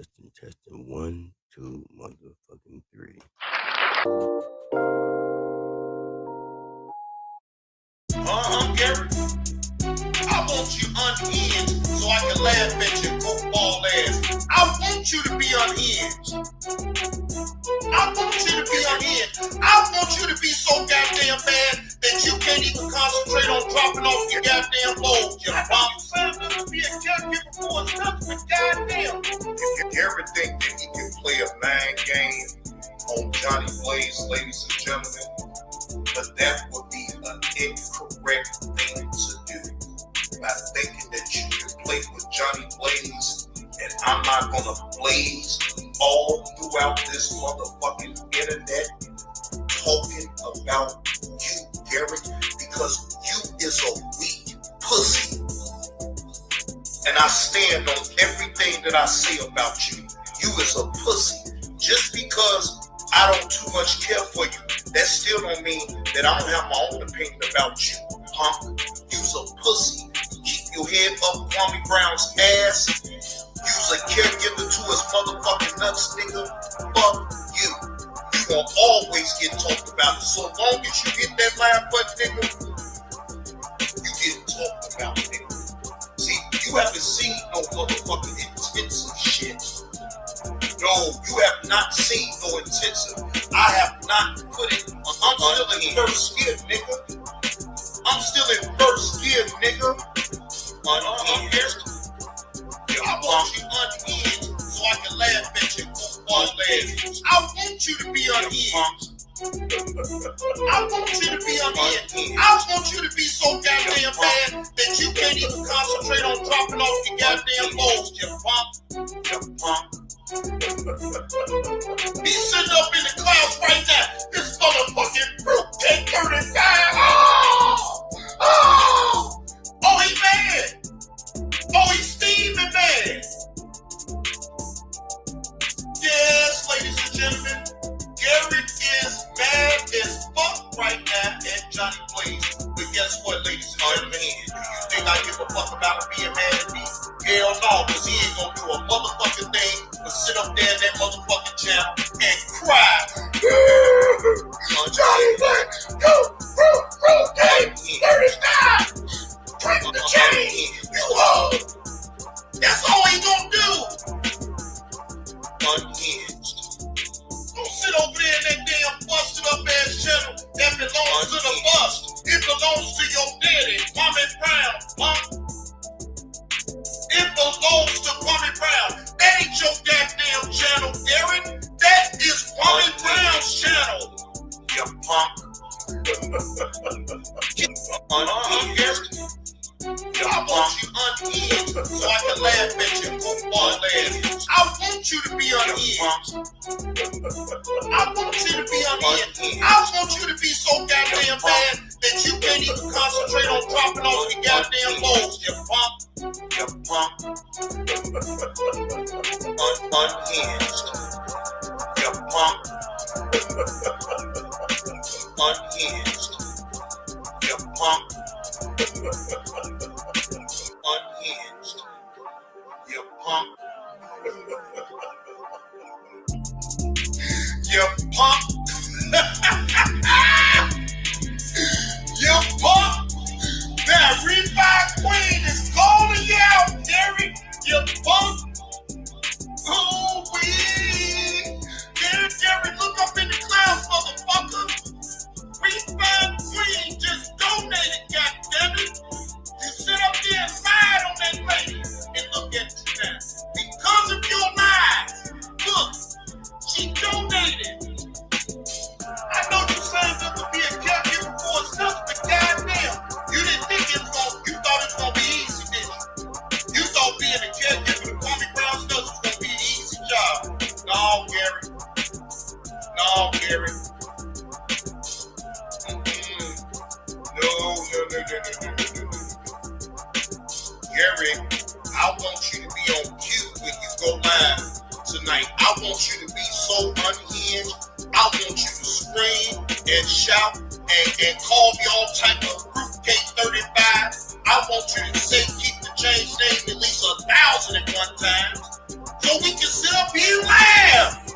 Testing 1, 2, motherfucking 3. Gary. I want you unhinged so I can laugh at your goofball ass. I want you to be unhinged. I want you to be unhinged. I want you to be so goddamn bad that you can't even concentrate on dropping off your goddamn load. You signed up to be a caregiver for a customer, goddamn. Gary think that he can play a 9-game on Johnny Blaze, ladies and gentlemen, but that would be an incorrect thing to do. By thinking that you can play with Johnny Blaze, and I'm not gonna blaze all throughout this motherfucking internet talking about you, Gary, because you is a weak pussy. And I stand on everything that I say about you. You is a pussy. Just because I don't too much care for you, that still don't mean that I don't have my own opinion about you, punk. You's a pussy. Keep your head up Kwame Brown's ass. You's a caregiver to his motherfucking nuts, nigga. Fuck you. You gonna always get talked about. So long as you hit that live button, nigga, you get talked about, nigga. See, you haven't seen no motherfucking intensive shit. No, you have not seen no intensive. I have not put it on. I'm still in first gear, nigga. I'm still in first gear, nigga. Unhinged. I want you unhinged so I can laugh at your goofball ass. I want you to be unhinged. I want you to be unhinged. I want you to be so goddamn bad that you can't even concentrate on dropping off your goddamn loads, you punk. You punk. He's sitting up in the clouds right now. This motherfucking fruitcake 35. Oh, he mad. Oh, he's steaming mad. Yes, ladies and gentlemen, Gary is mad as fuck right now at Johnny Blaze. But guess what, ladies and gentlemen? Do you think I give a fuck about him being mad at me? Hell no, because he ain't gonna do a motherfucking thing but sit up there in that motherfucking channel and cry. Johnny Blaze, fruitcake 39. Break the chain, you hoe. That's all he gonna do. Unhinged. Don't sit over there in that damn busted up ass channel that belongs to the bust. It belongs to your daddy, Kwame Brown, huh? It belongs to Kwame Brown. That ain't your goddamn channel, Gary. That is Kwame Brown's channel. You punk. Unhinged. I want you unhinged so I can laugh at your goofball ass. I want you to be unhinged. I want you to be unhinged. I want you to be so goddamn bad that you can't even concentrate on dropping off your goddamn loads, you punk. You punk. Unhinged. You punk. Unhinged. You punk. Unhinged. You punk. You punk. You punk. That revive queen is calling you out, Gary. You punk. Oh, Gary, look up in the clouds, motherfucker. Revive queen just donated, goddammit. You sit up there and lied on that lady and look at you now. Because of your lies, look, she donated. I know you signed up to be a caregiver for herself, but goddamn, you didn't think it was gonna, you thought it was gonna be easy, didn't you? You thought being a caregiver to Kwame Brown stuff was gonna be an easy job. No, Gary. No, Gary. No. Gary, I want you to be on cue when you go live tonight. I want you to be so unhinged. I want you to scream and shout and call me all type of fruitcake 35. I want you to say keep the change name at least 1,000 at one time. So we can sit up, he laughed.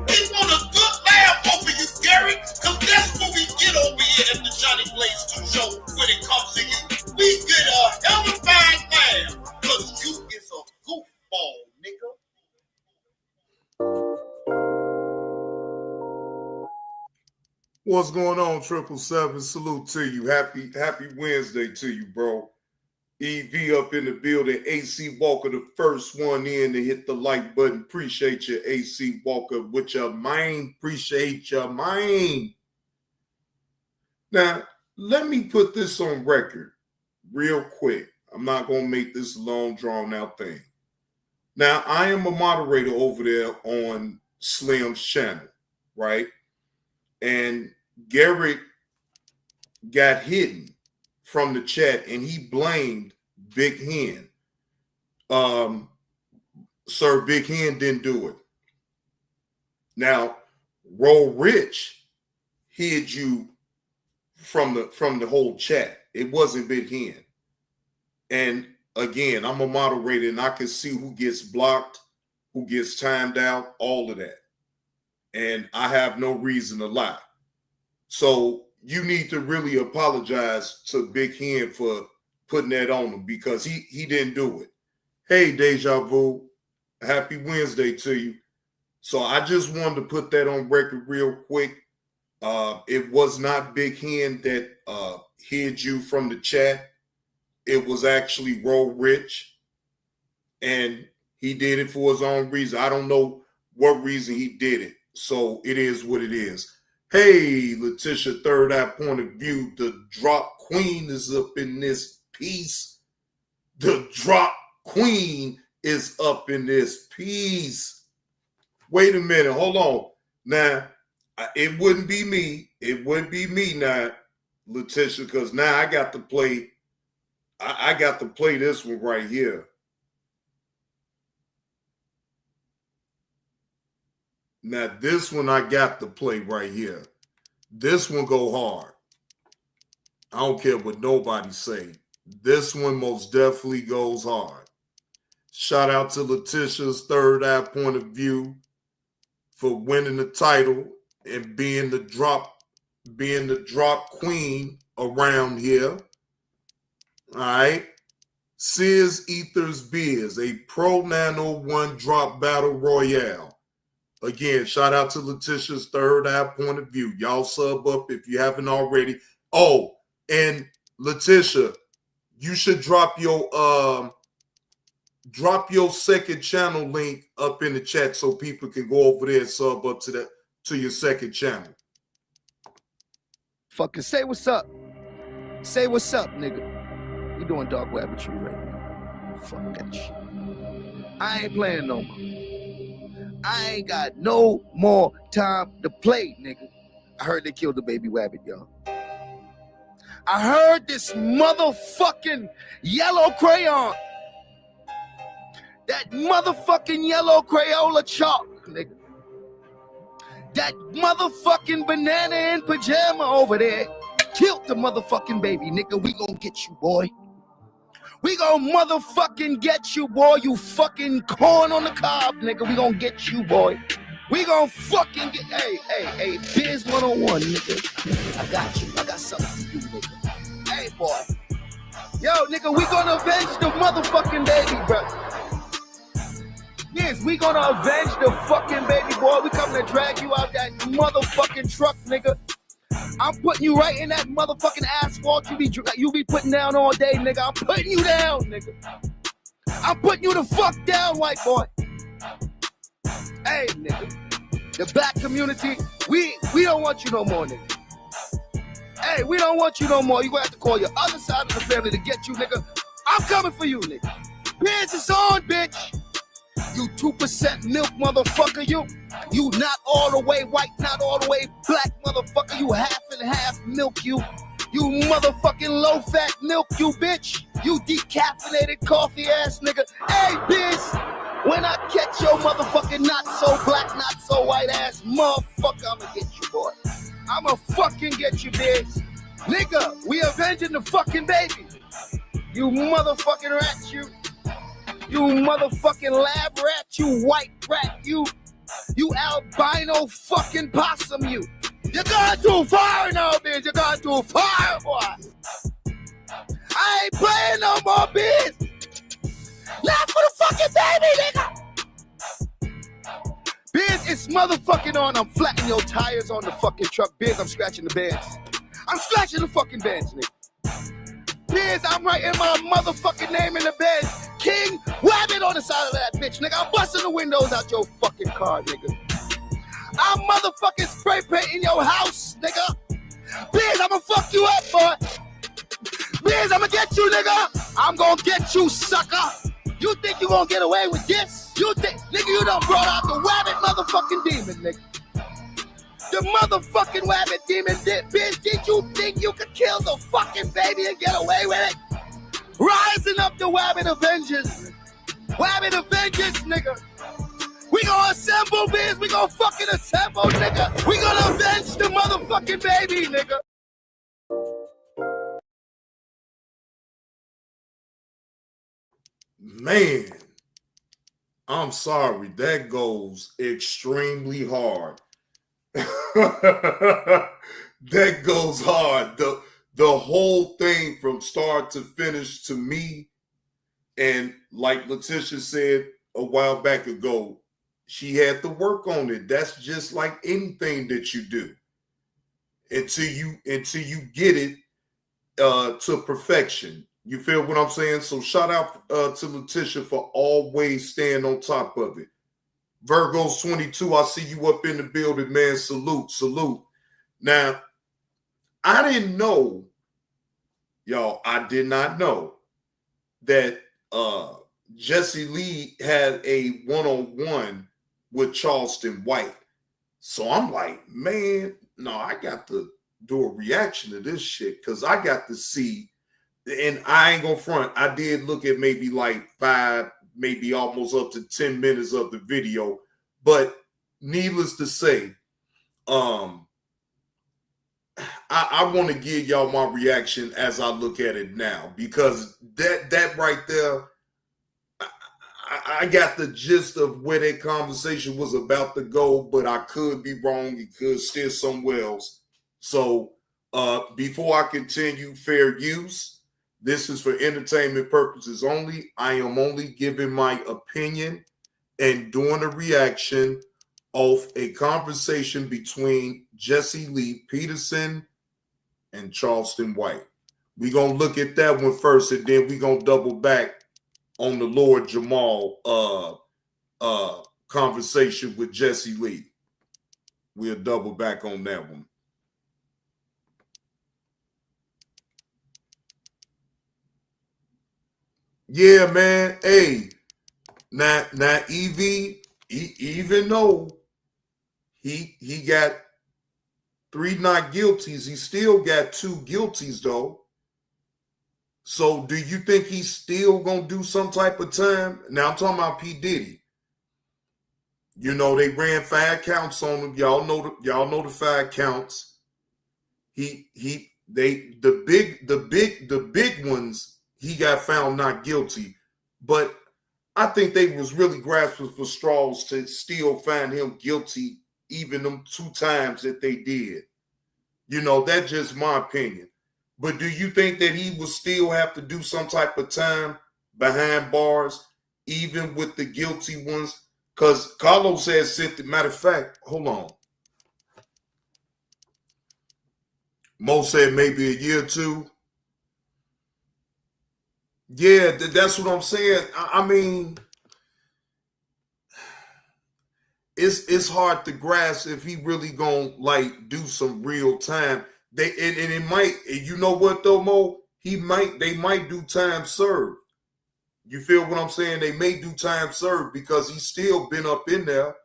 He want a good laugh over you, Gary, because that's what we get over here at the Johnny Blaze 2 show when it comes to you. We get a hell of a fine laugh, because you is a goofball, nigga. What's going on, 777? Salute to you. Happy Wednesday to you, bro. EV up in the building. AC Walker, the first one in to hit the like button. Appreciate you, AC Walker, with your mind. Appreciate your mind. Now, let me put this on record real quick. I'm not going to make this a long, drawn-out thing. Now, I am a moderator over there on Slim's channel, right? And Garrett got hidden from the chat, and he blamed Big Hen. Sir, Big Hen didn't do it. Now, Roll Rich hid you from the whole chat. It wasn't Big Hen. And again, I'm a moderator, and I can see who gets blocked, who gets timed out, all of that. And I have no reason to lie. So you need to really apologize to Big Hen for putting that on him, because he didn't do it. Hey, Deja Vu, happy Wednesday to you. So I just wanted to put that on record real quick. It was not Big Hen that hid you from the chat. It was actually Roll Rich, and he did it for his own reason. I don't know what reason he did it. So it is what it is. Hey, Letitia, Third Eye Point of View. The Drop Queen is up in this piece. The Drop Queen is up in this piece. Wait a minute. Hold on. Now, it wouldn't be me. It wouldn't be me now, Letitia, because now I got to play. I got to play this one right here. Now, this one I got to play right here. This one go hard. I don't care what nobody say. This one most definitely goes hard. Shout out to Letitia's Third Eye Point of View for winning the title and being the drop queen around here. All right. Sis Ethers Beers, a Pro 901 drop battle royale. Again, shout out to Letitia's Third Eye Point of View. Y'all sub up if you haven't already. Oh, and Letitia, you should drop your second channel link up in the chat so people can go over there and sub up to your second channel. Fucking say what's up. Say what's up, nigga. You doing dark rabbitry right now. Fuck that shit. I ain't playing no more. I ain't got no more time to play, nigga. I heard they killed the baby rabbit, y'all. I heard this motherfucking yellow crayon. That motherfucking yellow Crayola chalk, nigga. That motherfucking banana in pajama over there killed the motherfucking baby, nigga. We gonna get you, boy. We gonna motherfucking get you, boy. You fucking corn on the cob, nigga. We gonna get you, boy. We gonna fucking get. Hey, Biz 101, nigga. I got you. I got something for you, nigga. Hey, boy. Yo, nigga, we gonna avenge the motherfucking baby, bro. Yes, we gonna avenge the fucking baby, boy. We coming to drag you out that motherfucking truck, nigga. I'm putting you right in that motherfucking asphalt you be putting down all day, nigga. I'm putting you down, nigga. I'm putting you the fuck down, white boy. Hey, nigga. The black community, we don't want you no more, nigga. Hey, we don't want you no more. You gonna have to call your other side of the family to get you, nigga. I'm coming for you, nigga. Pants is on, bitch. You 2% milk, motherfucker. You not all the way white, not all the way black, motherfucker. You half and half milk, you motherfucking low-fat milk, you bitch. You decaffeinated coffee ass nigga. Hey, bitch, when I catch your motherfucking not so black, not so white ass motherfucker, I'ma get you, boy. I'ma fucking get you, bitch. Nigga, we avenging the fucking baby. You motherfucking rat, you. You motherfucking lab rat, you white rat, you albino fucking possum, you. You're going too far now, bitch. You're going too far, boy. I ain't playing no more, bitch. Laugh for the fucking baby, nigga. Biz, it's motherfucking on. I'm flattening your tires on the fucking truck. Biz, I'm scratching the beds. I'm scratching the fucking beds, nigga. Biz, I'm writing my motherfucking name in the bed. King Wabbit on the side of that bitch, nigga. I'm busting the windows out your fucking car, nigga. I'm motherfucking spray painting your house, nigga. Biz, I'ma fuck you up, boy. Biz, I'ma get you, nigga. I'm gonna get you, sucker. You think you gonna get away with this? You think, nigga, you done brought out the Wabbit motherfucking demon, nigga. The motherfucking Wabbit demon, bitch. Did you think you could kill the fucking baby and get away with it? Rising up the Wabbit Avengers. Wabbit Avengers, nigga. We gonna assemble, biz. We gonna fucking assemble, nigga. We gonna avenge the motherfucking baby, nigga. Man, I'm sorry. That goes extremely hard. That goes hard. The whole thing from start to finish to me, and like Letitia said a while back ago, she had to work on it. That's just like anything that you do. Until you get it to perfection. You feel what I'm saying? So shout out to Letitia for always staying on top of it. Virgos 22, I see you up in the building, man. Salute, salute. Now, I didn't know, y'all, I did not know that Jesse Lee had a one-on-one with Charleston White. So I'm like, man, no, I got to do a reaction to this shit because I got to see, and I ain't gonna front, I did look at maybe like 5, maybe almost up to 10 minutes of the video, but needless to say, I want to give y'all my reaction as I look at it now, because that right there, I got the gist of where that conversation was about to go, but I could be wrong. It could steer somewhere else. So before I continue, fair use. This is for entertainment purposes only. I am only giving my opinion and doing a reaction of a conversation between Jesse Lee Peterson and Charleston White. We're going to look at that one first, and then we're going to double back on the Lord Jamar conversation with Jesse Lee. We'll double back on that one. Yeah, man. Hey, now Evie, even though he got 3 not guilties, he still got 2 guilties though. So do you think he's still gonna do some type of time? Now I'm talking about P. Diddy. You know, they ran 5 counts on him. Y'all know the 5 counts. The big ones, he got found not guilty. But I think they was really grasping for straws to still find him guilty, even them 2 times that they did. You know, that's just my opinion. But do you think that he will still have to do some type of time behind bars, even with the guilty ones? Because Carlos has said, matter of fact, hold on. Mo said maybe a year or 2. Yeah, that's what I'm saying. I mean, it's hard to grasp if he really gonna like do some real time. And it might, you know what though, Mo? They might do time served. You feel what I'm saying? They may do time served because he's still been up in there.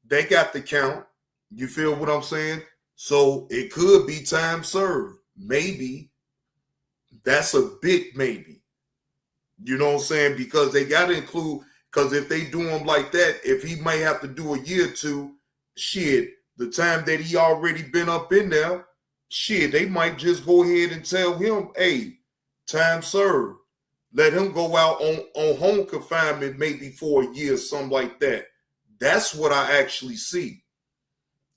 They got the count. You feel what I'm saying? So it could be time served. Maybe. That's a big maybe. You know what I'm saying? Because they got to include, because if they do him like that, if he might have to do a year or 2, shit, the time that he already been up in there, shit, they might just go ahead and tell him, hey, time served. let him go out on home confinement maybe for a year, something like that. That's what I actually see.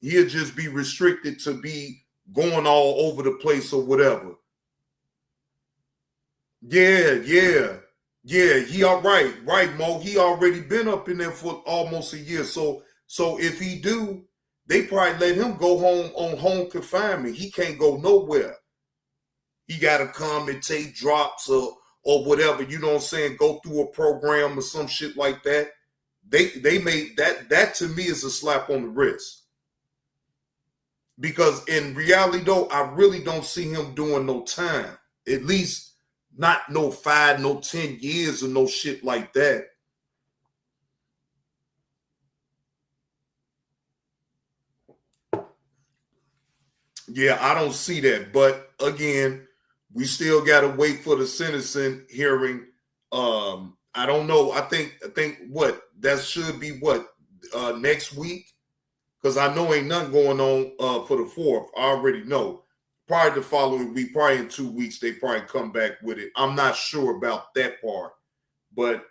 He'll just be restricted to be going all over the place or whatever. Yeah. He all right, Mo. He already been up in there for almost a year. So if he do, they probably let him go home on home confinement. He can't go nowhere. He got to come and take drops or whatever, you know what I'm saying, go through a program or some shit like that. They made that to me is a slap on the wrist. Because in reality, though, I really don't see him doing no time. At least not no 5, no 10 years or no shit like that. Yeah, I don't see that. But again, we still got to wait for the sentencing hearing. I don't know. I think what that should be next week, because I know ain't nothing going on for the 4th. I already know. Probably the following week, probably in 2 weeks, they probably come back with it. I'm not sure about that part, but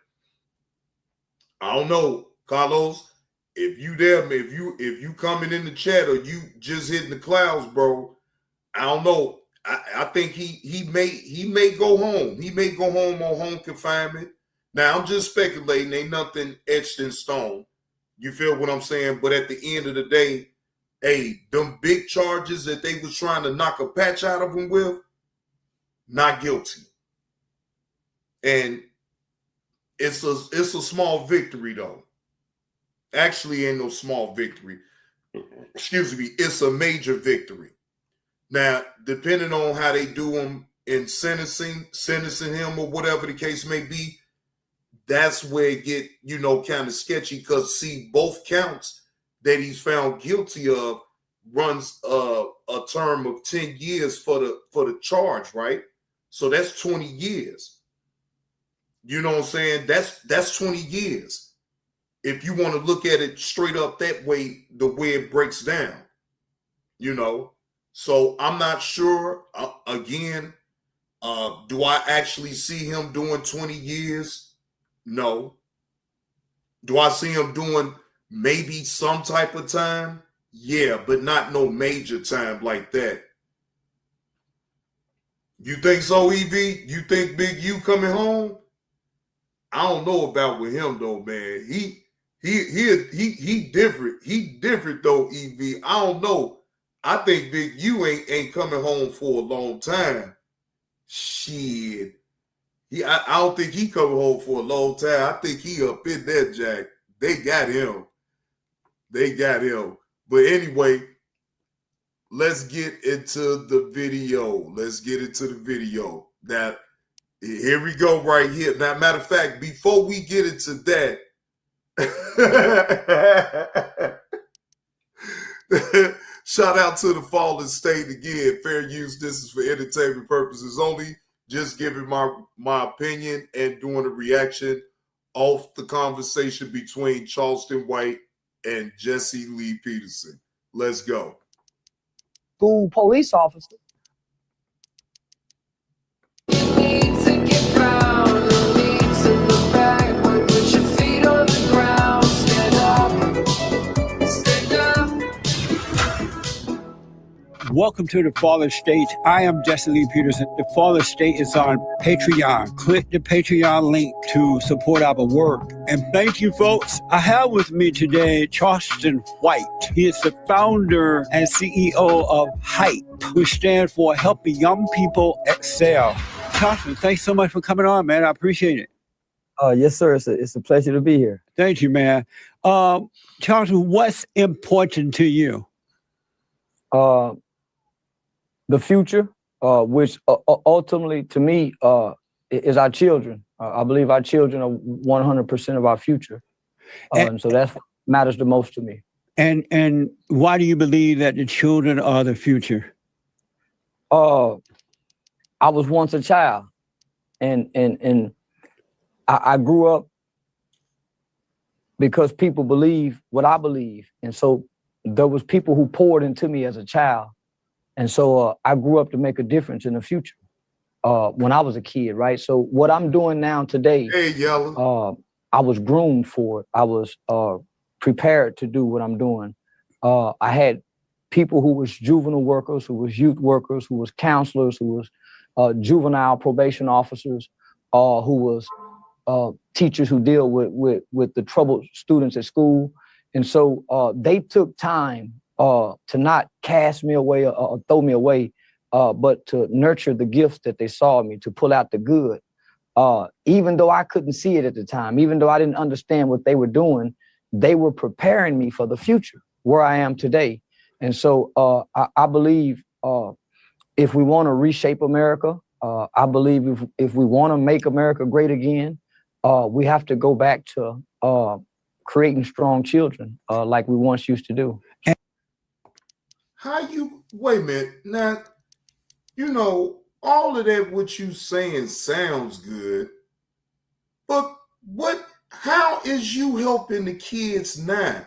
I don't know, Carlos. If you there, if you coming in the chat or you just hitting the clouds, bro, I don't know. I think he may go home. He may go home on home confinement. Now I'm just speculating. Ain't nothing etched in stone. You feel what I'm saying? But at the end of the day, hey, them big charges that they was trying to knock a patch out of him with, not guilty. And it's a small victory though. Actually, ain't no small victory. Excuse me. It's a major victory. Now, depending on how they do him in sentencing him or whatever the case may be, that's where it get, kind of sketchy, because see, both counts that he's found guilty of runs a term of 10 years for the charge, right? So that's 20 years. You know what I'm saying? That's 20 years. If you want to look at it straight up that way, the way it breaks down, So I'm not sure. Again, do I actually see him doing 20 years? No. Do I see him doing maybe some type of time? Yeah, but not no major time like that. You think so, EV? You think Big U coming home? I don't know about with him though, man. He different. He different though, EV. I don't know. I think Big U ain't coming home for a long time. Shit. I don't think he coming home for a long time. I think he up in there, Jack. They got him. But anyway, let's get into the video. Now, here we go right here. Now, matter of fact, before we get into that, shout out to the fallen state again. Fair use. This is for entertainment purposes only. Just giving my opinion and doing a reaction off the conversation between Charleston White and Jesse Lee Peterson. Let's go. School police officer. Welcome to the Fallen State. I am Jesse Lee Peterson. The Fallen State is on Patreon. Click the Patreon link to support our work. And thank you, folks. I have with me today Charleston White. He is the founder and CEO of HYPE, which stands for Helping Young People Excel. Charleston, thanks so much for coming on, man. I appreciate it. Yes, sir. It's a pleasure to be here. Thank you, man. Charleston, what's important to you? The future, which ultimately to me is our children. I believe our children are 100% of our future. So that's what matters the most to me. And why do you believe that the children are the future? I was once a child, and I grew up because people believe what I believe. And so there was people who poured into me as a child. And so I grew up to make a difference in the future. when I was a kid, right? So what I'm doing now today, Hey, Yella. I was groomed for it. I was prepared to do what I'm doing. I had people who was juvenile workers, who was youth workers, who was counselors, who was juvenile probation officers, who was teachers who deal with the troubled students at school. And so they took time to not cast me away or throw me away, but to nurture the gifts that they saw in me, to pull out the good. Even though I couldn't see it at the time, even though I didn't understand what they were doing, they were preparing me for the future, where I am today. And so I believe if we want to reshape America, I believe if we want to make America great again, we have to go back to creating strong children like we once used to do. Wait a minute. Now, you know, all of that what you saying sounds good, but how is you helping the kids now?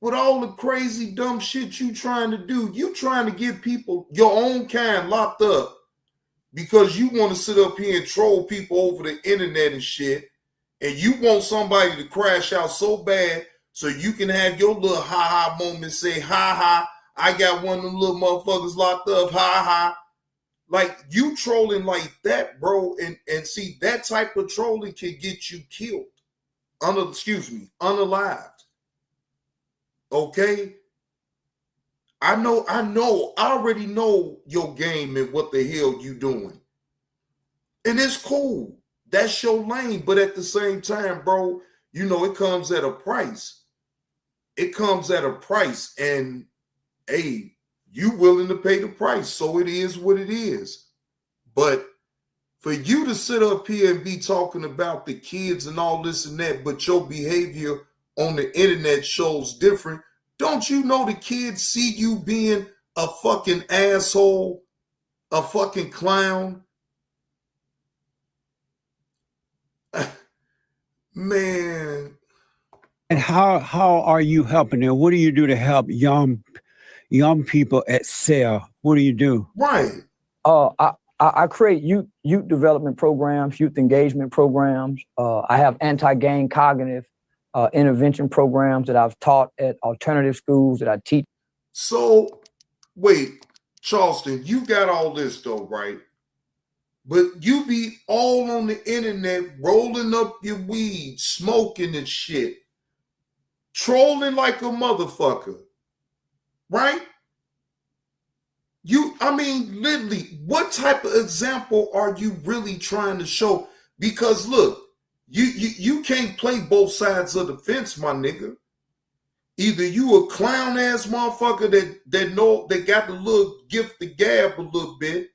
With all the crazy dumb shit you trying to do, you trying to get people, your own kind, locked up because you want to sit up here and troll people over the internet and shit, and you want somebody to crash out so bad so you can have your little ha-ha moment, say, ha-ha, I got one of them little motherfuckers locked up, ha-ha. Like, you trolling like that, bro, and see, that type of trolling can get you killed. Unalived. Okay? I already know your game and what the hell you doing. And it's cool. That's your lane. But at the same time, bro, you know, it comes at a price. It comes at a price. And, hey, you willing to pay the price. So it is what it is. But for you to sit up here and be talking about the kids and all this and that, but your behavior on the internet shows different, don't you know the kids see you being a fucking asshole, a fucking clown? Man. And how are you helping them? What do you do to help young people excel? What do you do? Right. I create youth development programs, youth engagement programs. I have anti-gang cognitive intervention programs that I've taught at alternative schools that I teach. So, wait, Charleston, you got all this though, right? But you be all on the internet rolling up your weed, smoking and shit, trolling like a motherfucker, right? Literally, what type of example are you really trying to show? Because look, you can't play both sides of the fence, my nigga. Either you a clown ass motherfucker that got the little gift the gab a little bit,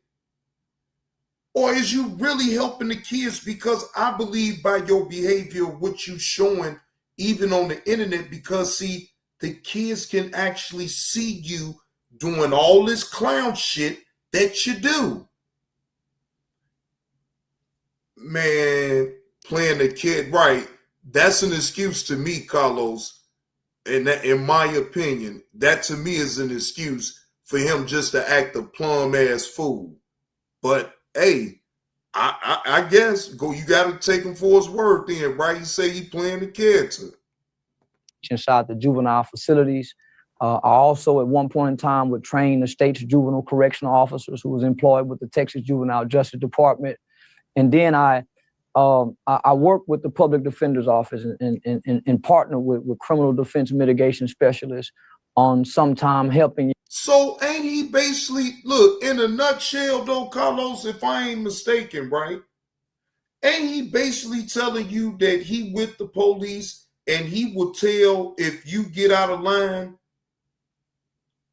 or is you really helping the kids? Because I believe by your behavior, what you showing, even on the internet, because see, the kids can actually see you doing all this clown shit that you do. Man, playing the kid, right? That's an excuse to me, Carlos. And that, in my opinion, that to me is an excuse for him just to act a plum ass fool. But hey, I guess you got to take him for his word then, right? You say he playing the character. Inside the juvenile facilities. I also, at one point in time, would train the state's juvenile correctional officers who was employed with the Texas Juvenile Justice Department. And then I work with the public defender's office and partner with criminal defense mitigation specialists on sometime helping. So ain't he basically, look, in a nutshell though, Carlos, if I ain't mistaken, right? Ain't he basically telling you that he with the police and he will tell if you get out of line?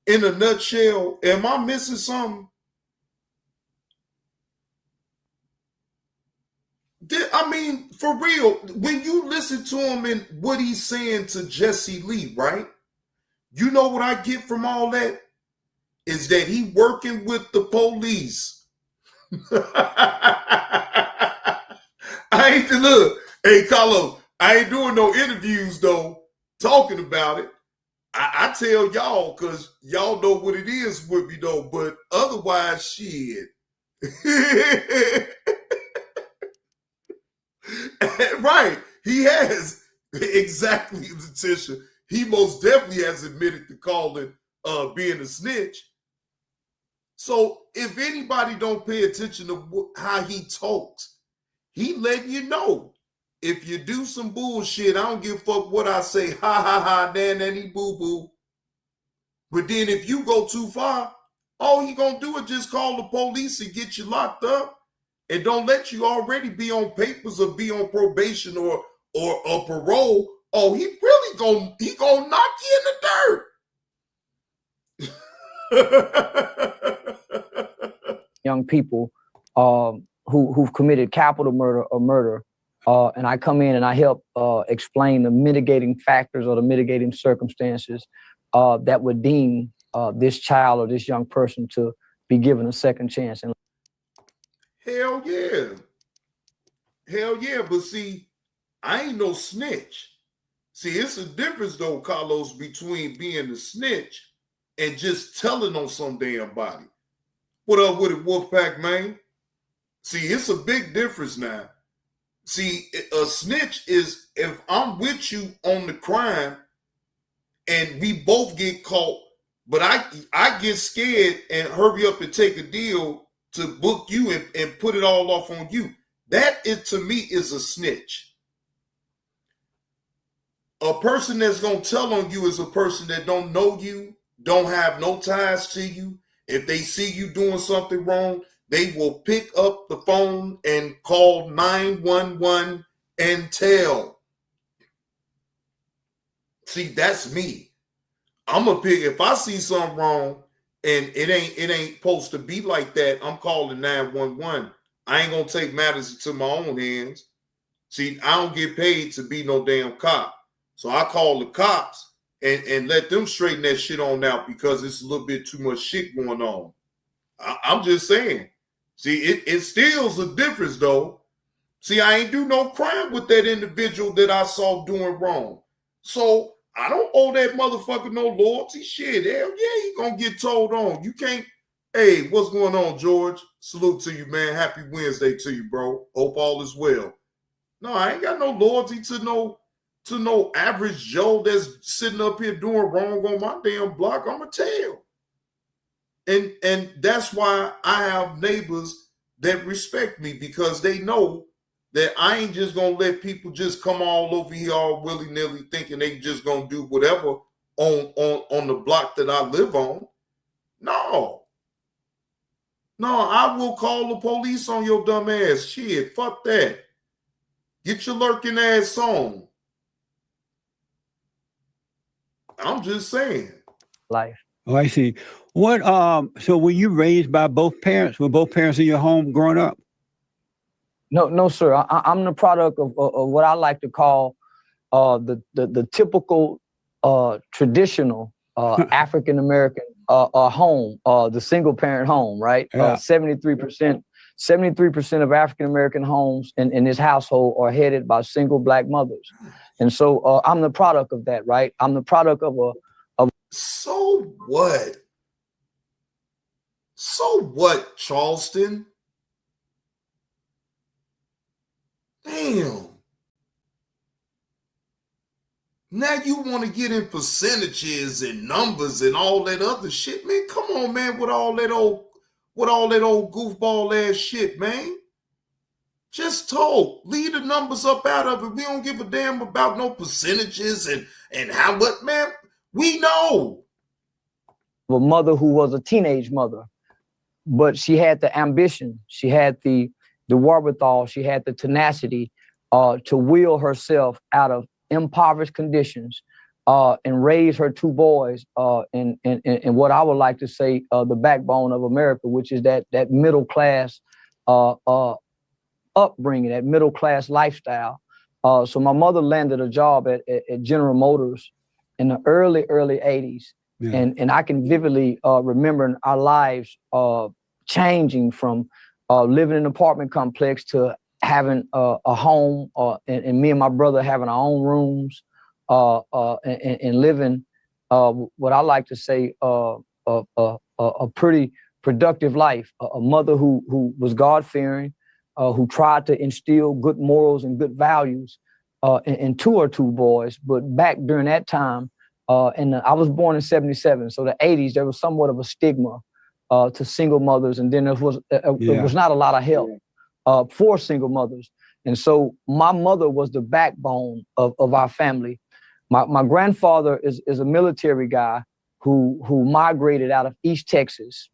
In a nutshell, am I missing something? For real, when you listen to him and what he's saying to Jesse Lee, right? You know what I get from all that? Is that he working with the police. Hey, Carlos, I ain't doing no interviews though, talking about it. I tell y'all because y'all know what it is with me though, but otherwise, shit. Right. He has exactly, Letitia. He most definitely has admitted to calling being a snitch. So if anybody don't pay attention to how he talks, he letting you know. If you do some bullshit, I don't give a fuck what I say. Ha ha ha, nanny boo boo. But then if you go too far, all he gonna do is just call the police and get you locked up, and don't let you already be on papers or be on probation or parole. Oh, he really gonna knock you in the dirt. Young people who've committed capital murder or murder. And I come in and I help explain the mitigating factors or the mitigating circumstances that would deem this child or this young person to be given a second chance. Hell yeah. Hell yeah. But see, I ain't no snitch. See, it's a difference though, Carlos, between being a snitch and just telling on some damn body. What up with it, Wolfpack, man? See, it's a big difference now. See, a snitch is if I'm with you on the crime and we both get caught, but I get scared and hurry up and take a deal to book you and put it all off on you. That is, to me, is a snitch. A person that's going to tell on you is a person that don't know you, don't have no ties to you. If they see you doing something wrong, they will pick up the phone and call 911 and tell. See, that's me. I'm a pick. If I see something wrong and it ain't supposed to be like that, I'm calling 911. I ain't gonna take matters into my own hands. See, I don't get paid to be no damn cop. So I call the cops and let them straighten that shit on out because it's a little bit too much shit going on. I'm just saying. See, it still's a difference though. See, I ain't do no crime with that individual that I saw doing wrong. So I don't owe that motherfucker no loyalty. Shit, hell yeah, he gonna get told on. You can't. Hey, what's going on, George? Salute to you, man. Happy Wednesday to you, bro. Hope all is well. No, I ain't got no loyalty to no average Joe that's sitting up here doing wrong on my damn block. I'ma tell. And that's why I have neighbors that respect me because they know that I ain't just gonna let people just come all over here all willy-nilly thinking they just gonna do whatever on the block that I live on. No, I will call the police on your dumb ass. Shit, fuck that. Get your lurking ass on. I'm just saying. Life. Oh, I see. What? So were you raised by both parents? Were both parents in your home growing up? No, sir. I'm the product of what I like to call the typical traditional African American home, the single parent home, right? Yeah. 73% of African American homes in this household are headed by single Black mothers, and so I'm the product of that, right? I'm the product of a. So what? So what, Charleston? Damn. Now you want to get in percentages and numbers and all that other shit, man. Come on, man, with all that old goofball ass shit, man. Just talk. Leave the numbers up out of it. We don't give a damn about no percentages and how much, man. We know. A mother who was a teenage mother, but she had the ambition, she had the wherewithal, she had the tenacity to will herself out of impoverished conditions and raise her two boys in what I would like to say the backbone of America, which is that middle class upbringing, that middle class lifestyle. So my mother landed a job at General Motors in the early 80s. Yeah. And I can vividly remember our lives changing from living in an apartment complex to having a home and me and my brother having our own rooms and living what I like to say a pretty productive life, a mother who was God-fearing, who tried to instill good morals and good values into her two boys. But back during that time, I was born in 77, so the 80s, there was somewhat of a stigma to single mothers, and then there was not a lot of help for single mothers. And so my mother was the backbone of our family. My grandfather is a military guy who migrated out of East Texas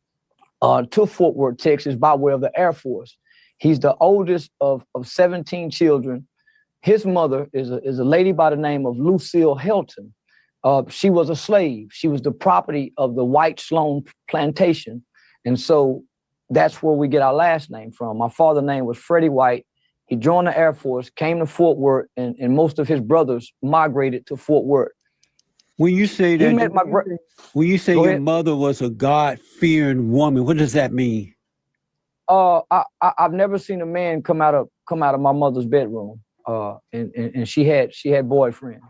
to Fort Worth, Texas, by way of the Air Force. He's the oldest of 17 children. His mother is a lady by the name of Lucille Helton. She was a slave. She was the property of the White Sloan plantation. And so that's where we get our last name from. My father's name was Freddie White. He joined the Air Force, came to Fort Worth, and most of his brothers migrated to Fort Worth. When you say that, when you say your mother was a God-fearing woman, what does that mean? I've never seen a man come out of my mother's bedroom. And she had boyfriends.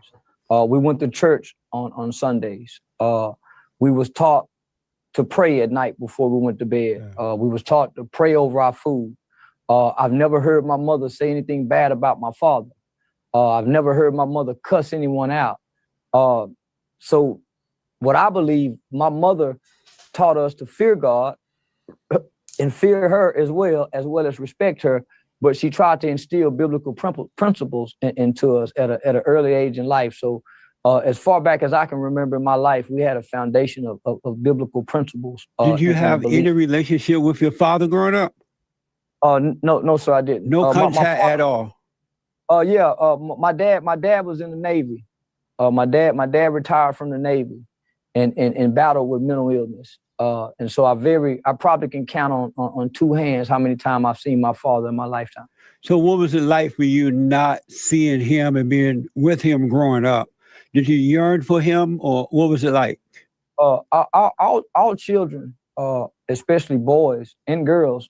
We went to church on Sundays. We was taught to pray at night before we went to bed. We was taught to pray over our food. I've never heard my mother say anything bad about my father. I've never heard my mother cuss anyone out. So what I believe, my mother taught us to fear God and fear her as well as respect her. But she tried to instill biblical principles into us at an early age in life. So as far back as I can remember in my life, we had a foundation of biblical principles. Did you have any relationship with your father growing up? No, sir, I didn't. No contact at all? Yeah, my dad was in the Navy. My dad retired from the Navy and battled with mental illness. And so I probably can count on two hands how many times I've seen my father in my lifetime. So what was it like for you not seeing him and being with him growing up? Did you yearn for him, or what was it like? All children, especially boys and girls,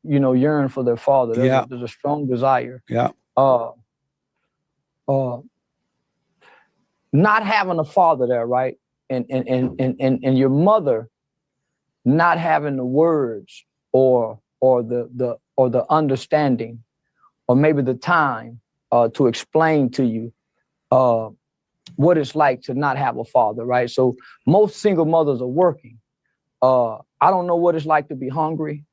yearn for their father. There's a strong desire. Yeah. Not having a father there, right? And your mother not having the words or the understanding, or maybe the time to explain to you what it's like to not have a father, right? So most single mothers are working. I don't know what it's like to be hungry.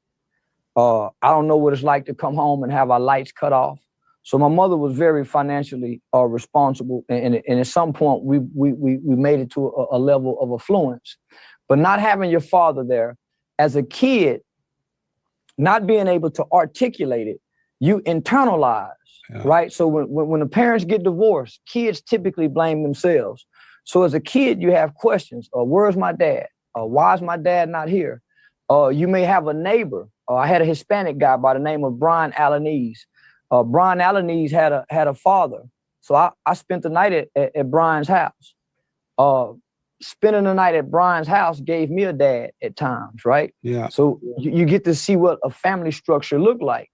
I don't know what it's like to come home and have our lights cut off. So my mother was very financially responsible, and at some point we made it to a level of affluence. But not having your father there, as a kid, not being able to articulate it, you internalize, right? So when the parents get divorced, kids typically blame themselves. So as a kid, you have questions. Where's my dad? Why is my dad not here? You may have a neighbor. I had a Hispanic guy by the name of Brian Alaniz. Brian Alaniz had a father. So I spent the night at Brian's house. Spending the night at Brian's house gave me a dad at times, right? Yeah. So you get to see what a family structure looked like.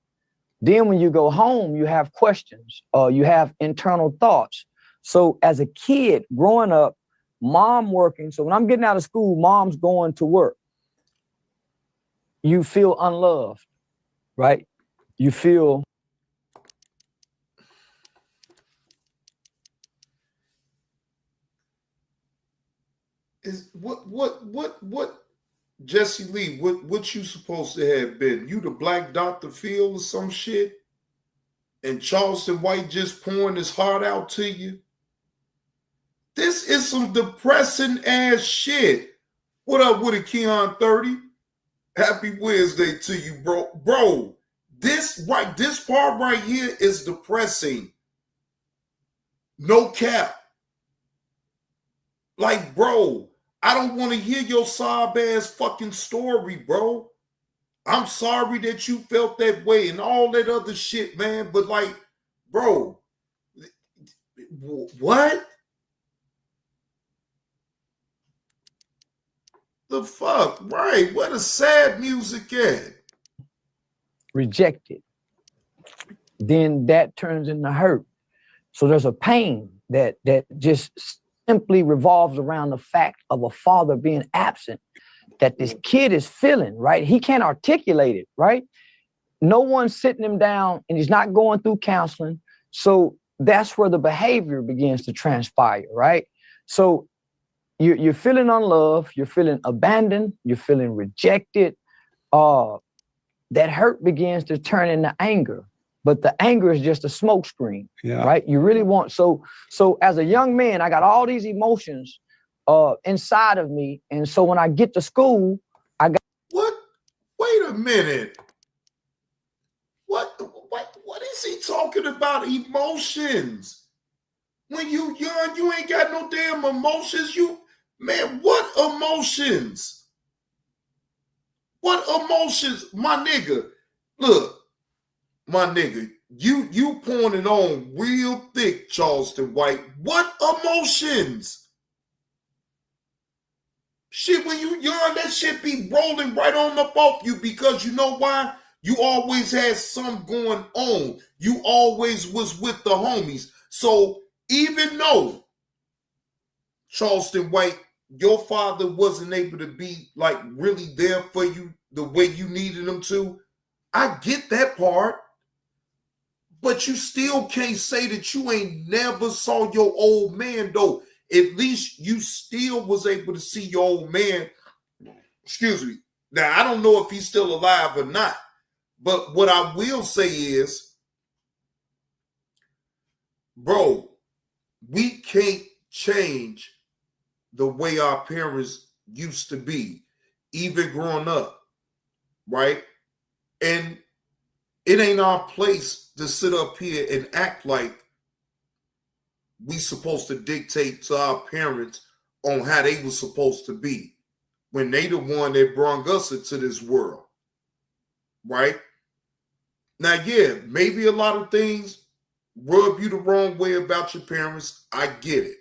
Then when you go home, you have questions. You have internal thoughts. So as a kid growing up, mom working. So when I'm getting out of school, mom's going to work. You feel unloved, right? You feel is what Jesse Lee, what you supposed to have been? You the Black Dr. Phil or some shit? And Charleston White just pouring his heart out to you? This is some depressing ass shit. What up with it, Keon 30? Happy Wednesday to you, bro. Bro, this part right here is depressing. No cap. Like, bro, I don't want to hear your sob ass fucking story, bro. I'm sorry that you felt that way and all that other shit, man. But like, bro, what? The fuck? Right. Where the sad music at? rejected. Then that turns into hurt. So there's a pain that just simply revolves around the fact of a father being absent. that this kid is feeling, right? He can't articulate it, right? No one's sitting him down and he's not going through counseling. So that's where the behavior begins to transpire, right? So you're feeling unloved, you're feeling abandoned, you're feeling rejected. That hurt begins to turn into anger, but the anger is just a smoke screen, right? You really want, so as a young man, I got all these emotions inside of me. And so when I get to school, I got. What? Wait a minute. What is he talking about? Emotions? When you young, you ain't got no damn emotions. Man, what emotions? What emotions? My nigga, look, my nigga, you pointed on real thick, Charleston White. What emotions? Shit, when you young, that shit be rolling right on up off you, because you know why? You always had something going on. You always was with the homies. So even though, Charleston White, your father wasn't able to be like really there for you the way you needed him to, I get that part. But you still can't say that you ain't never saw your old man, though. At least you still was able to see your old man. Excuse me. Now, I don't know if he's still alive or not. But what I will say is, bro, we can't change the way our parents used to be, even growing up, right? And it ain't our place to sit up here and act like we supposed to dictate to our parents on how they were supposed to be when they the one that brought us into this world, right? Now, yeah, maybe a lot of things rub you the wrong way about your parents. I get it.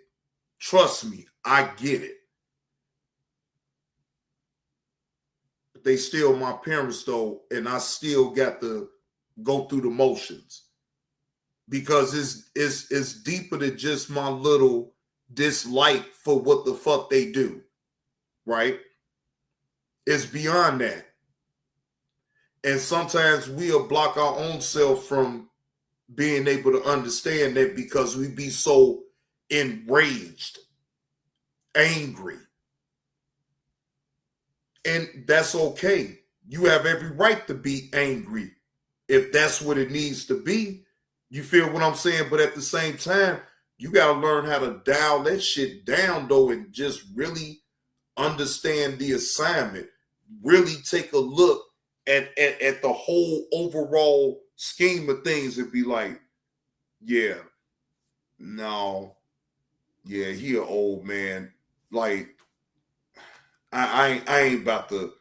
Trust me, I get it. But they still my parents, though, and I still got to go through the motions, because it's deeper than just my little dislike for what the fuck they do, right? It's beyond that. And sometimes we'll block our own self from being able to understand that, because we be so enraged, angry. And that's okay. You have every right to be angry if that's what it needs to be. You feel what I'm saying? But at the same time, you got to learn how to dial that shit down, though, and just really understand the assignment. Really take a look at the whole overall scheme of things and be like, yeah, no, yeah, he an old man. Like, I ain't about to,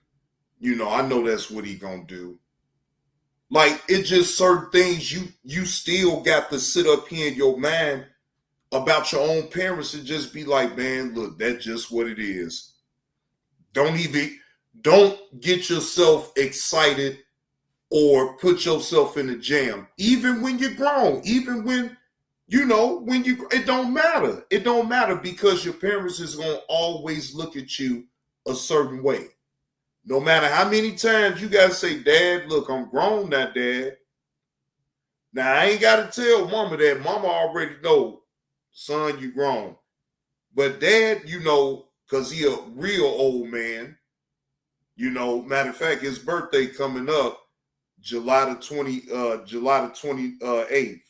I know that's what he gonna do. Like, it's just certain things you still got to sit up here in your mind about your own parents and just be like, man, look, that's just what it is. Don't get yourself excited or put yourself in a jam. Even when you're grown, even when, it don't matter. It don't matter, because your parents is going to always look at you a certain way. No matter how many times you got to say, Dad, look, I'm grown now, Dad. Now, I ain't got to tell Mama that. Mama already know, son, you grown. But Dad, because he a real old man, matter of fact, his birthday coming up July the 28th.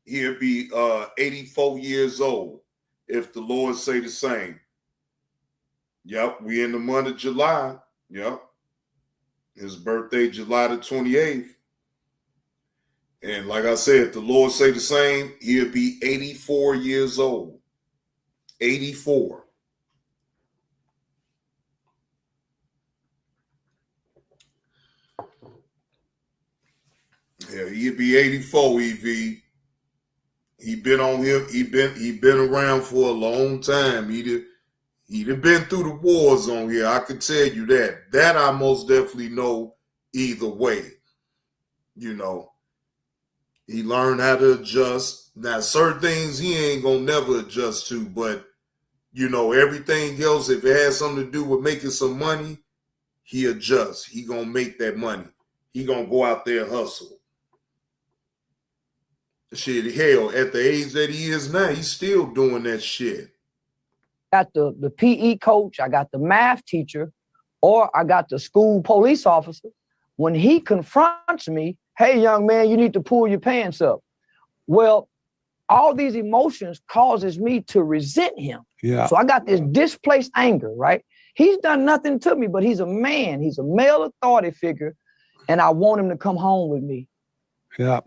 He'll be 84 years old, if the Lord say the same. Yep, we in the month of July. Yep. His birthday, July the 28th. And like I said, if the Lord say the same, he'll be 84 years old. 84. Yeah, he'll be 84, EV. He been on here. He been around for a long time. He'd have been through the wars on here. I could tell you that. That I most definitely know either way. He learned how to adjust. Now, certain things he ain't gonna never adjust to, but You know, everything else, if it has something to do with making some money, he adjusts. He gonna make that money. He gonna go out there and hustle. Shit, hell, at the age that he is now, he's still doing that shit. Got the PE coach, I got the math teacher, or I got the school police officer. When he confronts me, hey, young man, you need to pull your pants up. Well, all these emotions causes me to resent him. Yeah. So I got this displaced anger, right? He's done nothing to me, but he's a man. He's a male authority figure, and I want him to come home with me. Yeah.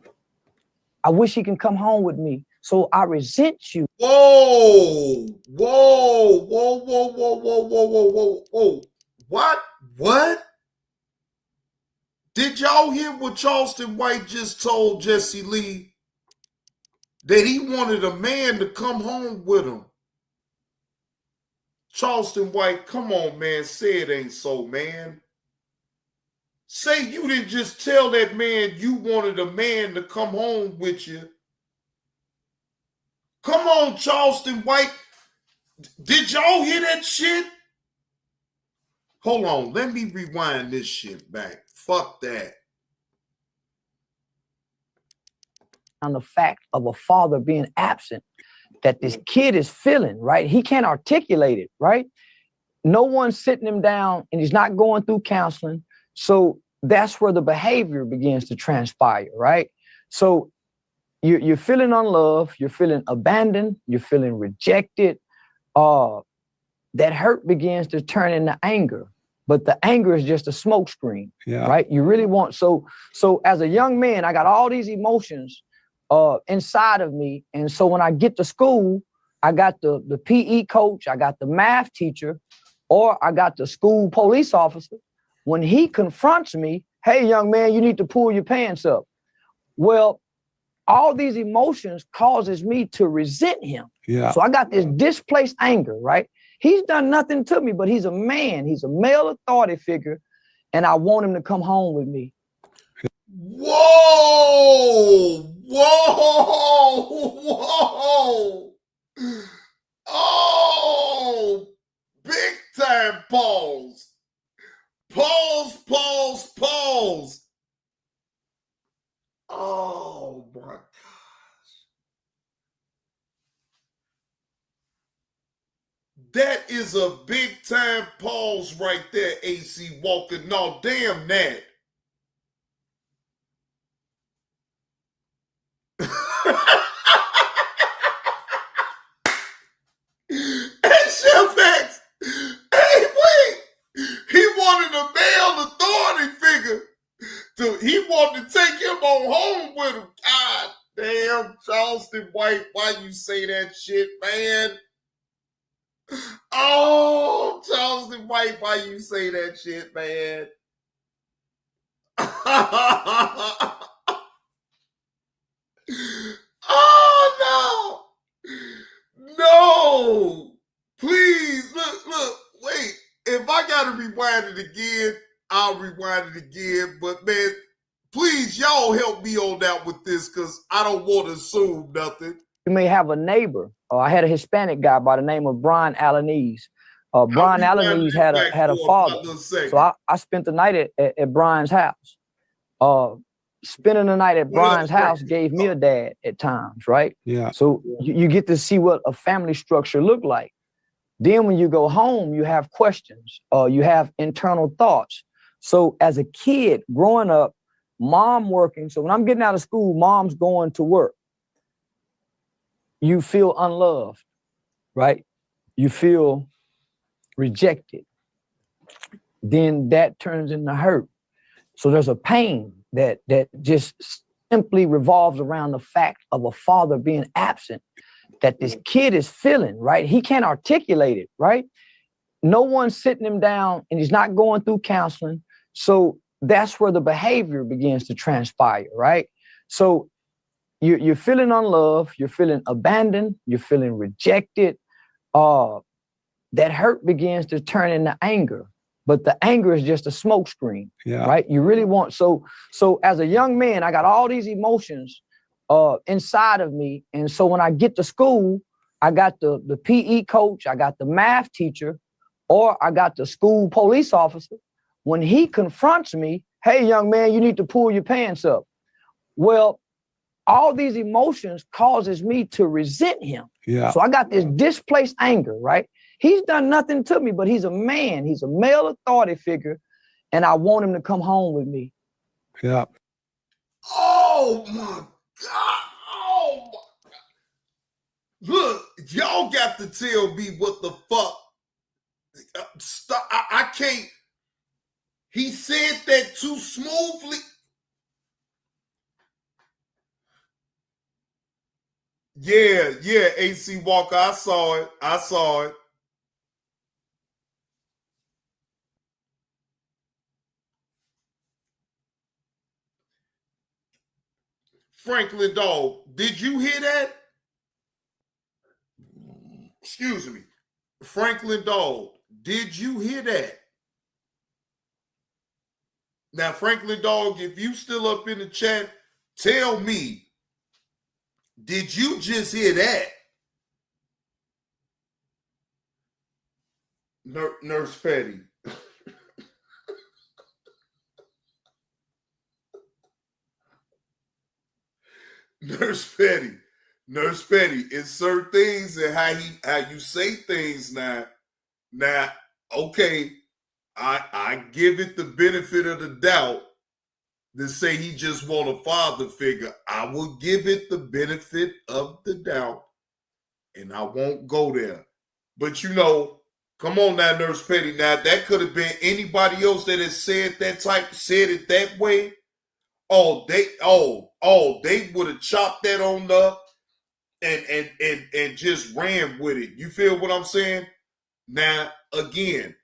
I wish he can come home with me. So I resent you. Whoa, whoa, whoa, whoa, whoa, whoa, whoa, whoa, whoa, whoa. What? Did y'all hear what Charleston White just told Jesse Lee? That he wanted a man to come home with him. Charleston White, come on, man. Say it ain't so, man. Say you didn't just tell that man you wanted a man to come home with you. Come on, Charleston White. Did y'all hear that shit? Hold on. Let me rewind this shit back. Fuck that. On the fact of a father being absent, that this kid is feeling, right? He can't articulate it, right? No one's sitting him down and he's not going through counseling. So that's where the behavior begins to transpire, right? So you're feeling unloved, you're feeling abandoned, you're feeling rejected. That hurt begins to turn into anger, but the anger is just a smokescreen, right? You really want, so as a young man, I got all these emotions inside of me. And so when I get to school, I got the PE coach, I got the math teacher, or I got the school police officer. When he confronts me, hey, young man, you need to pull your pants up. Well, all these emotions causes me to resent him. Yeah. So I got this displaced anger, right? He's done nothing to me, but he's a man. He's a male authority figure, and I want him to come home with me. Whoa! Whoa! Whoa! Oh! Big time pause. Pause. Oh my gosh. That is a big time pause right there, AC Walker. No, damn that. And Chef X, hey, wait. He wanted a male authority figure. He wanted to take him on home with him. God damn, Charleston White, why you say that shit, man? Oh, Charleston White, why you say that shit, man? Oh, no. No. Please, look, wait. If I got to rewind it again, I'll rewind it again. But, man, please, y'all help me on that with this because I don't want to assume nothing. You may have a neighbor. I had a Hispanic guy by the name of Brian Alaniz. Brian Alaniz had a father. So I spent the night at Brian's house. Spending the night at Brian's house gave me a dad at times, right? Yeah. So you get to see what a family structure looked like. Then when you go home, you have questions. You have internal thoughts. So as a kid growing up, mom working. So when I'm getting out of school, mom's going to work. You feel unloved, right? You feel rejected. Then that turns into hurt. So there's a pain that just simply revolves around the fact of a father being absent, that this kid is feeling, right? He can't articulate it, right? No one's sitting him down and he's not going through counseling. So that's where the behavior begins to transpire, right? So you're feeling unloved, you're feeling abandoned, you're feeling rejected. That hurt begins to turn into anger, but the anger is just a smokescreen, right? You really want, so as a young man, I got all these emotions inside of me. And so when I get to school, I got the PE coach, I got the math teacher, or I got the school police officer. When he confronts me, hey, young man, you need to pull your pants up. Well, all these emotions causes me to resent him. Yeah. So I got this displaced anger, right? He's done nothing to me, but he's a man. He's a male authority figure, and I want him to come home with me. Yeah. Oh my God. Oh my God. Look, y'all got to tell me what the fuck. Stop. I can't. He said that too smoothly. Yeah, AC Walker. I saw it. Franklin Dog, did you hear that? Excuse me. Franklin Dog, did you hear that? Now, Franklin Dog, if you still up in the chat, tell me, did you just hear that? Nurse Petty. Nurse Petty, it's certain things and how you say things now. Now, okay, I give it the benefit of the doubt to say he just want a father figure. I will give it the benefit of the doubt, and I won't go there. But come on now, Nurse Petty. Now that could have been anybody else that has said it that way. They would have chopped that on up and just ran with it. You feel what I'm saying? Now, again,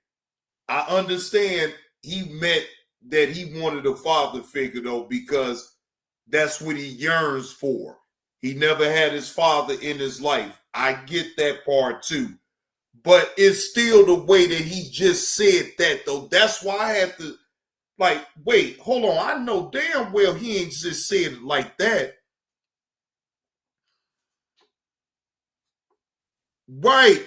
I understand he meant that he wanted a father figure, though, because that's what he yearns for. He never had his father in his life. I get that part, too. But it's still the way that he just said that, though. That's why I had to, wait, hold on. I know damn well he ain't just said it like that. Right,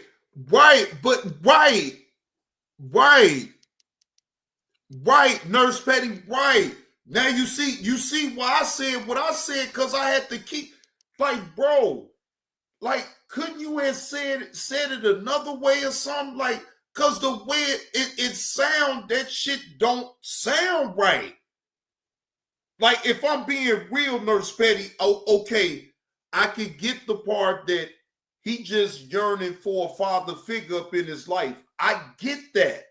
Nurse Petty, right. Now you see why I said what I said, because I had to keep, bro, couldn't you have said it another way or something? Because the way it sound, that shit don't sound right. If I'm being real, Nurse Petty, okay, I could get the part that he just yearning for a father figure up in his life. I get that.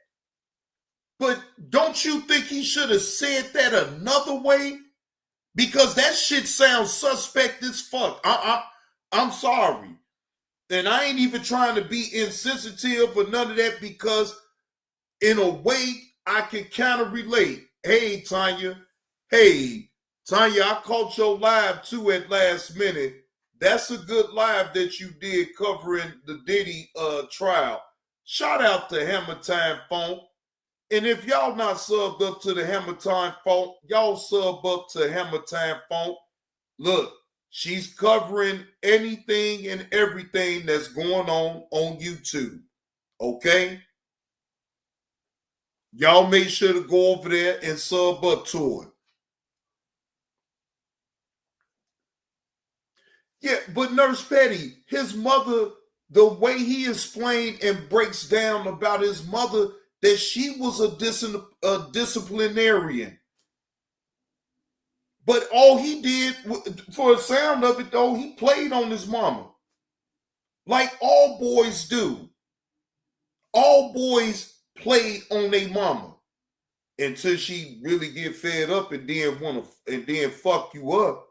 But don't you think he should have said that another way? Because that shit sounds suspect as fuck. I'm sorry. And I ain't even trying to be insensitive or none of that, because in a way I can kind of relate. Hey, Tanya, I caught your live too at last minute. That's a good live that you did covering the Diddy trial. Shout out to Hammer Time Funk. And if y'all not subbed up to the Hammer Time Funk, y'all sub up to Hammer Time Funk. Look, she's covering anything and everything that's going on YouTube. Okay? Y'all make sure to go over there and sub up to it. Yeah, but Nurse Petty, his mother, the way he explained and breaks down about his mother, that she was a disciplinarian. But all he did, for a sound of it though, he played on his mama. Like all boys do. All boys play on their mama until she really get fed up and then fuck you up.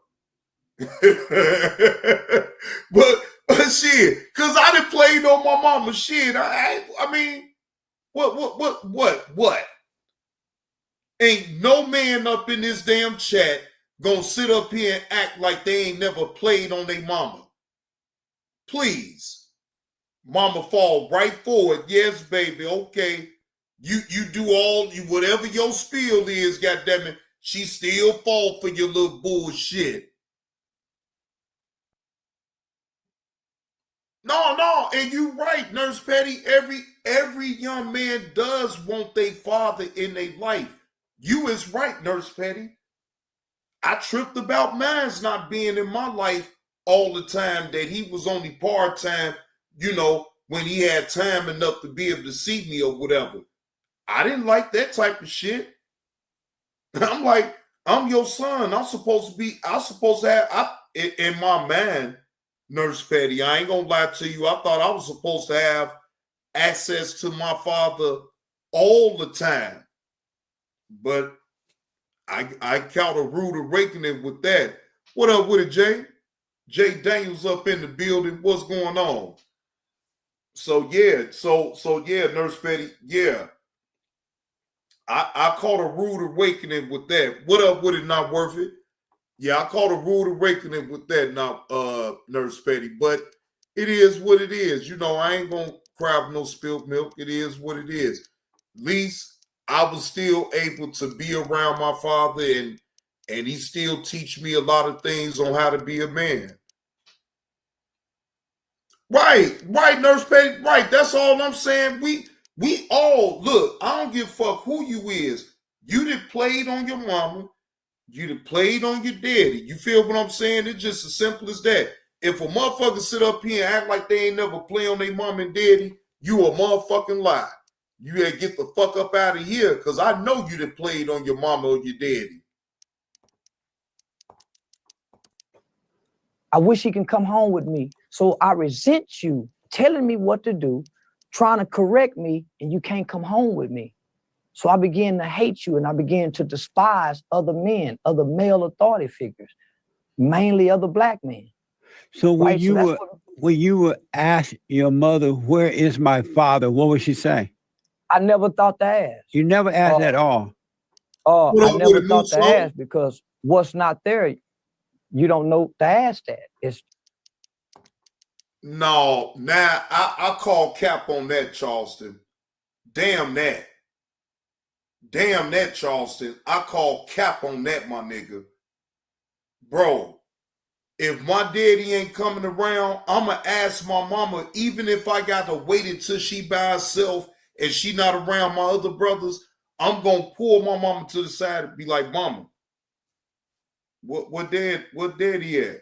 but shit, cause I done played on my mama. Shit, I mean, what? Ain't no man up in this damn chat gonna sit up here and act like they ain't never played on their mama. Please, mama fall right forward. Yes, baby. Okay, you do whatever your spiel is. Goddammit, she still fall for your little bullshit. No, and you're right, Nurse Petty. Every young man does want their father in their life. You is right, Nurse Petty. I tripped about mine's not being in my life all the time, that he was only part-time, when he had time enough to be able to see me or whatever. I didn't like that type of shit. I'm like, I'm your son. I'm supposed to have, in my mind, Nurse Petty, I ain't gonna lie to you. I thought I was supposed to have access to my father all the time. But I count a rude awakening with that. What up with it, Jay? Jay Daniels up in the building. What's going on? So yeah, Nurse Petty, yeah. I caught a rude awakening with that. What up with it, not worth it? Yeah, I caught a rude awakening with that now, Nurse Petty. But it is what it is. I ain't gonna cry no spilled milk. It is what it is. At least I was still able to be around my father, and he still teach me a lot of things on how to be a man. Right, Nurse Petty, right. That's all I'm saying. We all, look, I don't give a fuck who you is. You done played on your mama. You done played on your daddy. You feel what I'm saying? It's just as simple as that. If a motherfucker sit up here and act like they ain't never play on their mom and daddy, you a motherfucking lie. You gotta get the fuck up out of here, because I know you done played on your mama or your daddy. I wish he can come home with me. So I resent you telling me what to do, trying to correct me, and you can't come home with me. So I began to hate you, and I began to despise other men, other male authority figures, mainly other black men. So when you were asked your mother, where is my father, what would she say? I never thought to ask. You never asked at all? I never thought to ask, because what's not there, you don't know to ask that. No, now I call cap on that, Charleston. Damn that, Charleston. I call cap on that, my nigga. Bro, if my daddy ain't coming around, I'ma ask my mama, even if I got to wait until she by herself and she not around my other brothers, I'm gonna pull my mama to the side and be like, Mama, what daddy at?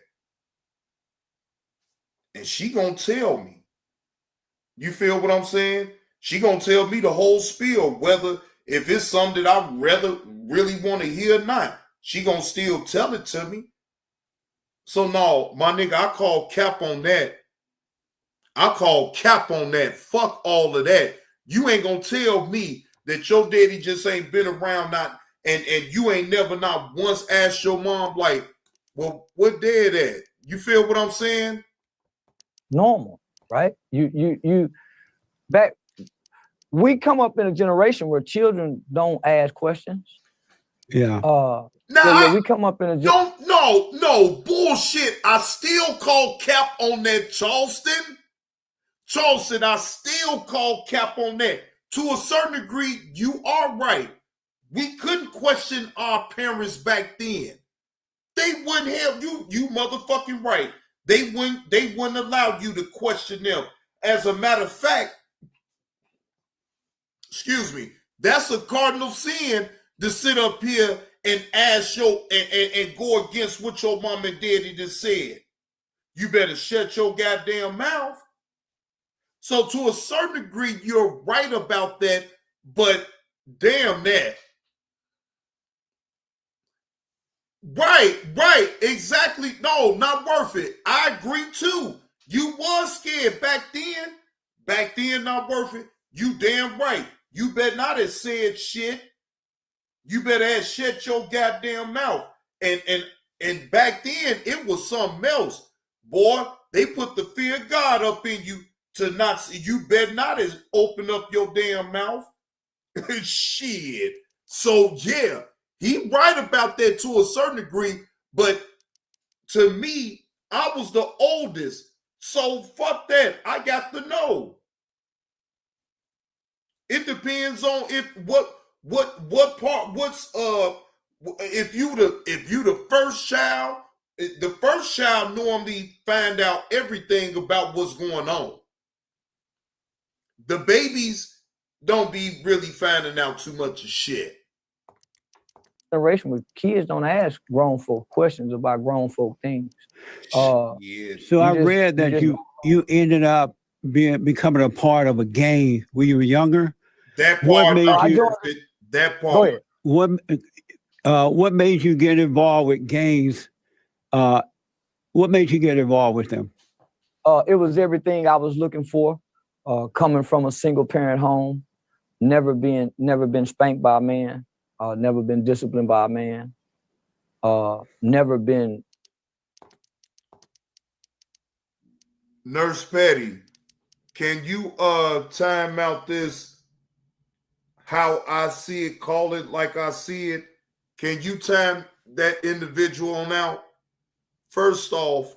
And she gonna tell me. You feel what I'm saying? She gonna tell me the whole spiel, whether if it's something that I really want to hear or not. She gonna still tell it to me. So no, my nigga, I call cap on that. Fuck all of that. You ain't gonna tell me that your daddy just ain't been around and you ain't never not once asked your mom, like, well, what dad at? You feel what I'm saying? Normal, right? We come up in a generation where children don't ask questions. Yeah. We come up in a no bullshit. I still call cap on that, Charleston. I still call cap on that. To a certain degree, you are right. We couldn't question our parents back then. They wouldn't have you motherfucking right. They wouldn't allow you to question them. As a matter of fact, excuse me, that's a cardinal sin to sit up here and ask and go against what your mom and daddy just said. You better shut your goddamn mouth. So to a certain degree, you're right about that, but damn that. Right, exactly. No, not worth it. I agree too. You was scared back then. Back then, not worth it. You damn right. You better not have said shit. You better have shut your goddamn mouth. And back then, it was something else. Boy, they put the fear of God up in you to not, you better not have opened up your damn mouth. Shit. So yeah, he right about that to a certain degree, but to me, I was the oldest. So fuck that. I got to know. It depends on what part, if you the first child normally find out everything about what's going on. The babies don't be really finding out too much of shit. Generation with kids don't ask grown folk questions about grown folk things. Yeah. So I read that you ended up becoming a part of a gang when you were younger. That part, Go ahead. What made you get involved with gangs? What made you get involved with them? It was everything I was looking for. Coming from a single parent home, never been spanked by a man, never been disciplined by a man, never been. Nurse Petty, can you time out this how I see it, call it like I see it? Can you time that individual on out? First off,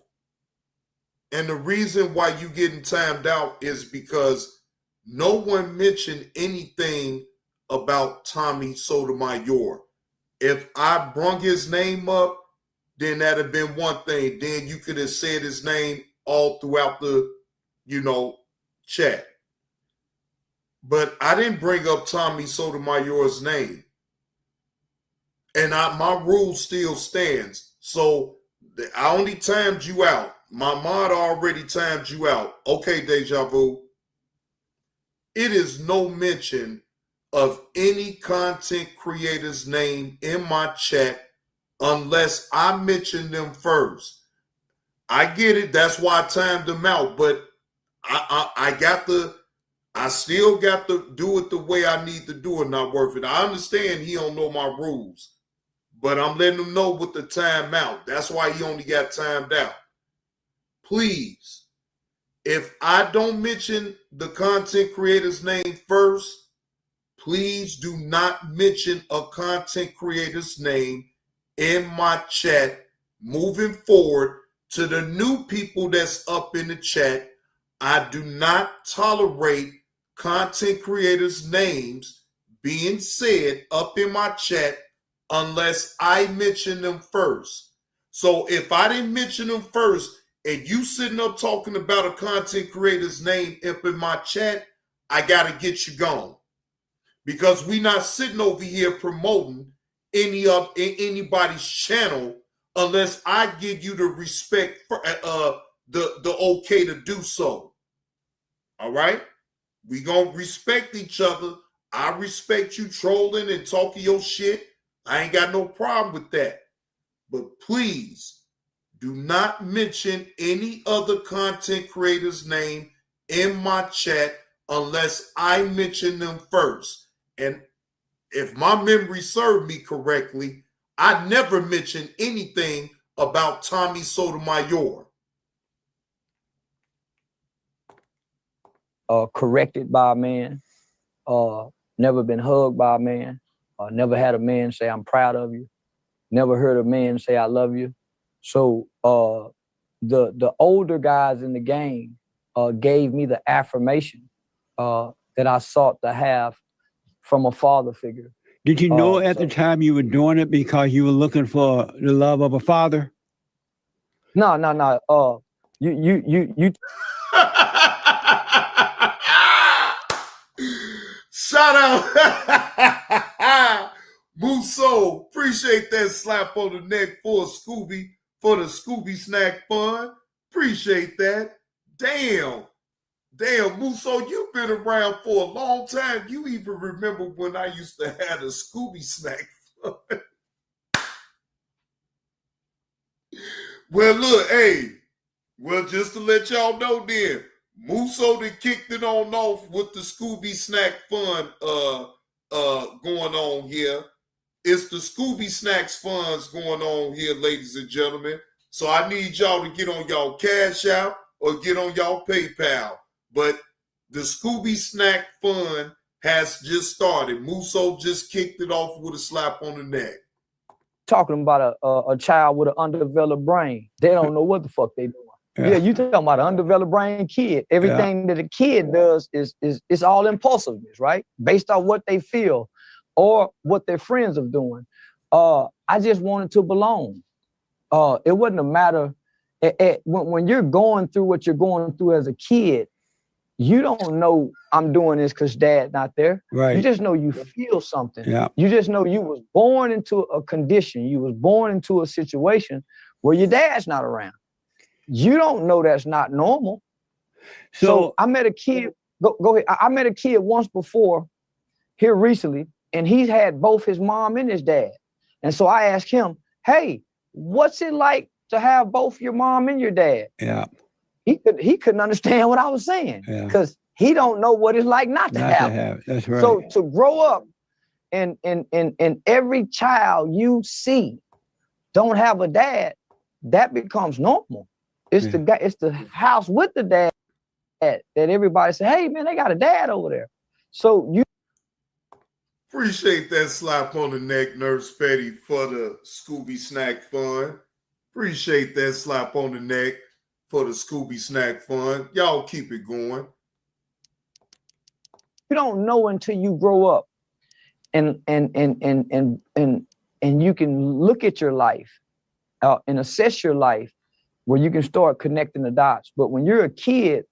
and the reason why you getting timed out is because no one mentioned anything about Tommy Sotomayor. If I brung his name up, then that'd have been one thing. Then you could have said his name all throughout the, chat. But I didn't bring up Tommy Sotomayor's name. And my rule still stands. So I only timed you out. My mod already timed you out. Okay, Deja Vu. It is no mention of any content creator's name in my chat unless I mention them first. I get it. That's why I timed them out. But I still got to do it the way I need to do it. Not worth it. I understand he don't know my rules, but I'm letting him know with the timeout. That's why he only got timed out. Please, if I don't mention the content creator's name first, please do not mention a content creator's name in my chat. Moving forward, to the new people that's up in the chat, I do not tolerate content creators' names being said up in my chat unless I mention them first. So if I didn't mention them first and you sitting up talking about a content creator's name up in my chat, I got to get you gone. Because we not sitting over here promoting anybody's channel unless I give you the respect for the okay to do so. All right? We gonna respect each other. I respect you trolling and talking your shit. I ain't got no problem with that. But please do not mention any other content creator's name in my chat unless I mention them first. And if my memory served me correctly, I never mentioned anything about Tommy Sotomayor. Corrected by a man, never been hugged by a man, never had a man say, I'm proud of you, never heard a man say, I love you. So the older guys in the gang gave me the affirmation that I sought to have from a father figure. Did you know at the time you were doing it because you were looking for the love of a father? No. You Shout out Musso. Appreciate that slap on the neck for Scooby, for the Scooby Snack Fund. Appreciate that. Damn, Musso, you've been around for a long time. You even remember when I used to have a Scooby Snack Fund. Well, look, just to let y'all know then, Musso that kicked it on off with the Scooby Snack Fund going on here. It's the Scooby Snacks Funds going on here, ladies and gentlemen. So I need y'all to get on y'all Cash App or get on y'all PayPal. But the Scooby Snack Fund has just started. Musso just kicked it off with a slap on the neck. Talking about a child with an undeveloped brain. They don't know what the fuck they doing. Yeah, you talking about an undeveloped brain kid. Everything that a kid does is all impulsiveness, right? Based on what they feel or what their friends are doing. I just wanted to belong. It wasn't a matter when you're going through what you're going through as a kid. you don't know I'm doing this because dad not there. Right. You just know you feel something. Yeah. You just know you was born into a condition. You was born into a situation where your dad's not around. You don't know that's not normal. So I met a kid. Go ahead. I met a kid once before here recently, and he's had both his mom and his dad. And so I asked him, hey, what's it like to have both your mom and your dad? Yeah. He couldn't understand what I was saying because he don't know what it's like not to have it. That's right. So to grow up and every child you see don't have a dad, that becomes normal. It's the guy, it's the house with the dad that everybody say, hey man, they got a dad over there. So you appreciate that slap on the neck, Nurse Petty, for the Scooby Snack Fund. Appreciate that slap on the neck for the Scooby Snack Fund. Y'all keep it going. You don't know until you grow up and you can look at your life and assess your life where you can start connecting the dots. But when you're a kid,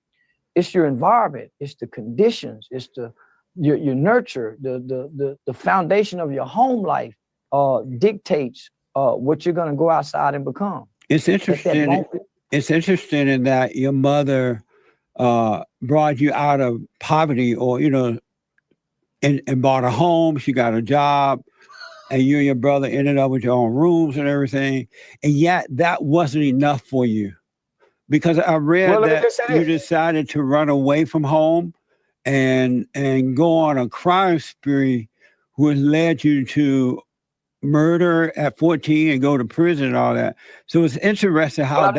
it's your environment, it's the conditions, it's your nurture, the foundation of your home life dictates what you're gonna go outside and become. It's interesting. It's interesting in that your mother brought you out of poverty, or and bought a home. She got a job, and you and your brother ended up with your own rooms and everything. And yet that wasn't enough for you, because I read that you decided to run away from home and go on a crime spree, which led you to murder at 14 and go to prison and all that. So it's interesting how I've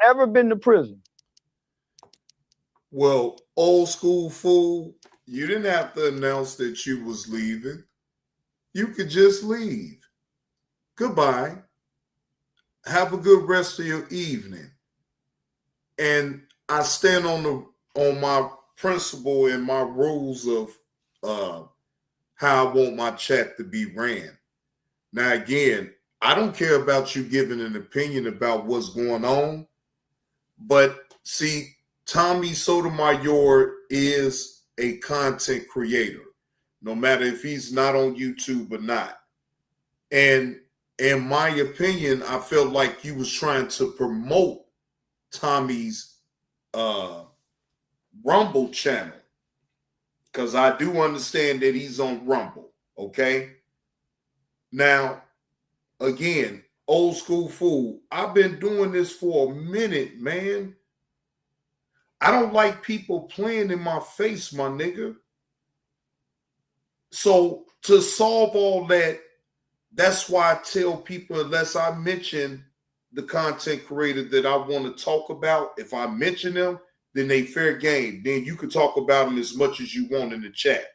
never been to prison. Well, old school fool, you didn't have to announce that you was leaving. You could just leave. Goodbye. Have a good rest of your evening. And I stand on my principle and my rules of how I want my chat to be ran. Now, again, I don't care about you giving an opinion about what's going on, but see, Tommy Sotomayor is a content creator, no matter if he's not on YouTube or not. And in my opinion, I felt like you was trying to promote Tommy's Rumble channel, because I do understand that he's on Rumble, okay? Now, again, old school fool, I've been doing this for a minute, man. I don't like people playing in my face, my nigga. So to solve all that, that's why I tell people, unless I mention the content creator that I want to talk about, if I mention them, then they fair game. Then you can talk about them as much as you want in the chat.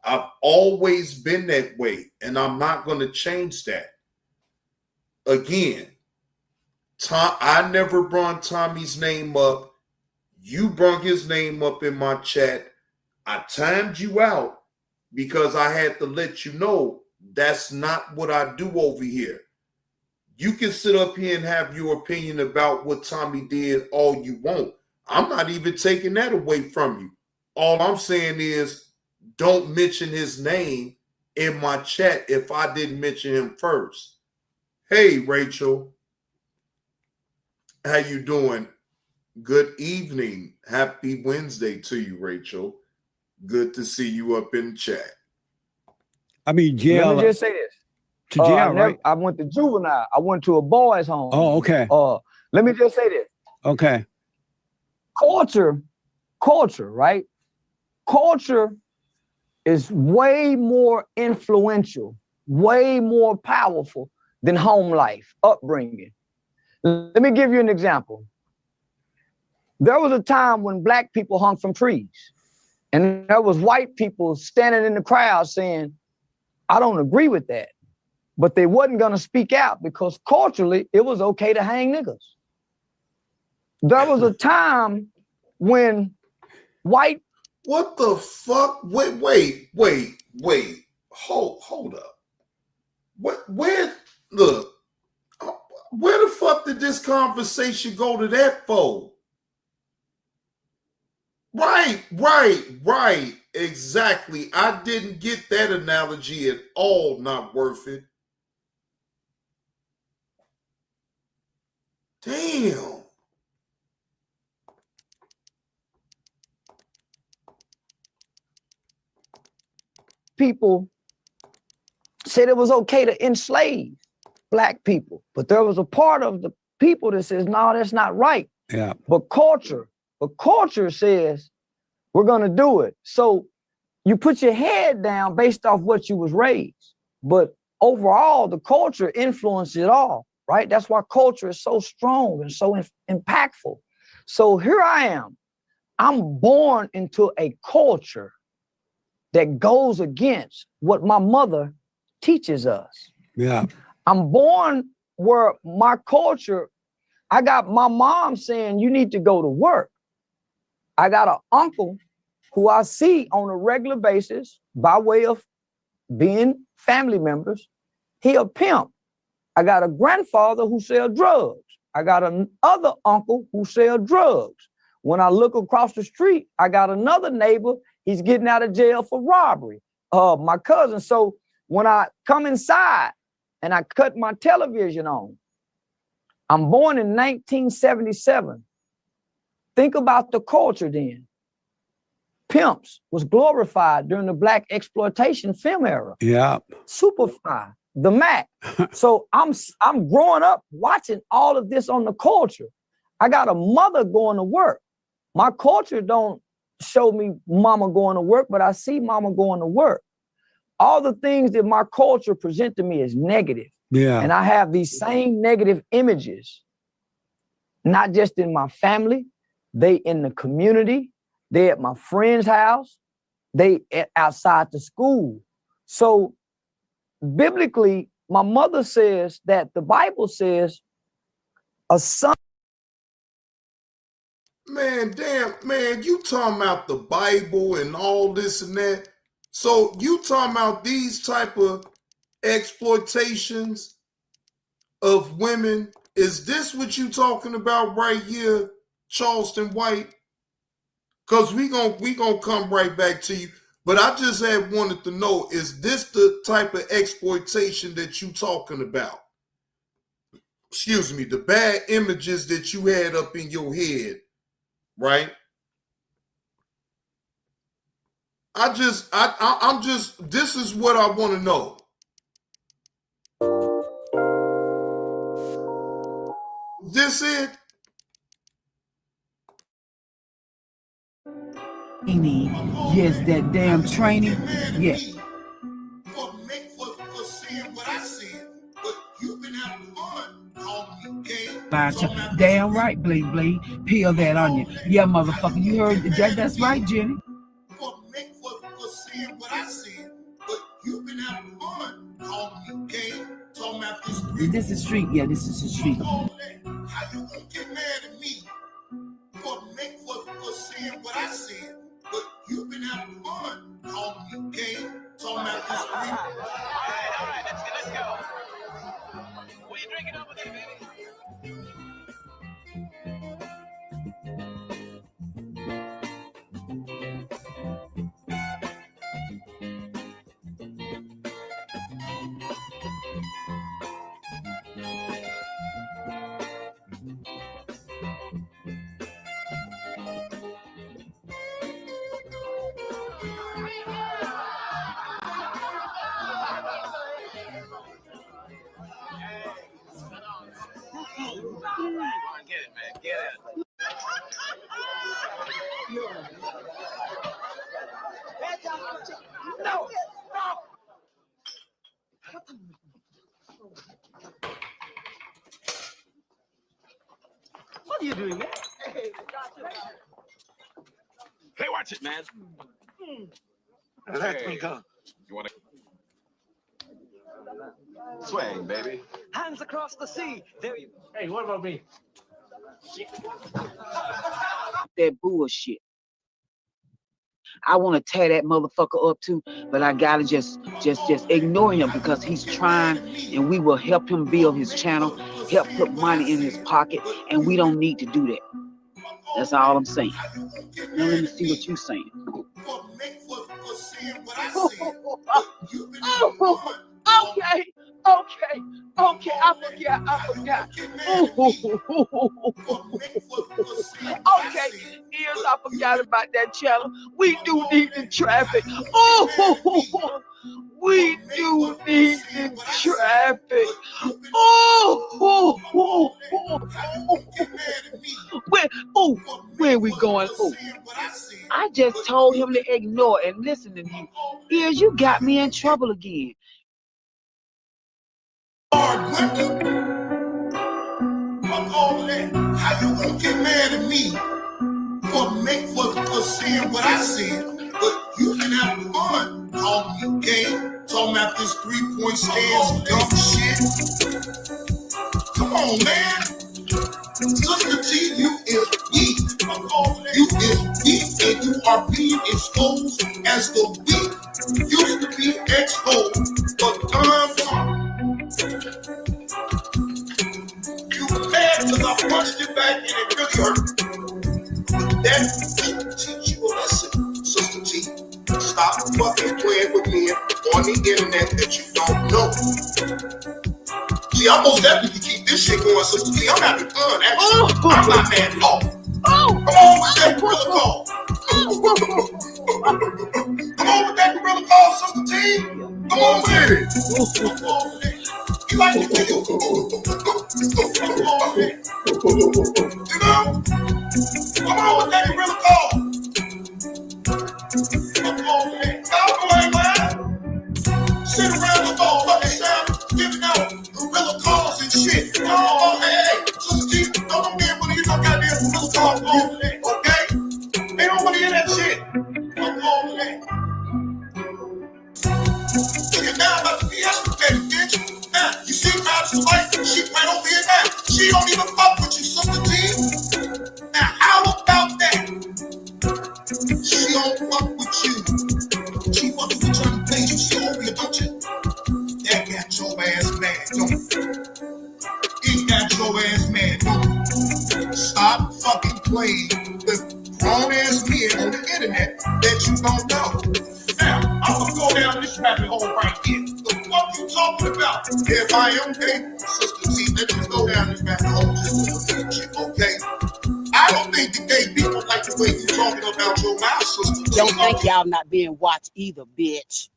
I've always been that way, and I'm not going to change that. Again, I never brought Tommy's name up. You brought his name up in my chat. I timed you out because I had to let you know that's not what I do over here. You can sit up here and have your opinion about what Tommy did all you want. I'm not even taking that away from you. All I'm saying is don't mention his name in my chat if I didn't mention him first. Hey, Rachel. How you doing? Good evening. Happy Wednesday to you, Rachel. Good to see you up in chat. I mean, jail. Let me just say this. To jail, right? I went to juvenile. I went to a boys' home. Oh, okay. Let me just say this. Okay. Culture, right? Culture is way more influential, way more powerful than home life, upbringing. Let me give you an example. There was a time when black people hung from trees, and there was white people standing in the crowd saying, I don't agree with that. But they wasn't going to speak out because culturally it was okay to hang niggas. There was a time when white... What the fuck? Wait. Hold up. Where the fuck did this conversation go to that for? Right. Exactly. I didn't get that analogy at all. Not worth it. Damn. People said it was okay to enslave Black people, but there was a part of the people that says, no, that's not right. Yeah. But culture says we're going to do it. So you put your head down based off what you was raised. But overall, the culture influences it all, right? That's why culture is so strong and so impactful. So here I am. I'm born into a culture that goes against what my mother teaches us. Yeah. I'm born where my culture, I got my mom saying, you need to go to work. I got an uncle who I see on a regular basis by way of being family members. He a pimp. I got a grandfather who sells drugs. I got another uncle who sells drugs. When I look across the street, I got another neighbor. He's getting out of jail for robbery. My cousin. So when I come inside and I cut my television on, I'm born in 1977. Think about the culture then. Pimps was glorified during the Black exploitation film era. Yeah. Superfly, the Mac. So I'm growing up watching all of this on the culture. I got a mother going to work. My culture don't show me mama going to work, but I see mama going to work. All the things that my culture present to me is negative. Yeah. And I have these same negative images, not just in my family, they in the community, they at my friend's house, they outside the school. So biblically, my mother says that the Bible says a son. Man, damn, man, you talking about the Bible and all this and that. So you talking about these type of exploitations of women? Is this what you talking about right here, Charleston White? Because we gonna come right back to you. But I just had wanted to know, is this the type of exploitation that you talking about? Excuse me, the bad images that you had up in your head, right? I'm just, this is what I want to know. This it? Yes, that damn training. Yeah. For seeing what I said, but you've been having fun calling me gay. Damn right, Bling Bling. Peel that onion. Yeah, motherfucker. You heard that? That's right, Jenny. For seeing what I said, but you've been having fun calling me gay. Talking about this street. This is street. Yeah, this is the street. How you gonna get mad at me for seeing what I said, but you've been having fun calling me gay. Talking about this street. All right, let's go. What are you drinking over there, baby? Get it, man. Get it. No. What are you doing, man? Hey, watch it, man. Let me go. You want to swing, baby? Hands across the sea. There you. Hey, what about me? That bullshit. I want to tear that motherfucker up too, but I gotta just ignore him because he's trying, and we will help him build his channel, help put money in his pocket, and we don't need to do that. That's all I'm saying. Now let me see what you're saying. Okay, I forgot. Okay, ears, I forgot about that channel. We do need the traffic. We do need the traffic. Where we going? I just told him to ignore and listen to you. Ears, you got me in trouble again. Fuck all of that. How you gonna get mad at me for saying what I said? But you can have fun calling me gay, talking about this 3-point stance, dumb shit. Come on, man. Sister T, you is weak. You is weak, and you are being exposed as the weak used to be exposed. But you mad because I punched it back and it really hurt. That should teach you a lesson, Sister T. Stop fucking playing with me on the internet that you don't know. See, I most definitely keep this shit going, Sister T. I'm having fun, actually. I'm not mad at all. Come on with that gorilla call. Come on with that gorilla call, Sister T. Come on with it. You like the video? You know? Come on with that gorilla call. Come on, man. Stop playing, man. Sit around the phone, fucking sound, giving out gorilla calls and shit. Oh, hey, Sister T, don't be able to hear no goddamn gorilla calls over there, okay? They don't want to hear that shit. Fuck over there. And now I'm about to be educated, bitch. Now, you see Charleston White, she right over here now. She don't even fuck with you, Sister T. Now, how about that? She don't fuck with you. She fuck with Johnny Blaze. You see over here, don't you? That got your ass mad, don't it? It got your ass mad, don't it? Stop fucking playing with grown-ass men on the internet that you don't know. Now, I'm gonna go down this rabbit hole right here. The fuck you talking about? If I am gay, Sister T, let me go down this rabbit hole just a little bit, okay? I don't think the gay people like the way you talking about your mouth, Sister T. Don't think y'all not being watched either, bitch.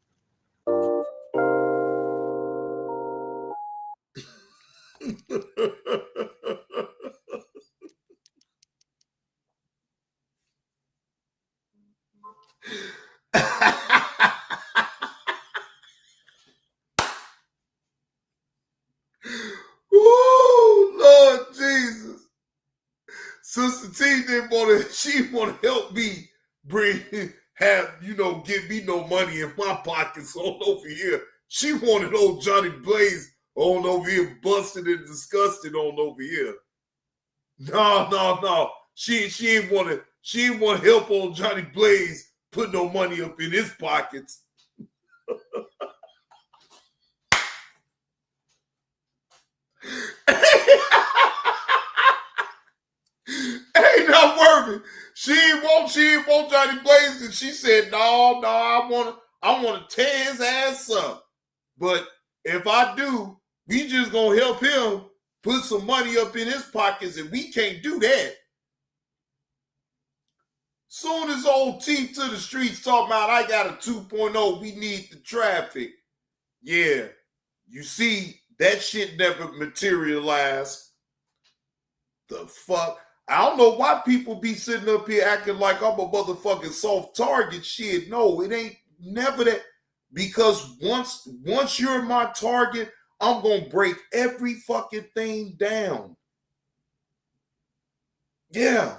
Ooh, Lord Jesus. Sister T didn't want to, she want to help me give me no money in my pockets on over here. She wanted old Johnny Blaze on over here, busted and disgusted on over here. No. She ain't want to help old Johnny Blaze put no money up in his pockets. Ain't not working. She ain't want Johnny Blaze, and she said, no, I want to tear his ass up. But if I do, we just gonna help him put some money up in his pockets, and we can't do that. Soon as old T to the streets talking about I got a 2.0, we need the traffic. Yeah, you see, that shit never materialized. The fuck? I don't know why people be sitting up here acting like I'm a motherfucking soft target. Shit, no, it ain't never that. Because once you're my target, I'm gonna break every fucking thing down. Yeah.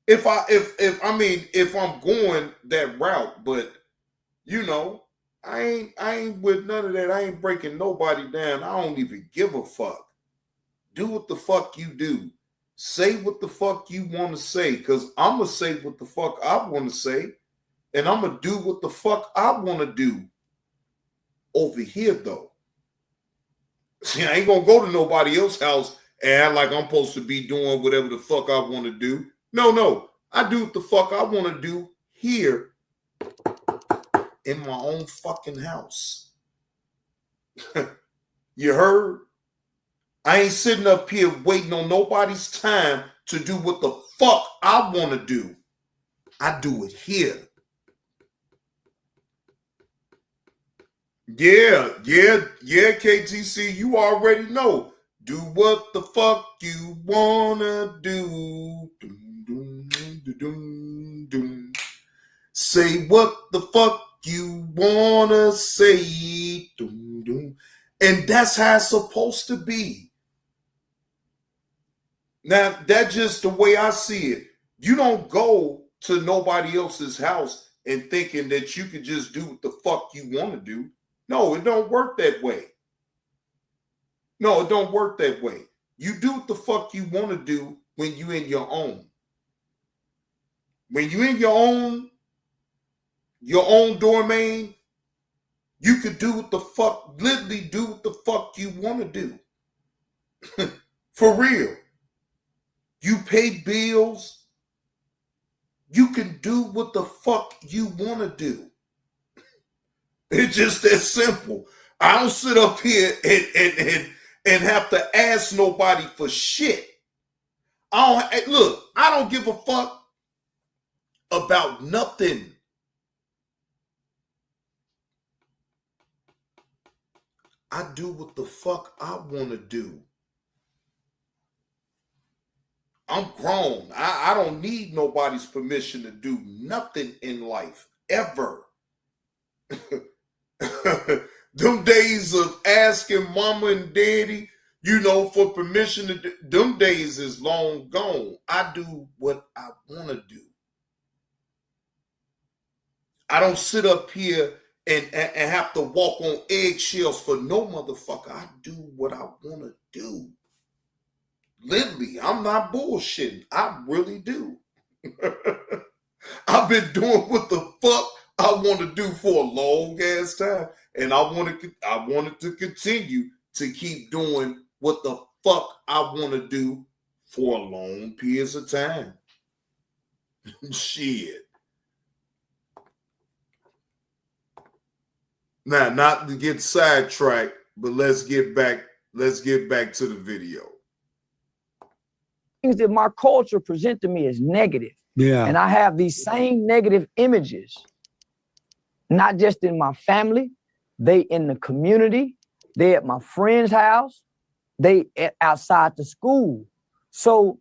If I'm going that route, but you know, I ain't with none of that. I ain't breaking nobody down. I don't even give a fuck. Do what the fuck you do. Say what the fuck you want to say, because I'm going to say what the fuck I want to say, and I'm going to do what the fuck I want to do over here, though. See, I ain't going to go to nobody else's house and act like I'm supposed to be doing whatever the fuck I want to do. No. I do what the fuck I want to do here in my own fucking house. You heard? I ain't sitting up here waiting on nobody's time to do what the fuck I want to do. I do it here. Yeah, KTC, you already know. Do what the fuck you wanna do. Say what the fuck you wanna say. And that's how it's supposed to be. Now, that's just the way I see it. You don't go to nobody else's house and thinking that you could just do what the fuck you want to do. No, it don't work that way. No, it don't work that way. You do what the fuck you want to do when you in your own. When you in your own domain, you could do what the fuck, literally do what the fuck you want to do. For real. You pay bills. You can do what the fuck you want to do. It's just that simple. I don't sit up here and have to ask nobody for shit. I don't give a fuck about nothing. I do what the fuck I want to do. I'm grown. I don't need nobody's permission to do nothing in life, ever. Them days of asking mama and daddy, for permission to do, them days is long gone. I do what I want to do. I don't sit up here and have to walk on eggshells for no motherfucker. I do what I want to do. Literally, I'm not bullshitting. I really do. I've been doing what the fuck I want to do for a long ass time, and I wanted to continue to keep doing what the fuck I want to do for a long periods of time. Shit. Now, not to get sidetracked, but let's get back to the video. Things that my culture present to me as negative. Yeah. And I have these same negative images, not just in my family, they in the community, they at my friend's house, they outside the school. So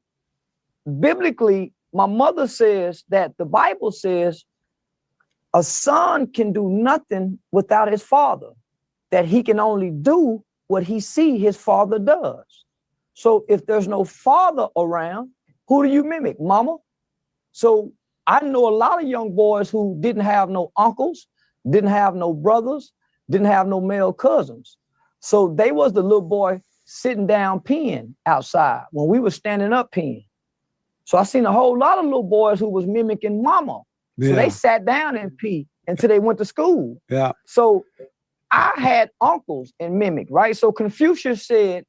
biblically, my mother says that the Bible says a son can do nothing without his father, that he can only do what he see his father does. So if there's no father around, who do you mimic? Mama? So I know a lot of young boys who didn't have no uncles, didn't have no brothers, didn't have no male cousins. So they was the little boy sitting down peeing outside when we were standing up peeing. So I seen a whole lot of little boys who was mimicking mama. So they sat down and pee until they went to school. Yeah. So I had uncles and mimic, right? So Confucius said,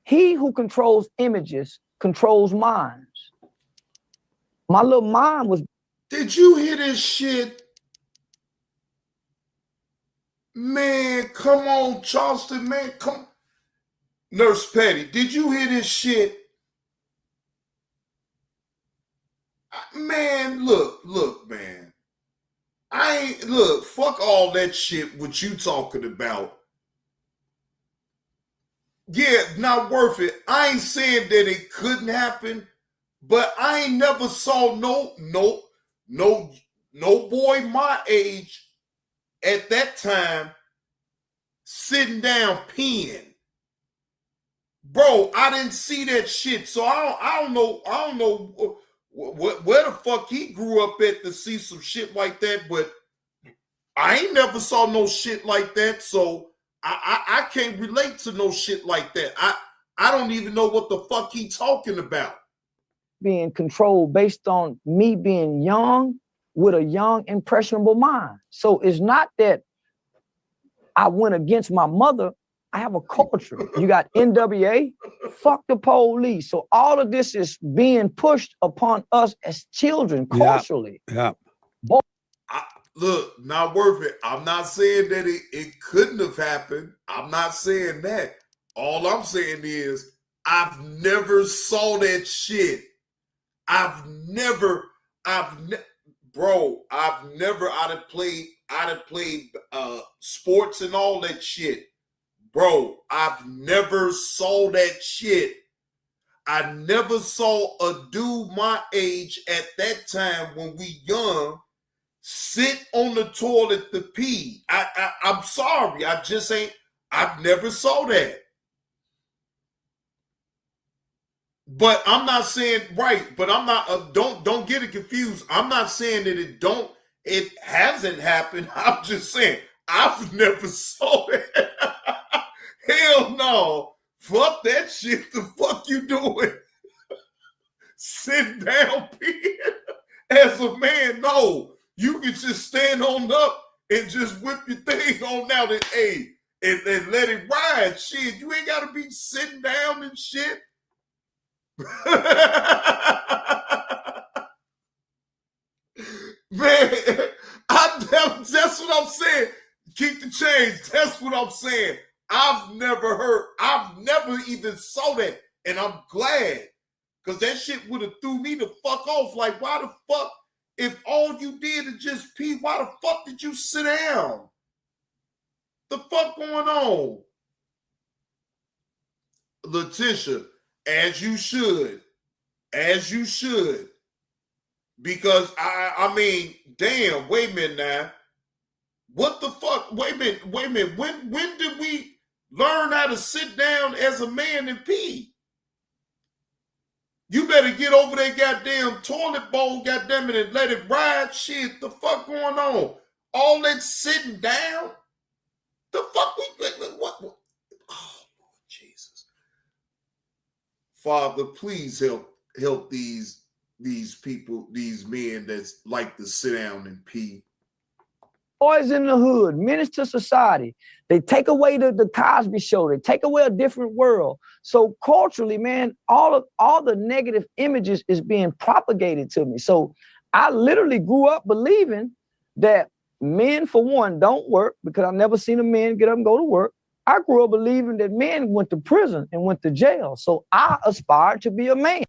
he who controls images controls minds. My little mind was. Did you hear this shit? Man, come on, Charleston, man, come. Nurse Patty, did you hear this shit? Man, look, man. Fuck all that shit what you talking about. Yeah, not worth it. I ain't saying that it couldn't happen, but I ain't never saw no boy my age at that time sitting down peeing. Bro, I didn't see that shit. So I don't know where the fuck he grew up at to see some shit like that, but I ain't never saw no shit like that, so I can't relate to no shit like that. I don't even know what the fuck he talking about. Being controlled based on me being young with a young, impressionable mind. So it's not that I went against my mother. I have a culture. You got NWA, fuck the police. So all of this is being pushed upon us as children culturally. Yeah. Look, not worth it. I'm not saying that it couldn't have happened. I'm not saying that. All I'm saying is I've never saw that shit. I'd have played sports and all that shit. Bro, I've never saw that shit. I never saw a dude my age at that time when we young sit on the toilet to pee. I'm sorry. I've never saw that. But I'm not saying right, but I'm not, don't get it confused. I'm not saying that it hasn't happened. I'm just saying, I've never saw that. Hell no. Fuck that shit. The fuck you doing? Sit down, peeing as a man. No, you can just stand on up and just whip your thing on out and let it ride. Shit, you ain't gotta be sitting down and shit. Man, that's what I'm saying. Keep the change. That's what I'm saying. I've never even saw that. And I'm glad. Because that shit would have threw me the fuck off. Like, why the fuck, if all you did is just pee, why the fuck did you sit down? The fuck going on? Letitia, as you should. Because I mean, damn, wait a minute now. What the fuck? Wait a minute. When did we learn how to sit down as a man and pee? You better get over that goddamn toilet bowl, goddamn it, and let it ride. Shit, the fuck going on? All that sitting down? The fuck what? Oh, Lord Jesus. Father, please help these people, these men that's like to sit down and pee. Boys in the hood, menace to society. They take away the Cosby Show. They take away a different world. So culturally, man, all the negative images is being propagated to me. So I literally grew up believing that men, for one, don't work, because I've never seen a man get up and go to work. I grew up believing that men went to prison and went to jail. So I aspired to be a man.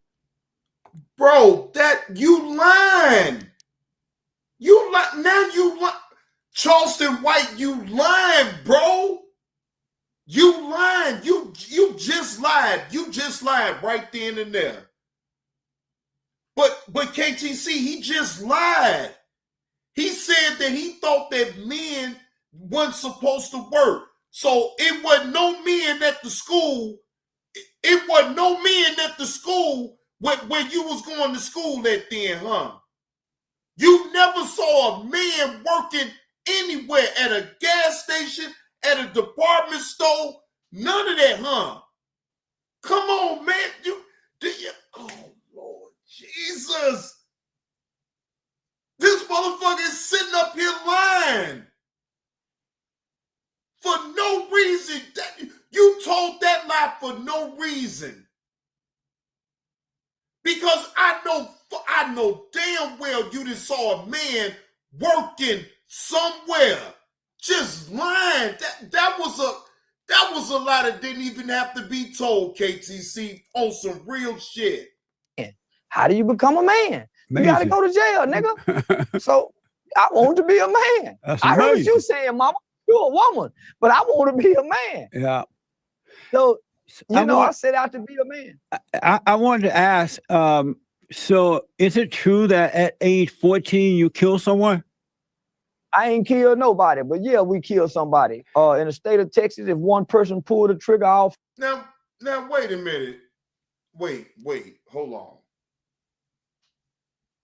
Bro, that you lying. Charleston White, you lying, bro. You lying. You just lied. You just lied right then and there. But KTC, he just lied. He said that he thought that men weren't supposed to work. So it wasn't no men at the school. It wasn't no men at the school when you was going to school that then, huh? You never saw a man working anywhere, at a gas station, at a department store, none of that, huh? Come on, man. Oh, Lord Jesus. This motherfucker is sitting up here lying. For no reason. You told that lie for no reason. Because I know damn well you just saw a man working somewhere, just lying. That was a lie that didn't even have to be told, KTC, on some real shit. How do you become a man? You gotta go to jail, nigga. So I want to be a man. I heard you saying, mama, you're a woman, but I want to be a man. Yeah. So I set out to be a man. I wanted to ask, so is it true that at age 14 you killed someone? I ain't killed nobody, but yeah, we killed somebody. In the state of Texas, if one person pulled the trigger off. Now wait a minute. Wait, hold on.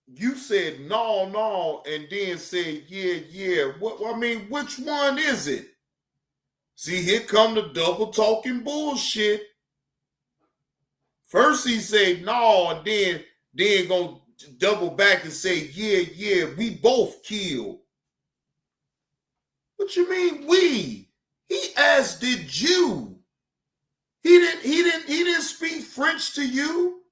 You said no, and then said yeah. I mean, which one is it? See, here come the double talking bullshit. First he said no, and then gonna double back and say yeah, we both killed. What you mean we? He asked, did you? He didn't speak French to you.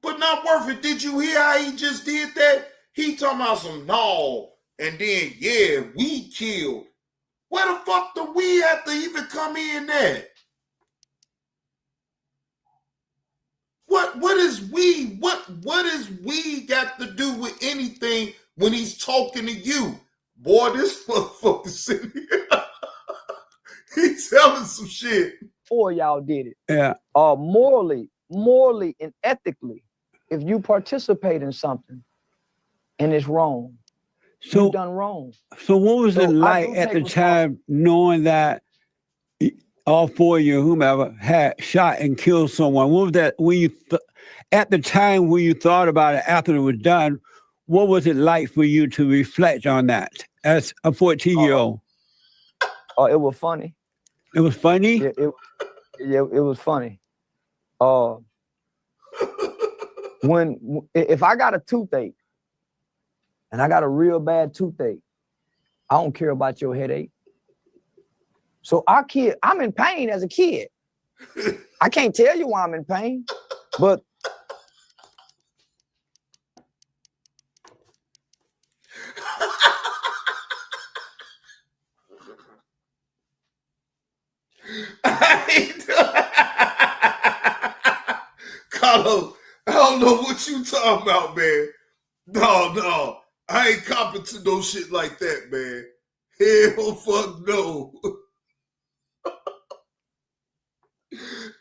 But not worth it. Did you hear how he just did that? He talking about some no, and then yeah, we killed. Where the fuck do we have to even come in at? What is we? What is we got to do with anything when he's talking to you? Boy, this motherfucker sitting here. He's telling some shit. Before y'all did it. Yeah. Morally and ethically, if you participate in something and it's wrong, So you've done wrong. So what was it like do at the take time knowing that all four of you, whomever, had shot and killed someone? What was that when you at the time when you thought about it after it was done? What was it like for you to reflect on that as a 14-year-old? It was funny. It was funny? It was funny. If I got a toothache and I got a real bad toothache, I don't care about your headache. So I'm in pain as a kid. I can't tell you why I'm in pain, but Carlos, I don't know what you talking about, man. No, I ain't copping to no shit like that, man. Hell fuck no.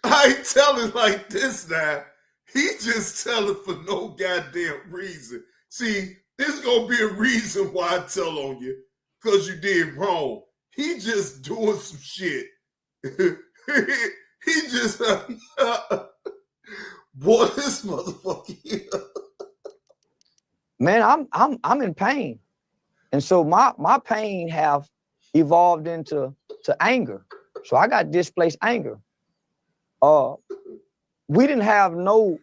I ain't telling like this now. He just telling for no goddamn reason. See, there's gonna be a reason why I tell on you, because you did wrong. He just doing some shit. He just boy, this motherfucker. man, I'm in pain. And so my pain have evolved into anger. So I got displaced anger. We didn't have no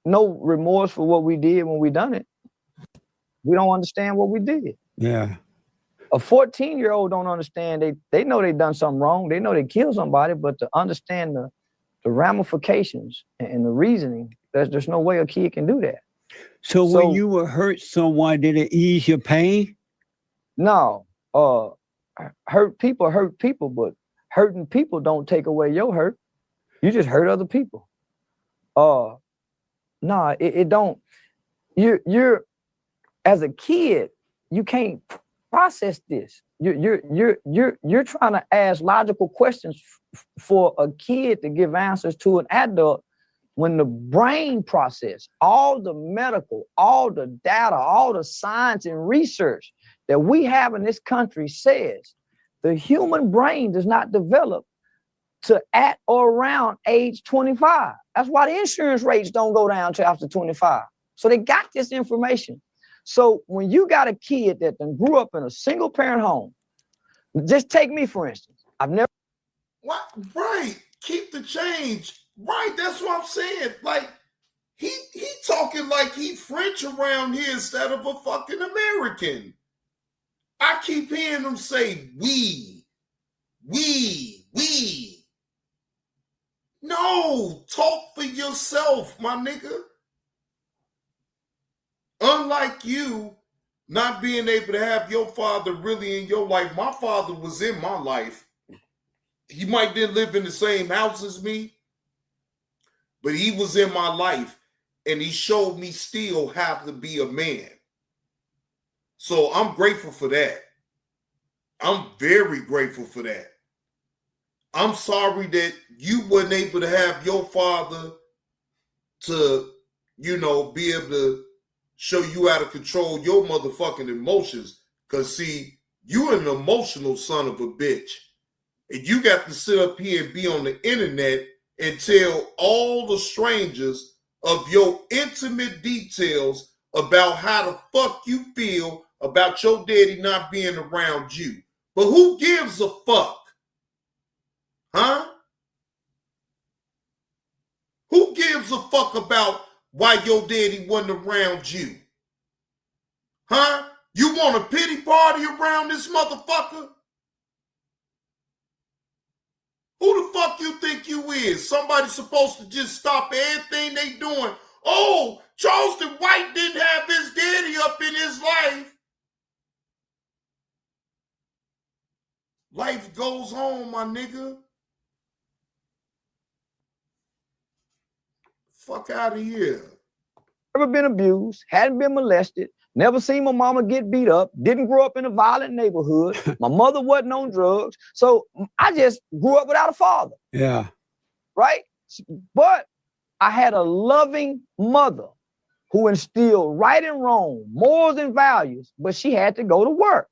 remorse for what we did when we done it. We don't understand what we did. Yeah. A 14-year-old don't understand. They know they done something wrong. They know they killed somebody, but to understand the ramifications and the reasoning, there's no way a kid can do that. So when you were hurt someone, did it ease your pain? No. Hurt people, but hurting people don't take away your hurt. You just hurt other people. No, it don't. You're as a kid, you can't process this. You're trying to ask logical questions for a kid to give answers to an adult when the brain process, all the medical, all the data, all the science and research that we have in this country says the human brain does not develop to at or around age 25. That's why the insurance rates don't go down till after 25. So they got this information. So when you got a kid that then grew up in a single parent home, just take me for instance. I've never. What? Right. Keep the change. Right. That's what I'm saying. Like he talking like he French around here instead of a fucking American. I keep hearing him say we. No, talk for yourself, my nigga. Unlike you not being able to have your father really in your life, my father was in my life. He might didn't live in the same house as me, but he was in my life and he showed me still how to be a man. So I'm grateful for that. I'm very grateful for that. I'm sorry that you weren't able to have your father to, be able to show you how to control your motherfucking emotions. Because, see, you an emotional son of a bitch. And you got to sit up here and be on the internet and tell all the strangers of your intimate details about how the fuck you feel about your daddy not being around you. But who gives a fuck? Huh? Who gives a fuck about why your daddy wasn't around you? Huh? You want a pity party around this motherfucker? Who the fuck you think you is? Somebody supposed to just stop everything they doing. Oh, Charleston White didn't have his daddy up in his life. Life goes on, my nigga. Fuck out of here. Never been abused, hadn't been molested, never seen my mama get beat up, didn't grow up in a violent neighborhood. My mother wasn't on drugs. So I just grew up without a father. Yeah. Right? But I had a loving mother who instilled right and wrong, morals and values, but she had to go to work.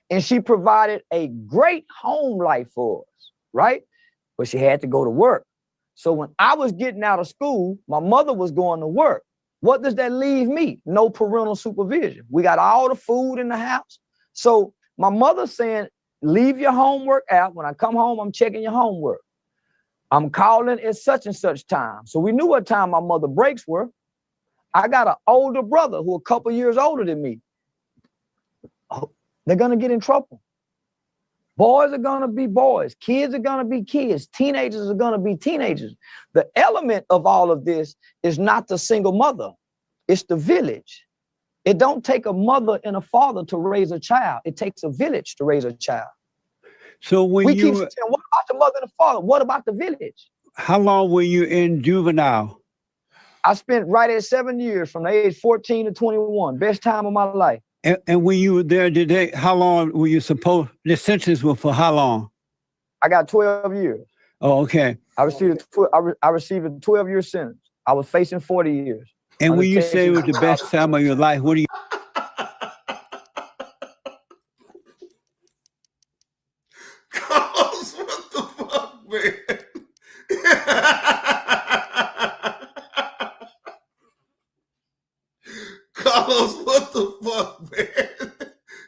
And she provided a great home life for us, right? But she had to go to work. So when I was getting out of school, my mother was going to work. What does that leave me? No parental supervision. We got all the food in the house. So my mother's saying, leave your homework out. When I come home, I'm checking your homework. I'm calling at such and such time. So we knew what time my mother breaks were. I got an older brother who a couple years older than me. Oh, they're going to get in trouble. Boys are going to be boys. Kids are going to be kids. Teenagers are going to be teenagers. The element of all of this is not the single mother. It's the village. It don't take a mother and a father to raise a child. It takes a village to raise a child. So when we keep saying, what about the mother and the father? What about the village? How long were you in juvenile? I spent right at 7 years from the age 14 to 21. Best time of my life. And when you were there, how long were you supposed, the sentence was for how long? I got 12 years. Oh, okay. I received a 12-year sentence. I was facing 40 years. And when you say it was the best time of your life, what do you? Carlos, what the fuck, man? Carlos, what the fuck, man?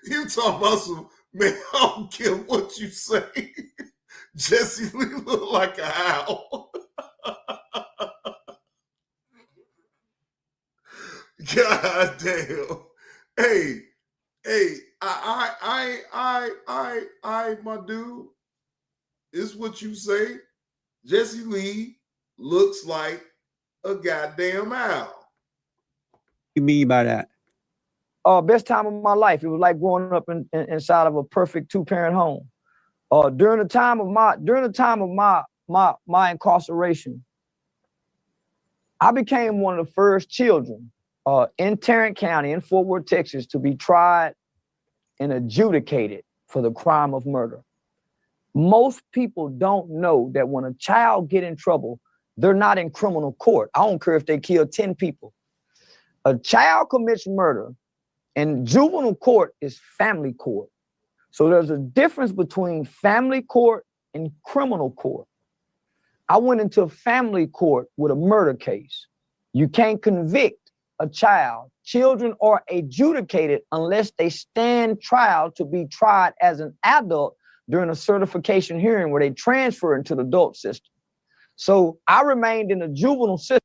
You talking about some, man, I don't care what you say. Jesse Lee look like a owl. God damn. Hey, my dude, is what you say. Jesse Lee looks like a goddamn owl. What do you mean by that? Best time of my life. It was like growing up inside of a perfect two-parent home. During the time of my incarceration, I became one of the first children in Tarrant County in Fort Worth, Texas, to be tried and adjudicated for the crime of murder. Most people don't know that when a child get in trouble, they're not in criminal court. I don't care if they kill 10 people. A child commits murder, and juvenile court is family court. So there's a difference between family court and criminal court. I went into family court with a murder case. You can't convict a child. Children are adjudicated unless they stand trial to be tried as an adult during a certification hearing where they transfer into the adult system. So I remained in the juvenile system.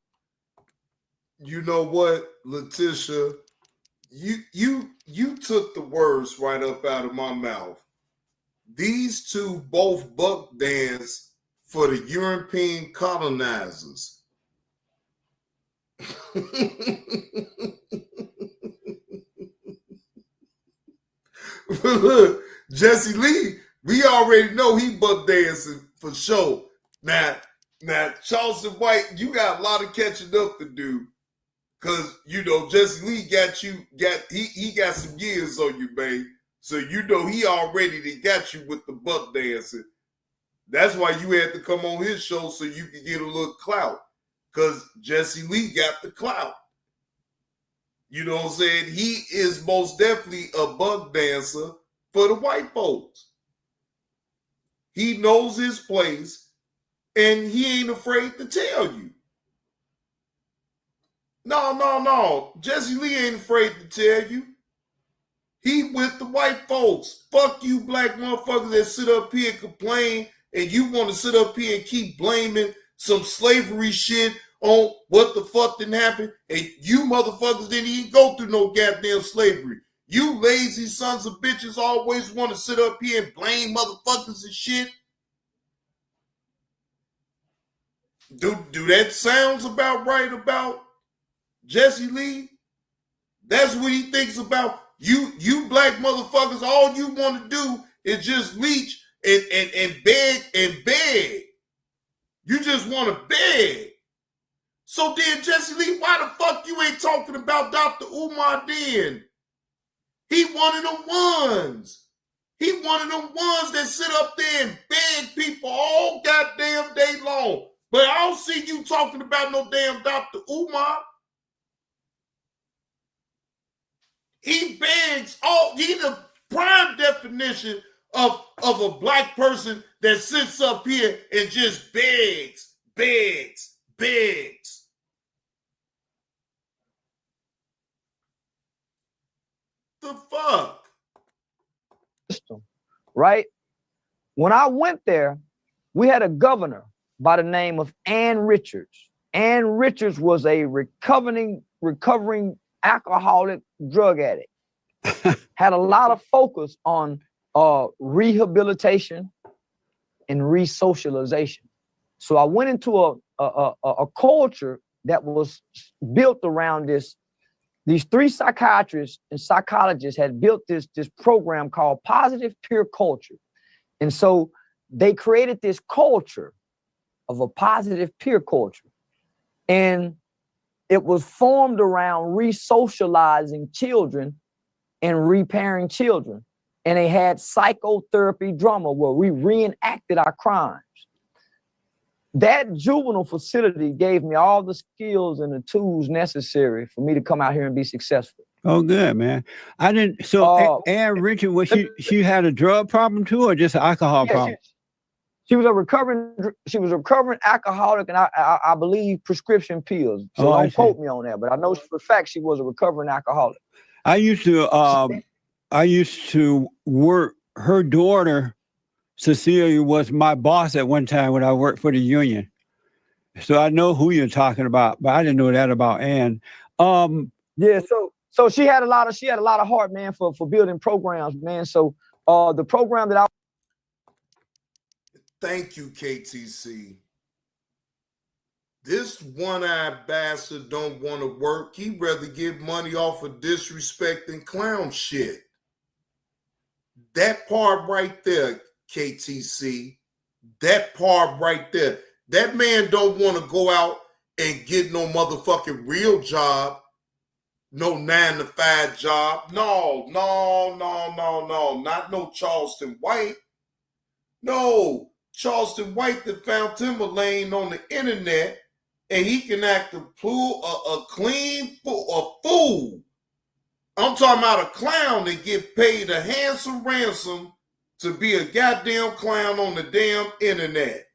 You know what, Letitia? You took the words right up out of my mouth. These two both buck dance for the European colonizers. Look, Jesse Lee, we already know he buck dancing for sure. Now, Charleston White, you got a lot of catching up to do. Cause you know Jesse Lee he got some years on you, babe. So you know he already got you with the buck dancing. That's why you had to come on his show so you could get a little clout. Cause Jesse Lee got the clout. You know what I'm saying? He is most definitely a buck dancer for the white folks. He knows his place and he ain't afraid to tell you. No. Jesse Lee ain't afraid to tell you. He with the white folks. Fuck you black motherfuckers that sit up here and complain and you want to sit up here and keep blaming some slavery shit on what the fuck didn't happen. And you motherfuckers didn't even go through no goddamn slavery. You lazy sons of bitches always want to sit up here and blame motherfuckers and shit. Do that sounds about right about Jesse Lee? That's what he thinks about. You black motherfuckers, all you want to do is just leech and beg and beg. You just want to beg. So then, Jesse Lee, why the fuck you ain't talking about Dr. Umar then? He one of them ones. He one of them ones that sit up there and beg people all goddamn day long. But I don't see you talking about no damn Dr. Umar. He begs all. He the prime definition of a black person that sits up here and just begs. The fuck? Right? When I went there, we had a governor by the name of Ann Richards. Ann Richards was a recovering alcoholic drug addict. Had a lot of focus on rehabilitation and re-socialization. So I went into a culture that was built around this. These three psychiatrists and psychologists had built this program called Positive Peer Culture. And so they created this culture of a positive peer culture. And it was formed around re-socializing children and repairing children. And they had psychotherapy drama where we reenacted our crimes. That juvenile facility gave me all the skills and the tools necessary for me to come out here and be successful. Oh, good, man. I didn't. So, Ann Richard, was she had a drug problem too, or just an alcohol problem? She was a recovering alcoholic, and I believe prescription pills. So don't quote me on that, but I know for a fact she was a recovering alcoholic. I used to work. Her daughter Cecilia was my boss at one time when I worked for the union. So I know who you're talking about, but I didn't know that about Ann. Yeah, so she had a lot of heart, man, for building programs, man. So the program that I Thank you, KTC. This one-eyed bastard don't want to work. He'd rather get money off of disrespect and clown shit. That part right there, KTC, that part right there. That man don't want to go out and get no motherfucking real job, no 9-to-5 job. No, not no Charleston White. No, Charleston White that found him a lane on the internet, and he can act a clean fool. I'm talking about a clown that get paid a handsome ransom to be a goddamn clown on the damn internet.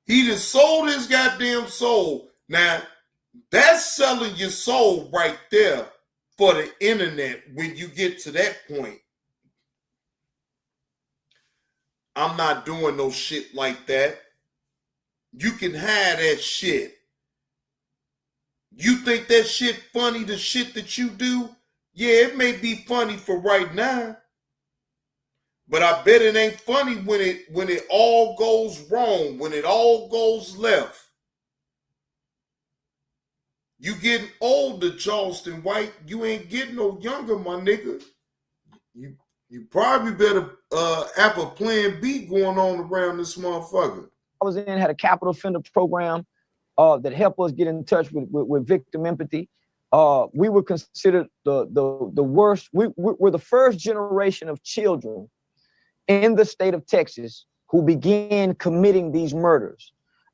He just sold his goddamn soul. Now, that's selling your soul right there for the internet when you get to that point. I'm not doing no shit like that. You can have that shit. You think that shit funny, the shit that you do? Yeah, it may be funny for right now. But I bet it ain't funny when it all goes wrong, when it all goes left. You getting older, Charleston White. You ain't getting no younger, my nigga. You probably better have a plan B going on around this motherfucker. I was in, had a capital offender program that helped us get in touch with victim empathy. We were considered the worst. We're the first generation of children in the state of Texas who began committing these murders.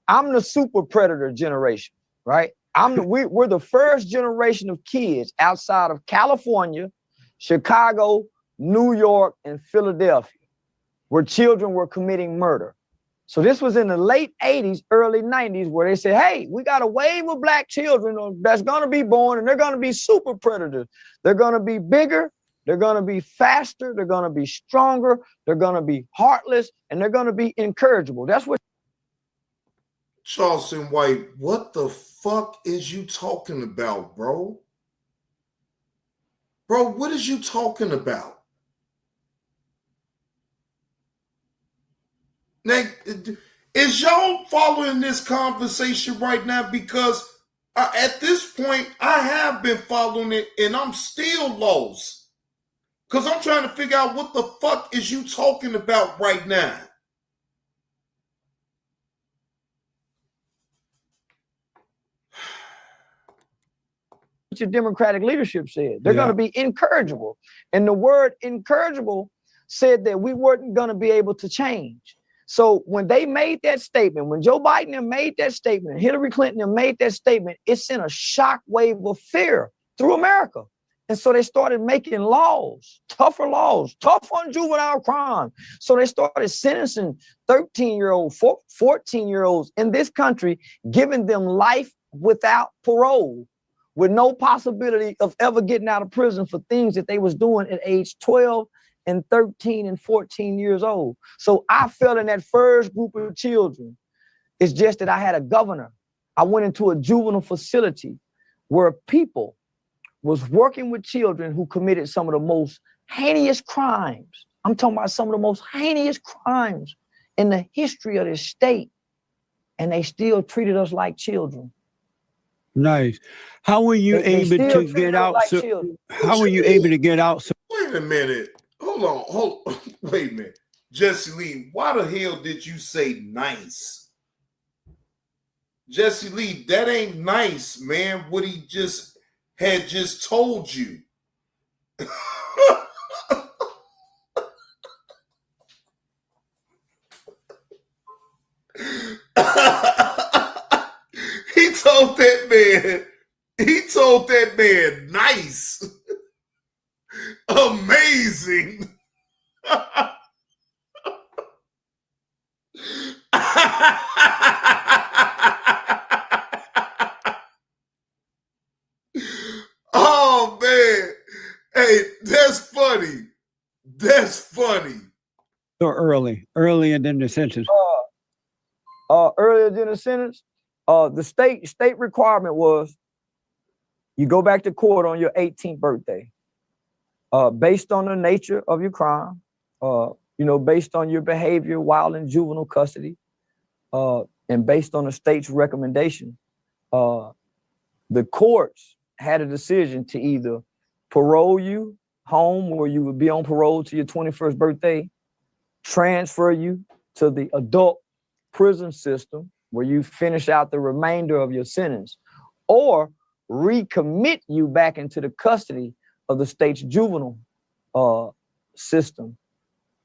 I'm the super predator generation, right? We're the first generation of kids outside of California, Chicago, New York, and Philadelphia, where children were committing murder. So this was in the late 80s, early 90s, where they said, hey, we got a wave of black children that's going to be born, and they're going to be super predators. They're going to be bigger. They're going to be faster. They're going to be stronger. They're going to be heartless, and they're going to be incorrigible. That's what. Charleston White, what the fuck is you talking about, bro? Bro, what is you talking about? Now, Is y'all following this conversation right now? Because at this point, I have been following it and I'm still lost. Because I'm trying to figure out what the fuck is you talking about right now? What your Democratic leadership said. They're going to be incorrigible. And the word incorrigible said that we weren't going to be able to change. So when they made that statement, when Joe Biden made that statement, Hillary Clinton made that statement, it sent a shockwave of fear through America. And so they started making laws, tough on juvenile crime. So they started sentencing 13-year-olds, 14-year-olds in this country, giving them life without parole, with no possibility of ever getting out of prison for things that they was doing at age 12 and 13 and 14 years old. So I fell in that first group of children. It's just that I had a governor. I went into a juvenile facility where people was working with children who committed some of the most heinous crimes. I'm talking about some of the most heinous crimes in the history of this state. And they still treated us like children. Nice. How were you able to get out? How were you able to get out? Wait a minute. Hold on. Wait a minute. Jesse Lee, why the hell did you say nice? Jesse Lee, that ain't nice, man. What he had just told you. He told that man nice. Amazing. Oh man. Hey, that's funny. That's funny. So earlier than the sentence. Earlier than the sentence, the state requirement was you go back to court on your 18th birthday, based on the nature of your crime, based on your behavior while in juvenile custody, and based on the state's recommendation. The courts had a decision to either parole you home where you would be on parole to your 21st birthday, transfer you to the adult prison system where you finish out the remainder of your sentence, or recommit you back into the custody of the state's juvenile system.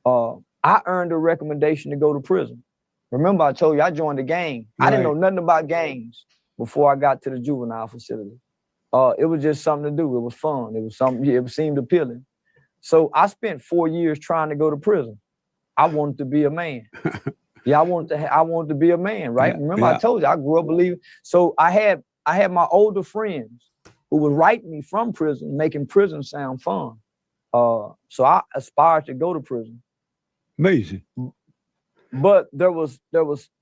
I earned a recommendation to go to prison. Remember, I told you I joined the gang. Right. I didn't know nothing about gangs before I got to the juvenile facility. It was just something to do. It was fun. It was something, it seemed appealing. So I spent 4 years trying to go to prison. I wanted to be a man. I wanted to be a man, right? Remember, I told you I grew up believing. So I had my older friends who would write me from prison, making prison sound fun. So I aspired to go to prison. Amazing. But there was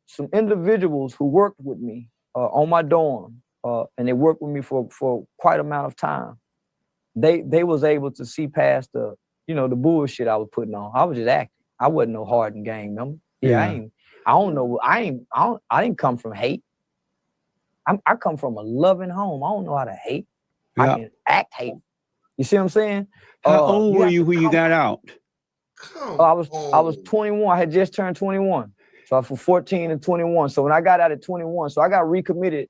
some individuals who worked with me on my dorm, and they worked with me for quite amount of time. They was able to see past the bullshit I was putting on. I was just acting. I wasn't no hardened gang member. I didn't come from hate. I come from a loving home. I don't know how to hate. I can act hate. You see what I'm saying? How old were you when you got out? I was 21. I had just turned 21. So I was from 14 to 21. So when I got out at 21, so I got recommitted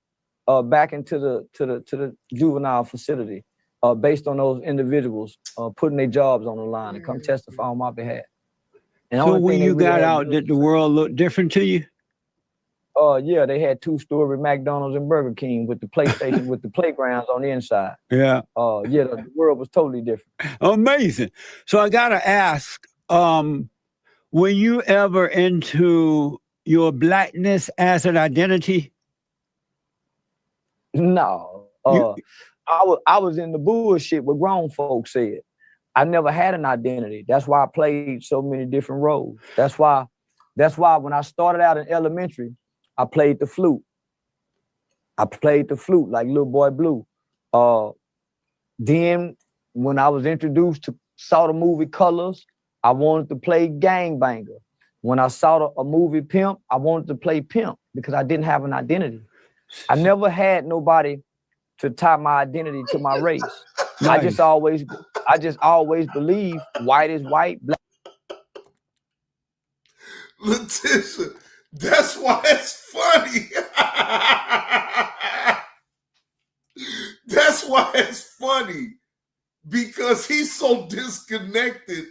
back into the juvenile facility based on those individuals putting their jobs on the line to come testify on my behalf. And so when you got out, did the world look different to you? Yeah, they had 2-story McDonald's and Burger King with the PlayStation, with the playgrounds on the inside. Yeah. The world was totally different. Amazing. So I gotta ask, were you ever into your blackness as an identity? No. I was in the bullshit what grown folks said. I never had an identity. That's why I played so many different roles. That's why when I started out in elementary, I played the flute. I played the flute like Little Boy Blue. Then when I was introduced to saw the movie Colors, I wanted to play gangbanger. When I saw a movie Pimp, I wanted to play Pimp because I didn't have an identity. I never had nobody to tie my identity to my race. Nice. I just always believe white is white, black. Letitia, that's why it's funny. That's why it's funny, because he's so disconnected,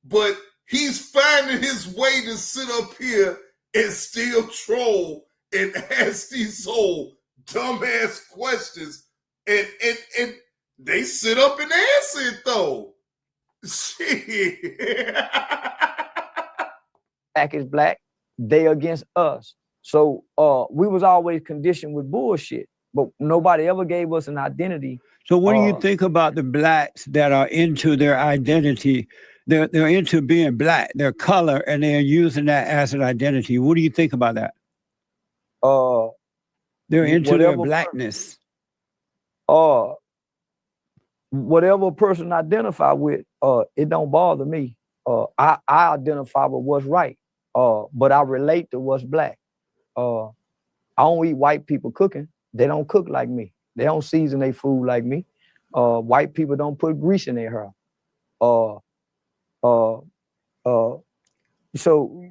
but he's finding his way to sit up here and still troll and ask these old dumbass questions, and they sit up and answer it though. Shit. Black is black, they against us. So we was always conditioned with bullshit, but nobody ever gave us an identity. So what do you think about the blacks that are into their identity? They're into being black, their color, and they're using that as an identity. What do you think about that? They're into their blackness. Whatever a person identify with, it don't bother me. I identify with what's right, but I relate to what's black. I don't eat white people cooking. They don't cook like me. They don't season their food like me. White people don't put grease in their hair. So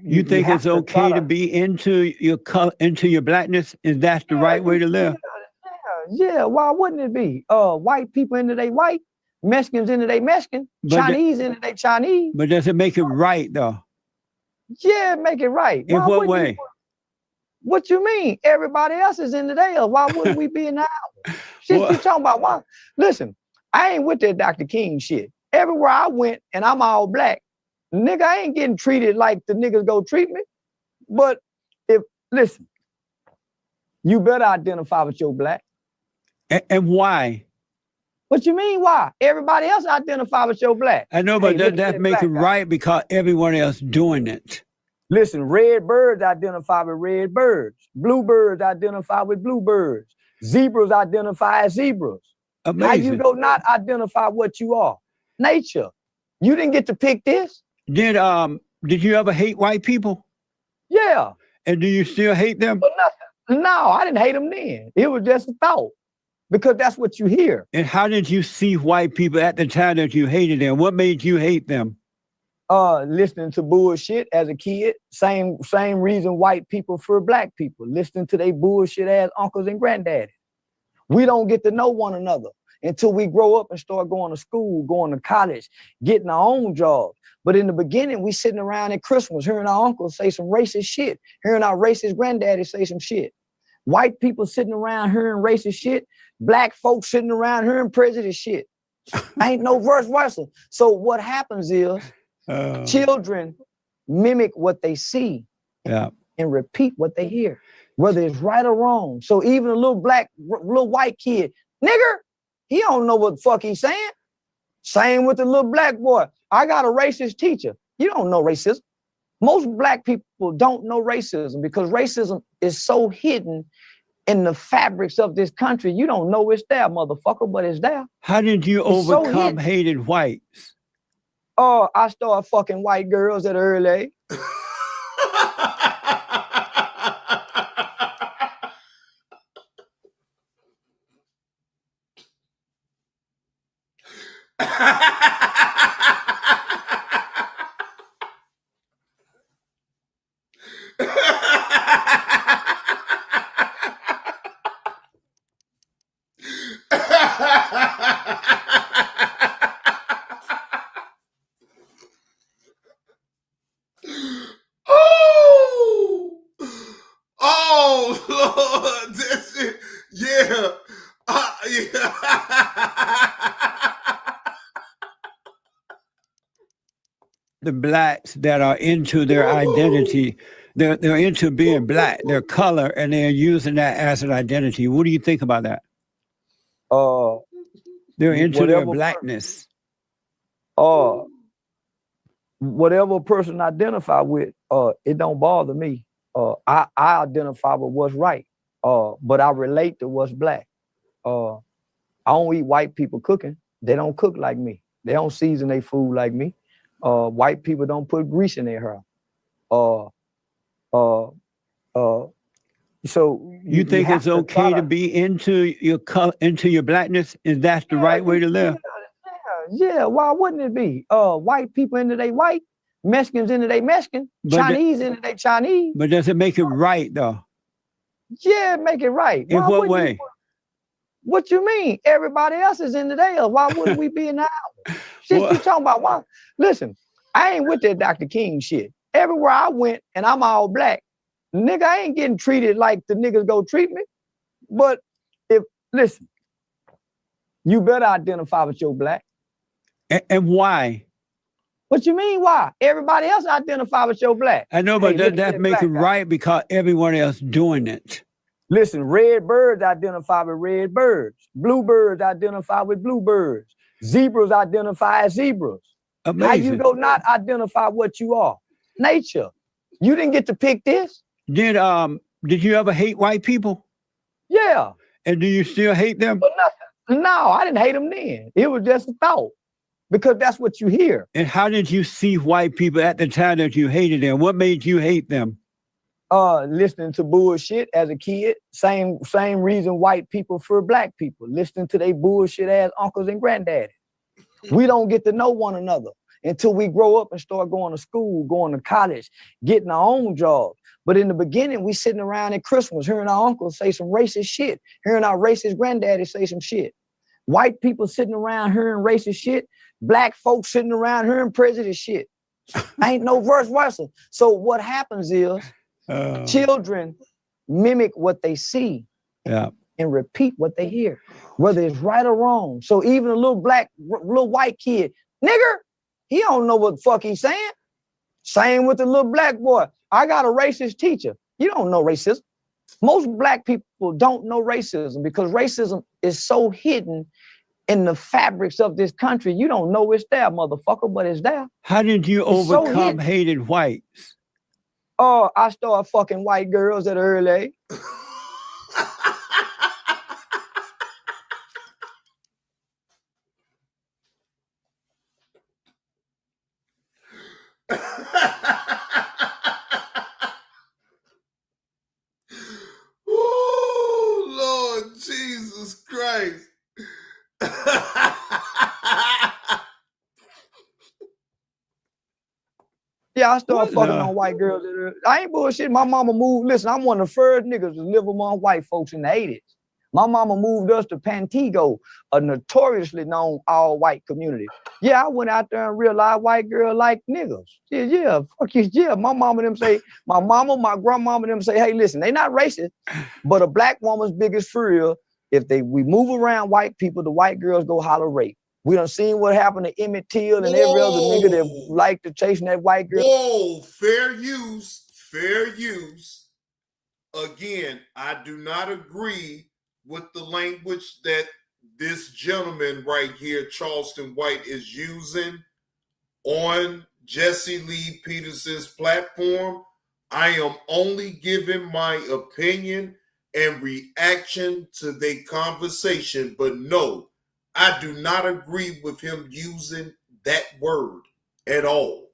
you think it's okay to be into your color, into your blackness? Is that the right way to live? Yeah, why wouldn't it be? White people into they white, Mexicans into they Mexican, Chinese into they Chinese. But does it make it right though? Yeah, make it right. In what way? What you mean? Everybody else is into theirs. Why wouldn't we be in ours? Shit, you talking about why? Listen, I ain't with that Dr. King shit. Everywhere I went and I'm all black, nigga, I ain't getting treated like the niggas go treat me. But listen, you better identify with your black. And why? What you mean why? Everybody else identify with your black. I know, but does that make it right because everyone else doing it? Listen, red birds identify with red birds. Bluebirds identify with bluebirds. Zebras identify as zebras. Amazing. How you go not identify what you are? Nature. You didn't get to pick this. Did you ever hate white people? Yeah. And do you still hate them? But nothing. No, I didn't hate them then. It was just a thought. Because that's what you hear. And how did you see white people at the time that you hated them? What made you hate them? Listening to bullshit as a kid. Same reason white people fear black people. Listening to they bullshit ass uncles and granddaddies. We don't get to know one another until we grow up and start going to school, going to college, getting our own jobs. But in the beginning, we sitting around at Christmas, hearing our uncles say some racist shit, hearing our racist granddaddies say some shit. White people sitting around hearing racist shit, black folks sitting around hearing prejudice shit. Ain't no vice versa. So what happens is children mimic what they see and repeat what they hear, whether it's right or wrong. So even a little white kid, nigger, he don't know what the fuck he's saying. Same with the little black boy. I got a racist teacher. You don't know racism. Most black people don't know racism because racism is so hidden in the fabrics of this country. You don't know it's there, motherfucker, but it's there. How did you overcome hated whites? Oh, I started fucking white girls at an early age. Oh, Lord, that's it. Yeah. The blacks that are into their identity, they're into being black, their color, and they're using that as an identity. What do you think about that? They're into their blackness. Whatever a person identify with, it don't bother me. I identify with what's right, but I relate to what's black. I don't eat white people cooking. They don't cook like me. They don't season their food like me. White people don't put grease in their hair. So you think have it's to okay try to be into your blackness? Is that the right way to live? Yeah, why wouldn't it be? White people into they white, Mexicans into they Mexican, Chinese into they Chinese. But does it make it right though? Yeah, make it right. In what way? What you mean? Everybody else is into theirs. Why wouldn't we be in ours? Shit, you talking about why? Listen, I ain't with that Dr. King shit. Everywhere I went, and I'm all black, nigga, I ain't getting treated like the niggas go treat me. But listen, you better identify with your black. And why? What you mean why? Everybody else identify with your black. I know, but does that make it right because everyone else doing it? Listen, red birds identify with red birds. Bluebirds identify with bluebirds. Zebras identify as zebras. Amazing. How you go not identify what you are? Nature. You didn't get to pick this. Did you ever hate white people? Yeah. And do you still hate them? But nothing. No, I didn't hate them then. It was just a thought. Because that's what you hear. And how did you see white people at the time that you hated them? What made you hate them? Listening to bullshit as a kid. Same reason white people fear black people. Listening to they bullshit ass uncles and granddaddies. We don't get to know one another until we grow up and start going to school, going to college, getting our own jobs. But in the beginning, we sitting around at Christmas, hearing our uncles say some racist shit, hearing our racist granddaddy say some shit. White people sitting around hearing racist shit, black folks sitting around hearing prejudice shit. Ain't no vice versa. So what happens is children mimic what they see and repeat what they hear, whether it's right or wrong. So even a little white kid, nigger, he don't know what the fuck he's saying. Same with the little black boy. I got a racist teacher. You don't know racism. Most black people don't know racism because racism is so hidden in the fabrics of this country. You don't know it's there, motherfucker, but it's there. How did you overcome hated whites? Oh, I started fucking white girls at an early age. Oh, Lord Jesus Christ. Yeah, I started fucking on white girls. I ain't bullshit. My mama moved. Listen, I'm one of the first niggas to live among white folks in the 80s. My mama moved us to Pantego, a notoriously known all-white community. Yeah, I went out there and realized white girls like niggas. Yeah, fuck you. Yeah, my mama them say, my grandmama them say, hey, listen, they not racist, but a black woman's biggest fear, if we move around white people, the white girls go holler rape. We done seen what happened to Emmett Till and every other nigga that like to chasing that white girl. Whoa, fair use, fair use. Again, I do not agree with the language that this gentleman right here, Charleston White, is using on Jesse Lee Peterson's platform. I am only giving my opinion and reaction to their conversation, but no, I do not agree with him using that word at all.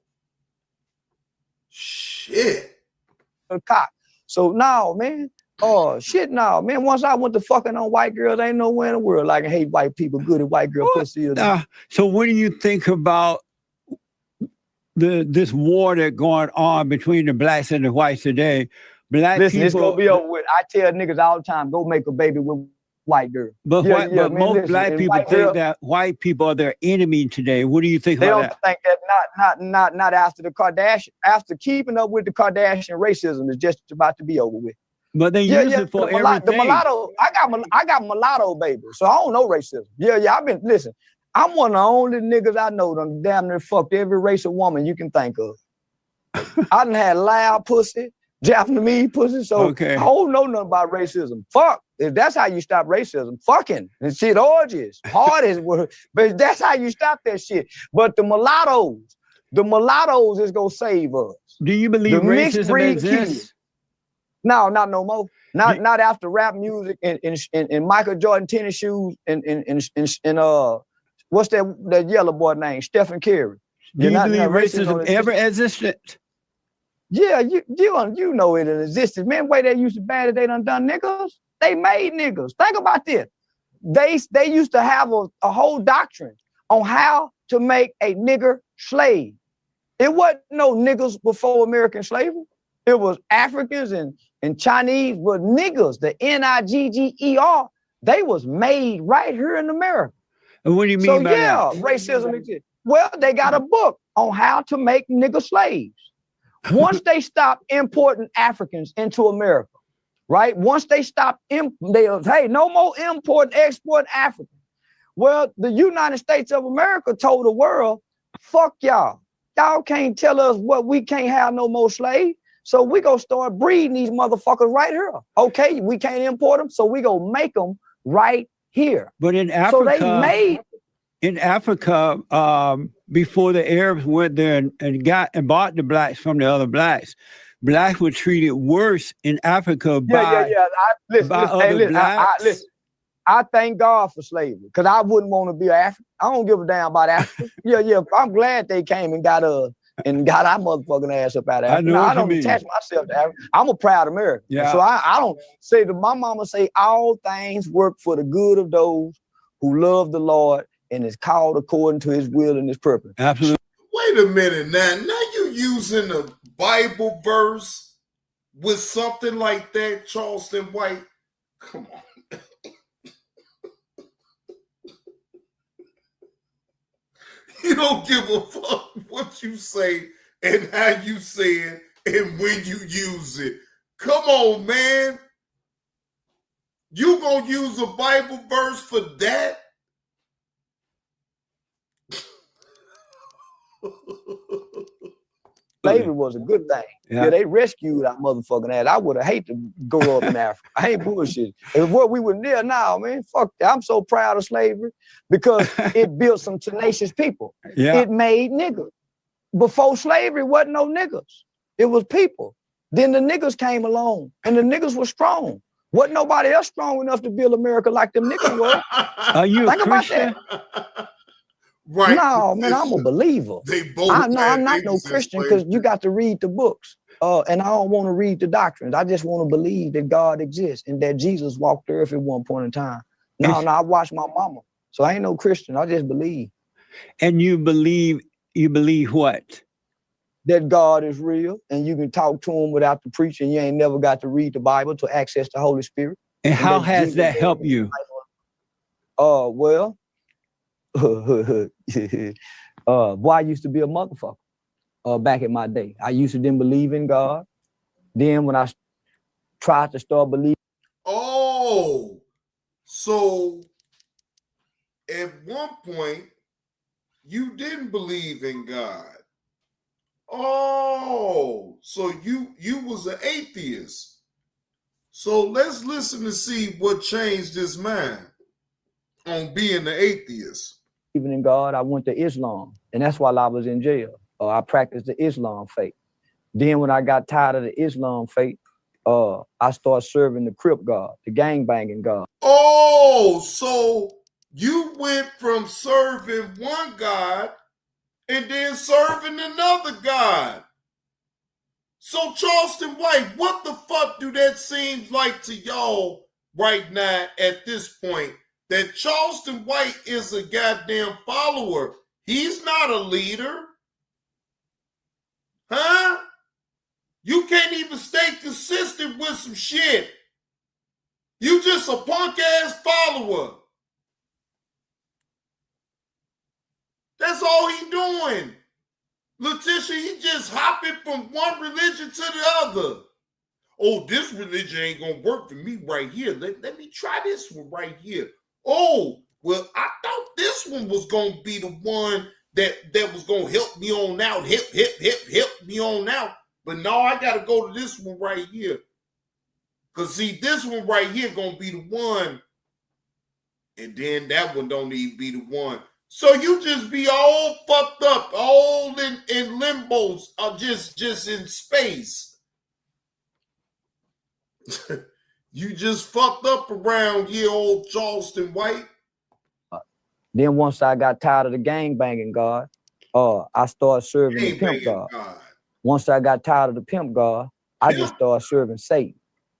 Shit. So now, man, man, once I went to fucking on white girls, ain't nowhere in the world I can hate white people, good at white girl pussy. So what do you think about this war that's going on between the blacks and the whites today? Listen, people, it's gonna be over with. I tell niggas all the time, go make a baby with white girl. But most black people think that white people are their enemy today. What do you think about that? They don't think that not after the Kardashian, after keeping up with the Kardashian racism is just about to be over with. But they use it for everything. The mulatto, I got mulatto baby, so I don't know racism. Yeah, listen, I'm one of the only niggas I know done damn near fucked every race of woman you can think of. I done had loud pussy, Japanese pussy, so I don't know nothing about racism. Fuck. If that's how you stop racism, fucking and shit, orgies, parties, but that's how you stop that shit. But the mulattoes is gonna save us. Do you believe racism exists? No, not no more. Not after rap music and Michael Jordan tennis shoes and what's that yellow boy name? Stephen Curry. Do you believe racism ever existed? Yeah, you know it existed. Man, way they used to bad it, they done niggas. They made niggas. Think about this. They used to have a whole doctrine on how to make a nigger slave. It wasn't no niggas before American slavery. It was Africans and Chinese, but niggas, the Nigger, they was made right here in America. And what do you mean by that? Racism exists. Well, they got a book on how to make nigger slaves. Once they stopped importing Africans into America, right? Once they stopped, hey, no more import, export Africans. Well, the United States of America told the world, fuck y'all. Y'all can't tell us what we can't have no more slaves. So we gonna start breeding these motherfuckers right here. Okay, we can't import them, so we gonna make them right here. But in Africa, so they made in Africa, before the Arabs went there and bought the blacks from the other blacks were treated worse in Africa by other blacks. I thank God for slavery, because I wouldn't want to be an African. I don't give a damn about Africa. yeah. I'm glad they came and got our motherfucking ass up out of Africa. I don't attach myself to Africa. I'm a proud American. Yeah. So I don't say to my mama, say all things work for the good of those who love the Lord and is called according to his will and his purpose. Absolutely. Wait a minute now. Now you using a Bible verse with something like that, Charleston White? Come on. You don't give a fuck what you say and how you say it and when you use it. Come on, man. You gonna use a Bible verse for that? Slavery was a good thing. Yeah, they rescued our motherfucking ass. I would have hated to grow up in Africa. I ain't bullshit. And what we were near now, man, fuck that. I'm so proud of slavery because it built some tenacious people. Yeah. It made niggas. Before slavery, wasn't no niggas. It was people. Then the niggas came along and the niggas were strong. Wasn't nobody else strong enough to build America like them niggas were. Are you a Christian? Right. No, man, I'm a believer. I'm not no Christian because you got to read the books. And I don't want to read the doctrines. I just want to believe that God exists and that Jesus walked the earth at one point in time. No, I watched my mama. So I ain't no Christian. I just believe. And you believe what? That God is real and you can talk to him without the preaching. You ain't never got to read the Bible to access the Holy Spirit. And how has that helped you? Well, boy, I used to be a motherfucker back in my day. I used to then believe in God. Then when I tried to start believing. Oh, so at one point you didn't believe in God. Oh, so you was an atheist. So let's listen to see what changed his mind on being an atheist. Even in God, I went to Islam, and that's while I was in jail. I practiced the Islam faith. Then when I got tired of the Islam faith, I started serving the Crip God, the gangbanging God. Oh, so you went from serving one God and then serving another God. So Charleston White, what the fuck do that seem like to y'all right now at this point? That Charleston White is a goddamn follower. He's not a leader. Huh? You can't even stay consistent with some shit. You just a punk ass follower. That's all he doing. Letitia, he just hopping from one religion to the other. Oh, this religion ain't gonna work for me right here. Let me try this one right here. Oh, well, I thought this one was going to be the one that was going to help me on out, help me on out. But no, I got to go to this one right here. Because, see, this one right here going to be the one. And then that one don't even be the one. So you just be all fucked up, all in limbos, just in space. You just fucked up around here, old Charleston White. Then once I got tired of the gangbanging God, I started serving the pimp God. Once I got tired of the pimp God, I just started serving Satan.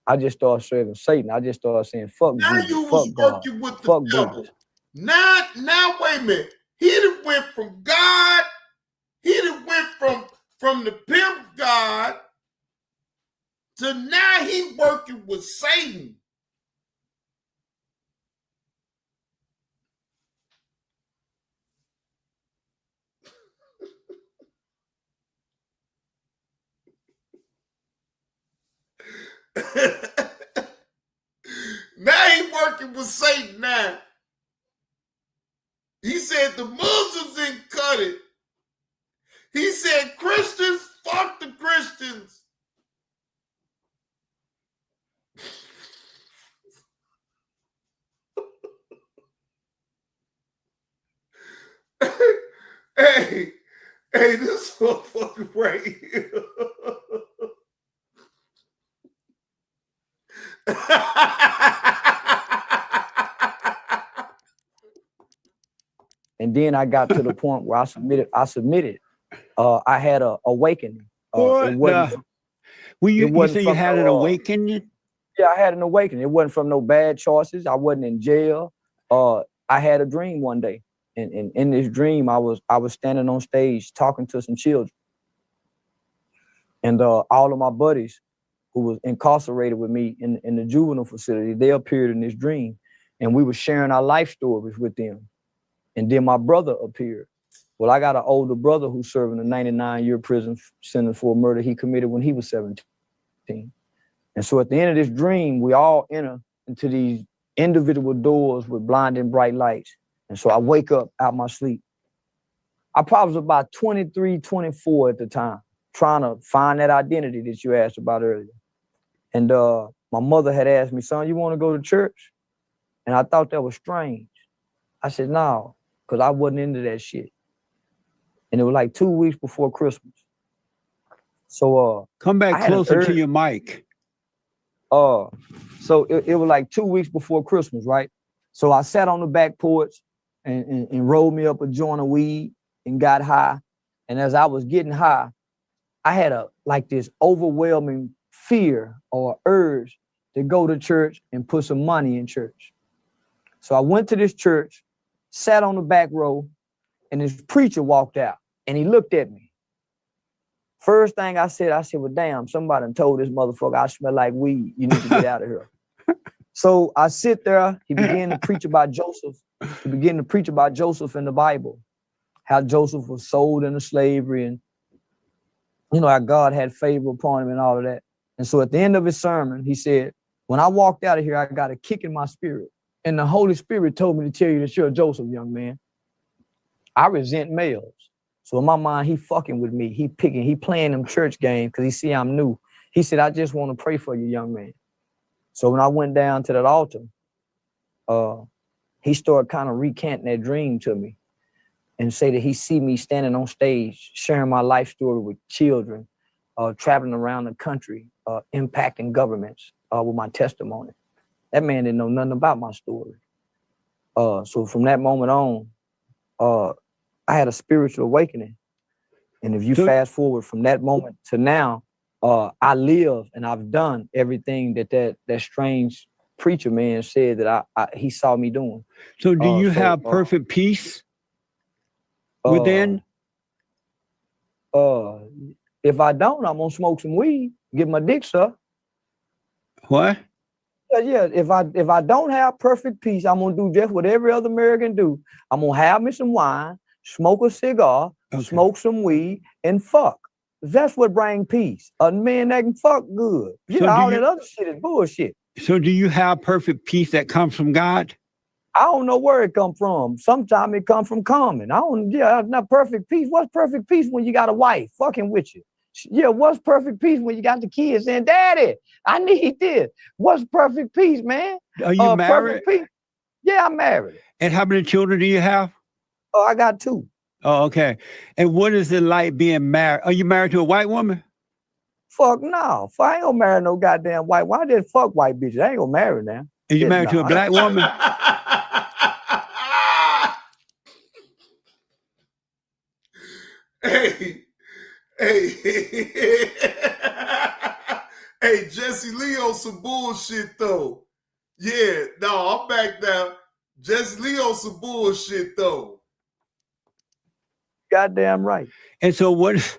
I just started saying, fuck Now Jesus, you fuck was God, working with the fuck devil. Buddha. Now wait a minute. He done went from God. He done went from the pimp God to now he working with Satan. Now he working with Satan now. He said the Muslims didn't cut it. He said Christians, fuck the Christians. Hey, this motherfucker right here. And then I got to the point where I submitted. I had an awakening. It wasn't. You say you had an awakening? Yeah, I had an awakening. It wasn't from no bad choices. I wasn't in jail. I had a dream one day, and in this dream, I was standing on stage talking to some children, and all of my buddies who was incarcerated with me in the juvenile facility, they appeared in this dream, and we were sharing our life stories with them. And then my brother appeared. Well, I got an older brother who's serving a 99-year prison sentence for a murder he committed when he was 17. And so at the end of this dream, we all enter into these individual doors with blinding bright lights. And so I wake up out my sleep. I probably was about 23, 24 at the time, trying to find that identity that you asked about earlier. And my mother had asked me, son, you want to go to church? And I thought that was strange. I said, no, because I wasn't into that shit. And it was like 2 weeks before Christmas. So come back closer to your mic. So it was like 2 weeks before Christmas, right? So I sat on the back porch and rolled me up a joint of weed and got high. And as I was getting high, I had this overwhelming fear or urge to go to church and put some money in church. So I went to this church, sat on the back row, and this preacher walked out and he looked at me. First thing I said, well, damn, somebody done told this motherfucker I smell like weed. You need to get out of here. So I sit there. He began to preach about Joseph. He began to preach about Joseph in the Bible, how Joseph was sold into slavery and, how God had favor upon him and all of that. And so at the end of his sermon, he said, when I walked out of here, I got a kick in my spirit. And the Holy Spirit told me to tell you that you're Joseph, young man. I resent males. So in my mind, he fucking with me. He playing them church games because he see I'm new. He said, I just want to pray for you, young man. So when I went down to that altar, he started kind of recanting that dream to me and say that he see me standing on stage, sharing my life story with children, traveling around the country, impacting governments with my testimony. That man didn't know nothing about my story. So from that moment on, I had a spiritual awakening. And if you fast forward from that moment to now, I live and I've done everything that strange preacher man said that he saw me doing. So do you have perfect peace within? If I don't, I'm gonna smoke some weed, get my dick sucked. What? Yeah, if I don't have perfect peace, I'm gonna do just what every other American do. I'm gonna have me some wine, smoke a cigar, smoke some weed, and fuck. That's what brings peace. A man that can fuck good. All that other shit is bullshit. So do you have perfect peace that comes from God? I don't know where it come from. Sometimes it come from common. Not perfect peace. What's perfect peace when you got a wife fucking with you? Yeah, what's perfect peace when you got the kids saying, Daddy, I need this? What's perfect peace, man? Are you married? Perfect peace. Yeah, I'm married. And how many children do you have? Oh, I got 2. Oh, okay. And what is it like being married? Are you married to a white woman? Fuck no. I ain't gonna marry no goddamn white. Why did fuck white bitches? I ain't gonna marry them. Are you married to a black woman? Hey, hey, Jesse Lee on some bullshit though. Yeah, no, I'm back now. Jesse Lee on some bullshit though. Goddamn right. And so what is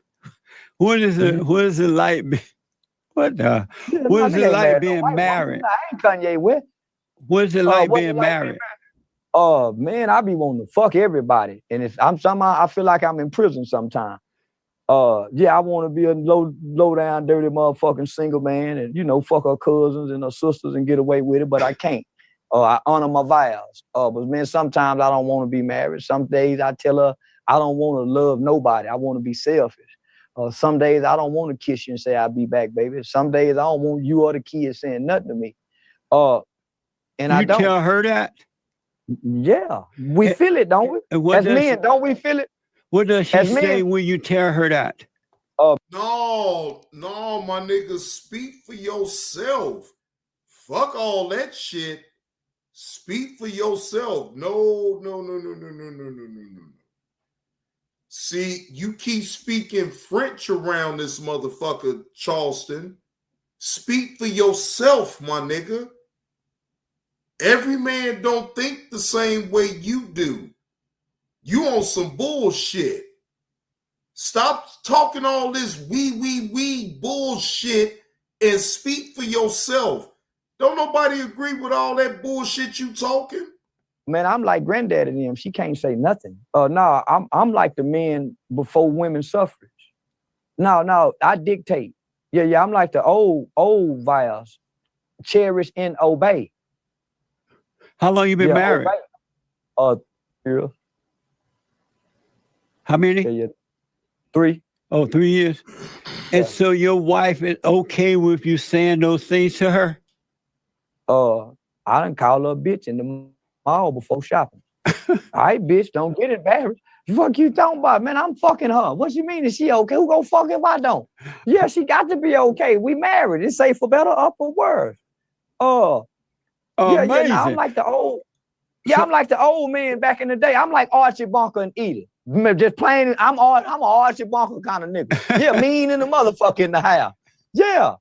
it like? What the? What is it like being married? I ain't Kanye West. What is it like being married? Man, I be wanting to fuck everybody, and if I'm somehow I feel like I'm in prison sometimes. Yeah, I want to be a low down, dirty motherfucking single man, and fuck her cousins and her sisters and get away with it, but I can't. I honor my vows. But man, sometimes I don't want to be married. Some days I tell her I don't want to love nobody. I want to be selfish. Some days I don't want to kiss you and say I'll be back, baby. Some days I don't want you or the kids saying nothing to me. And I don't. You tell her that? Yeah, we feel it, don't we? As men, don't we feel it? What does she say when you tell her that? No, my nigga, speak for yourself. Fuck all that shit. Speak for yourself. No. See, you keep speaking French around this motherfucker, Charleston. Speak for yourself, my nigga. Every man don't think the same way you do. You on some bullshit. Stop talking all this we bullshit and speak for yourself. Don't nobody agree with all that bullshit you talking? Man, I'm like granddad and them. She can't say nothing. No, I'm like the men before women's suffrage. No, I dictate. Yeah, I'm like the old vows. Cherish and obey. How long you been married? Yeah. How many? Yeah. 3. Oh, 3 years. Yeah. And so your wife is okay with you saying those things to her? I done call her a bitch in the mall before shopping. All right, bitch, don't get embarrassed. Fuck you talking about, man? I'm fucking her. What you mean? Is she okay? Who gonna fuck if I don't? Yeah, she got to be okay. We married. It's safe for better or for worse. Yeah, nah, I'm like the old. Yeah, I'm like the old man back in the day. I'm like Archie Bunker and Edith. Just plain, I'm an Archie Bunker kind of nigga. Yeah, mean in the motherfucker in the house. Yeah.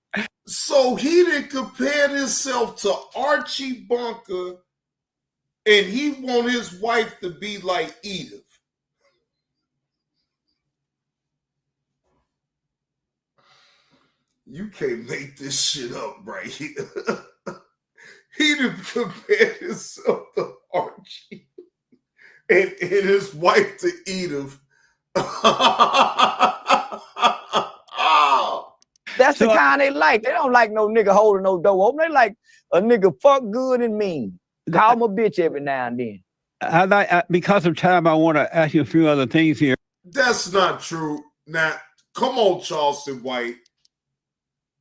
So he done compared himself to Archie Bunker, and he want his wife to be like Edith. You can't make this shit up right here. He done compared himself to Archie and his wife to Edith. That's the kind they like. They don't like no nigga holding no door open. They like a nigga fuck good and mean. Call him a bitch every now and then. Because of time, I want to ask you a few other things here. That's not true. Now, come on, Charleston White.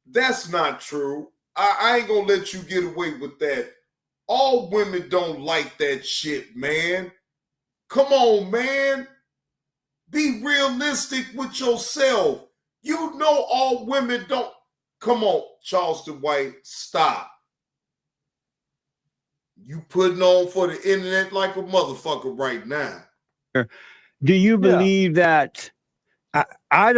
That's not true. I ain't gonna let you get away with that. All women don't like that shit, man. Come on, man. Be realistic with yourself. You know all women don't. Come on, Charleston White, stop. You putting on for the internet like a motherfucker right now. Do you believe that I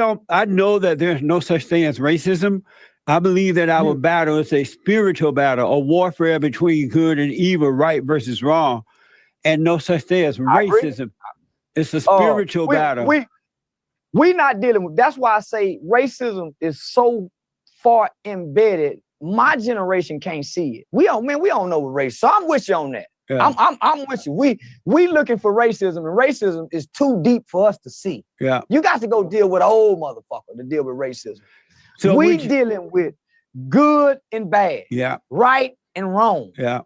know that there's no such thing as racism. I believe that our battle is a spiritual battle, a warfare between good and evil, right versus wrong, and no such thing as racism. It's a spiritual battle. We not dealing with. That's why I say racism is so far embedded. My generation can't see it. We don't know what race. So I'm with you on that. Yeah. I'm with you. We looking for racism, and racism is too deep for us to see. Yeah. You got to go deal with an old motherfucker to deal with racism. So we dealing with good and bad. Yeah. Right and wrong. Yeah.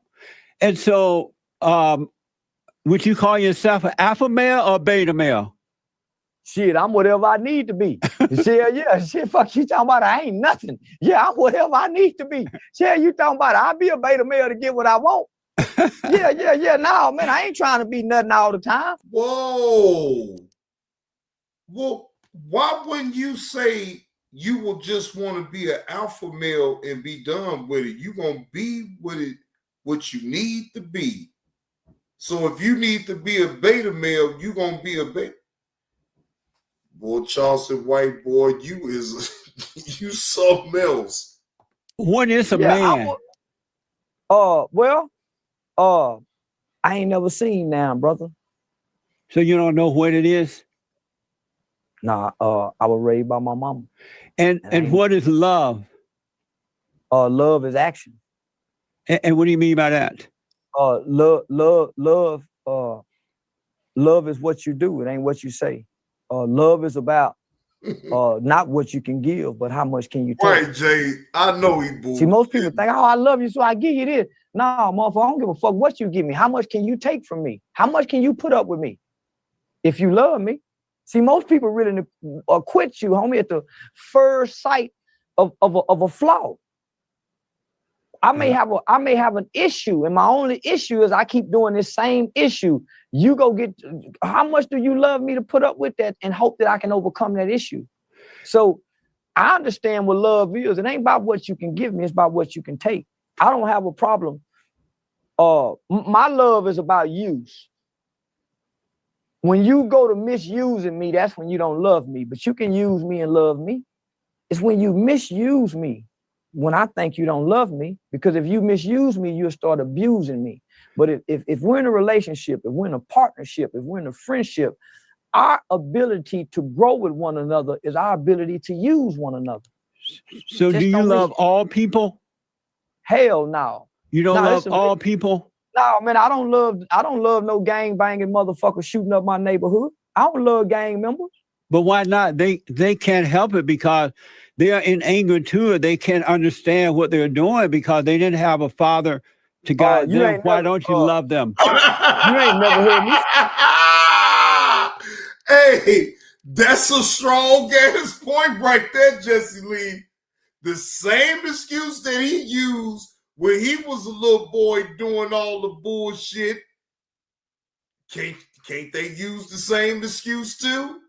And so would you call yourself an alpha male or beta male? Shit, I'm whatever I need to be. Shit, fuck you talking about I ain't nothing. Yeah, I'm whatever I need to be. Shit, you talking about I'll be a beta male to get what I want. Yeah. No, man, I ain't trying to be nothing all the time. Whoa. Well, why wouldn't you say you will just want to be an alpha male and be done with it? You gonna be with it what you need to be. So if you need to be a beta male, you gonna be a beta. Boy, Charleston White, boy, you is you something else. What is a man? Well, I ain't never seen now, brother. So you don't know what it is? Nah, I was raised by my mama. And what is love? Love is action. And what do you mean by that? Love is what you do. It ain't what you say. Love is about not what you can give, but how much can you take. Right, Jay. I know he boo. See, most people think, oh, I love you, so I give you this. No, motherfucker, I don't give a fuck what you give me. How much can you take from me? How much can you put up with me if you love me? See, most people really quit you, homie, at the first sight of a flaw. I may have an issue, and my only issue is I keep doing this same issue. You go get, how much do you love me to put up with that and hope that I can overcome that issue? So I understand what love is. It ain't about what you can give me, it's about what you can take. I don't have a problem. My love is about use. When you go to misusing me, that's when you don't love me. But you can use me and love me. It's when you misuse me when I think you don't love me, because if you misuse me, you'll start abusing me. But if we're in a relationship, if we're in a partnership, if we're in a friendship, our ability to grow with one another is our ability to use one another. So do you love all people? Hell no. You don't love all people? No, man, I don't love no gang banging motherfucker shooting up my neighborhood. I don't love gang members. But why not? They can't help it because they are in anger too. They can't understand what they're doing because they didn't have a father to guide them. Why don't you love them? You ain't never heard me. Hey, that's a strong ass point right there, Jesse Lee. The same excuse that he used when he was a little boy doing all the bullshit, can't they use the same excuse too?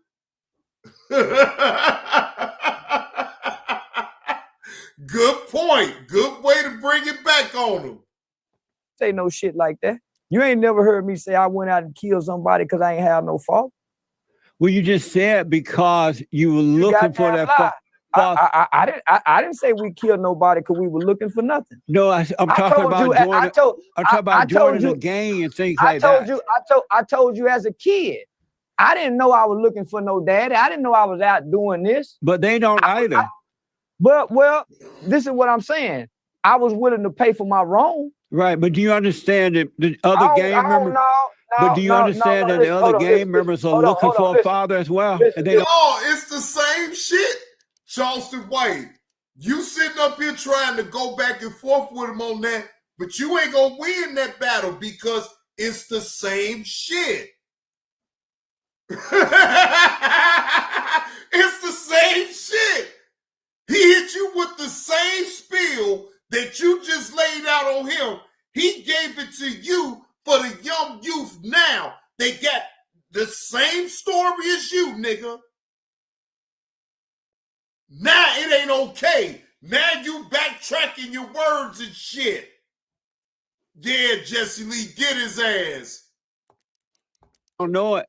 Good point. Good way to bring it back on him. Say no shit like that. You ain't never heard me say I went out and killed somebody because I ain't have no fault. Well, you just said because you were looking for that fault. I didn't say we killed nobody because we were looking for nothing. No, I'm talking about joining a gang and things like that. I told you as a kid, I didn't know I was looking for no daddy. I didn't know I was out doing this. But they don't either. Well, this is what I'm saying. I was willing to pay for my wrong. Right, but do you understand that the other gang members? But do you understand that the other gang members are looking for a father as well? It's the same shit. Charleston White, you sitting up here trying to go back and forth with him on that, but you ain't gonna win that battle because it's the same shit. It's the same shit. He hit you with the same spiel that you just laid out on him. He gave it to you for the young youth now. They got the same story as you, nigga. Now it ain't okay. Now you backtracking your words and shit. Yeah, Jesse Lee, get his ass. I don't know it.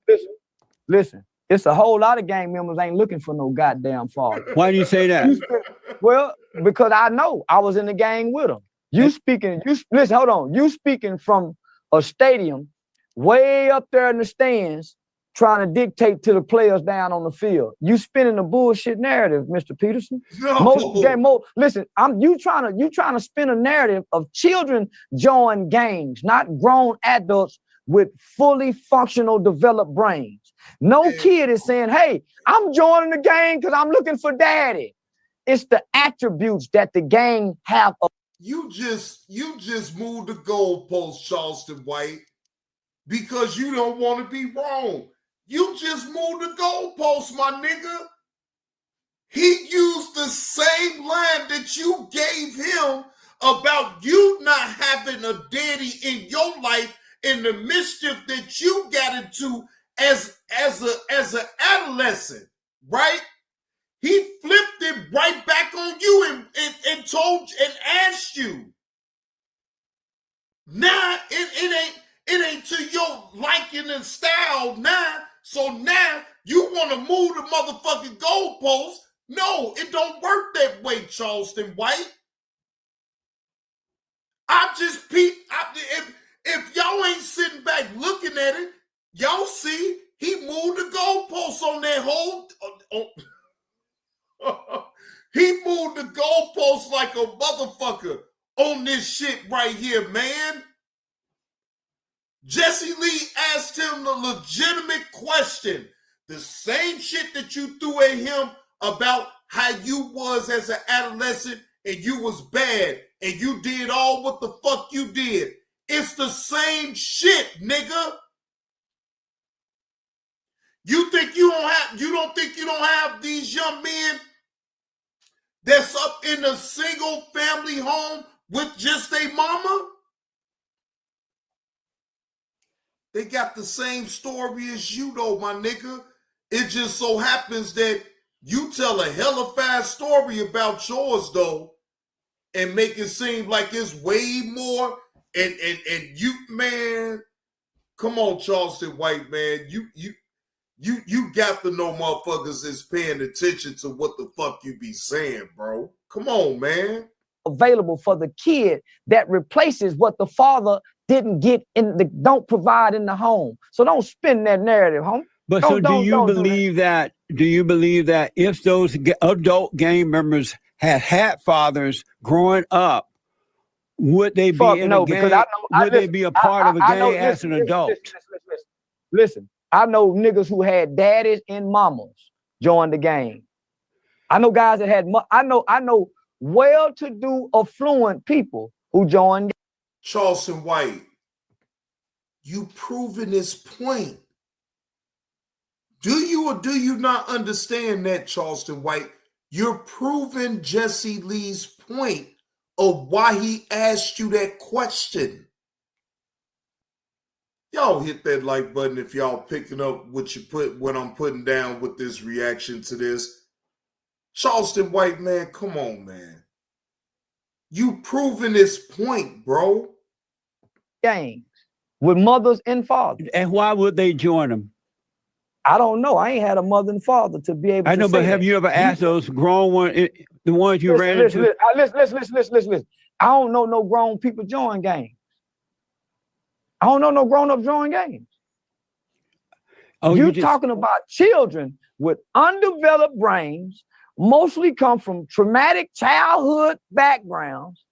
Listen, it's a whole lot of gang members ain't looking for no goddamn father. Why do you say that? Well, because I know I was in the gang with them. Listen, hold on. You speaking from a stadium way up there in the stands, trying to dictate to the players down on the field. You spinning the bullshit narrative, Mr. Peterson. No. Listen, you trying to spin a narrative of children join gangs, not grown adults with fully functional, developed brains. No kid is saying, hey, I'm joining the gang because I'm looking for daddy. It's the attributes that the gang have. You just moved the goalpost, Charleston White, because you don't want to be wrong. You just moved the goalpost, my nigga. He used the same line that you gave him about you not having a daddy in your life and the mischief that you got into as an adolescent, right? He flipped it right back on you and told and asked you. Now it ain't to your liking and style now. So now you want to move the motherfucking goalposts. No, it don't work that way, Charleston White. I just if y'all ain't sitting back looking at it, y'all see he moved the goalposts on that whole. He moved the goalposts like a motherfucker on this shit right here, man. Jesse Lee asked him the legitimate question. The same shit that you threw at him about how you was as an adolescent and you was bad and you did all what the fuck you did. It's the same shit, nigga. You think you don't think you don't have these young men that's up in a single family home with just a mama? They got the same story as you, though, my nigga. It just so happens that you tell a hella fast story about yours, though, and make it seem like it's way more. And you, man, come on, Charleston White, man. You got to know motherfuckers is paying attention to what the fuck you be saying, bro. Come on, man. Available for the kid that replaces what the father didn't get don't provide in the home. So don't spin that narrative, home. But so do you believe that if those adult gang members had fathers growing up, would they be in a gang? Would they be a part of a gang as an adult? Listen, I know niggas who had daddies and mamas join the gang. I know guys that had, I know well-to-do, affluent people who joined. Charleston White, you proving this point. Do you or do you not understand that, Charleston White? You're proving Jesse Lee's point of why he asked you that question. Y'all hit that like button if y'all picking up what I'm putting down with this reaction to this. Charleston White, man, come on, man. You proving this point, bro. Gangs with mothers and fathers. And why would they join them? I don't know. I ain't had a mother and father to be able to. I know, but have you ever asked those grown ones, the ones you ran into? Listen. I don't know no grown people join gangs. I don't know no grown-up join gangs. Oh, you're talking about children with undeveloped brains, mostly come from traumatic childhood backgrounds,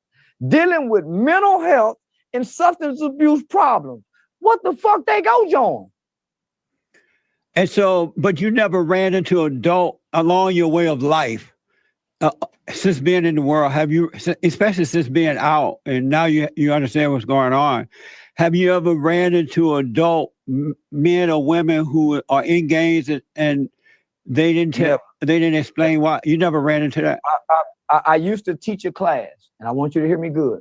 dealing with mental health and substance abuse problems. What the fuck they go join? And so, but you never ran into an adult along your way of life since being in the world. Have you, especially since being out and now you understand what's going on, have you ever ran into adult men or women who are in gangs and they didn't explain why? You never ran into that? I used to teach a class, and I want you to hear me good.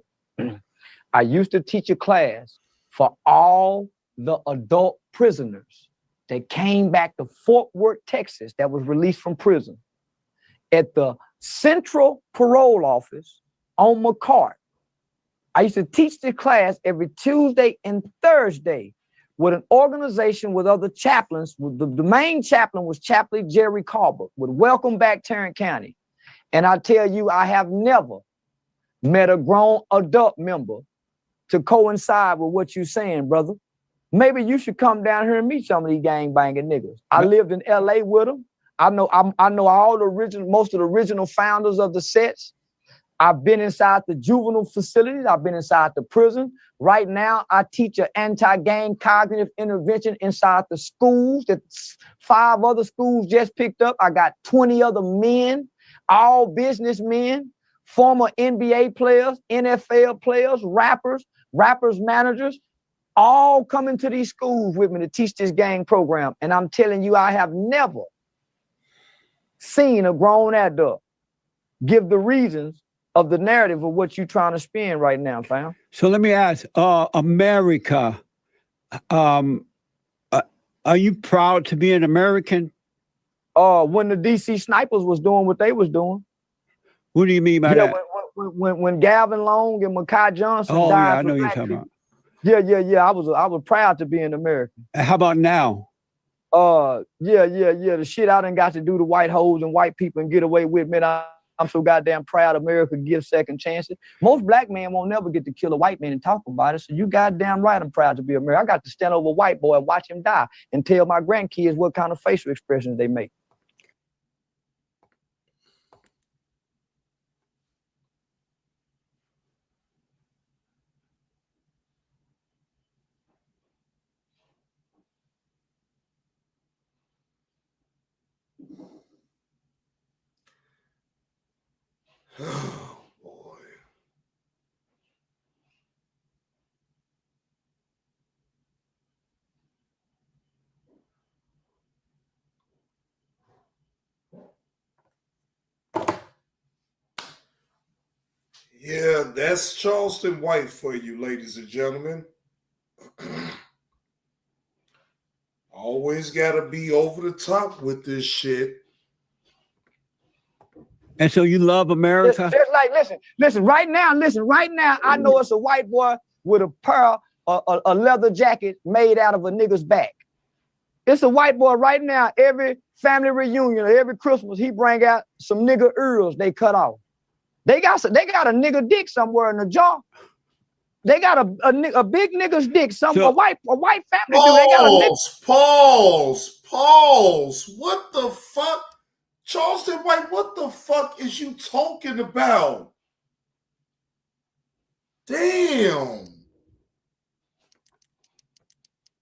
I used to teach a class for all the adult prisoners that came back to Fort Worth, Texas, that was released from prison at the Central Parole Office on McCart. I used to teach the class every Tuesday and Thursday with an organization with other chaplains. The main chaplain was Chaplain Jerry Carver with Welcome Back Tarrant County. And I tell you, I have never met a grown adult member to coincide with what you're saying, brother. Maybe you should come down here and meet some of these gang banging niggas. I lived in LA with them. I know all most of the original founders of the sets. I've been inside the juvenile facilities. I've been inside the prison. Right now, I teach an anti-gang cognitive intervention inside the schools that 5 other schools just picked up. I got 20 other men, all businessmen, former NBA players, NFL players, rappers managers, all coming to these schools with me to teach this gang program. And I'm telling you, I have never seen a grown adult give the reasons of the narrative of what you're trying to spin right now, fam. So let me ask, America, are you proud to be an American? When the DC snipers was doing what they was doing. What do you mean by that? When Gavin Long and Makai Johnson died. Yeah, I know you're talking about. Yeah. I was proud to be an American. How about now? The shit I done got to do to white hoes and white people and get away with, man. I'm so goddamn proud America gives second chances. Most black men won't never get to kill a white man and talk about it. So you goddamn right I'm proud to be American. I got to stand over a white boy and watch him die and tell my grandkids what kind of facial expressions they make. Oh, boy. Yeah, that's Charleston White for you, ladies and gentlemen. Always got to be over the top with this shit. And so you love America? Listen, right now, I know it's a white boy with a pearl, a leather jacket made out of a nigga's back. It's a white boy right now, every family reunion, every Christmas, he bring out some nigga ears they cut off. They got a nigga dick somewhere in the jaw. They got a big nigga's dick. A white family Pause. What the fuck? Charleston White, what the fuck is you talking about? Damn.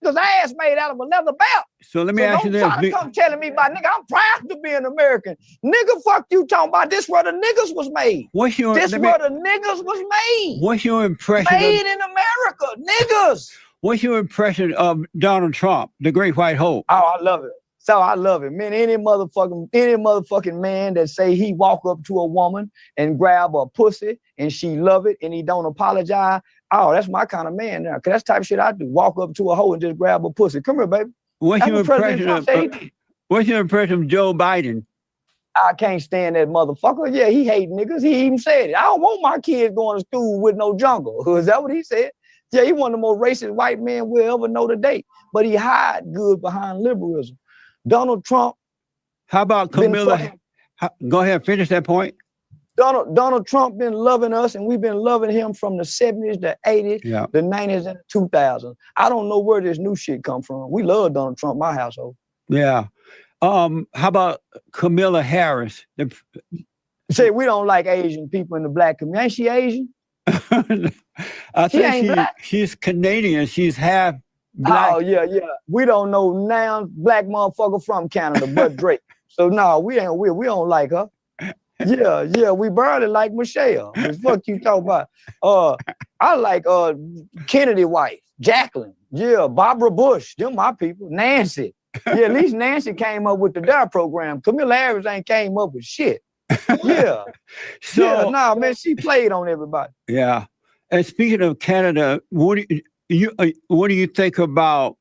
Because ass made out of a leather belt. So let me ask you this. Don't try to come telling me about nigga, I'm proud to be an American. Nigga, fuck you talking about this where the niggas was made. Where the niggas was made. What's your impression? Made in America, niggas. What's your impression of Donald Trump, the great white hope? Oh, I love it. So I love it, man. Any motherfucking man that say he walk up to a woman and grab a pussy and she love it and he don't apologize. Oh, that's my kind of man now. Cause that's the type of shit I do. Walk up to a hoe and just grab a pussy. Come here, baby. What's your impression of Joe Biden? I can't stand that motherfucker. Yeah, he hate niggas. He even said it. I don't want my kids going to school with no jungle. Is that what he said? Yeah, he one of the most racist white men we'll ever know today. But he hide good behind liberalism. Donald Trump. How about Camilla? Go ahead, finish that point. Donald Trump been loving us, and we've been loving him from the 70s, the 80s, the 90s, and the 2000s. I don't know where this new shit come from. We love Donald Trump, my household. Yeah. How about Camilla Harris? Say we don't like Asian people in the black community. Ain't she Asian? I think she's Canadian. She's half black. Oh, yeah. We don't know now black motherfucker from Canada but Drake. So no, we don't like her. Yeah, we barely like Michelle. What the fuck you talking about? I like Kennedy wife, Jacqueline. Yeah, Barbara Bush. Them my people. Nancy. Yeah, at least Nancy came up with the DARE program. Camilla Harris ain't came up with shit. Yeah. Man, she played on everybody. Yeah. And speaking of Canada, what do you think about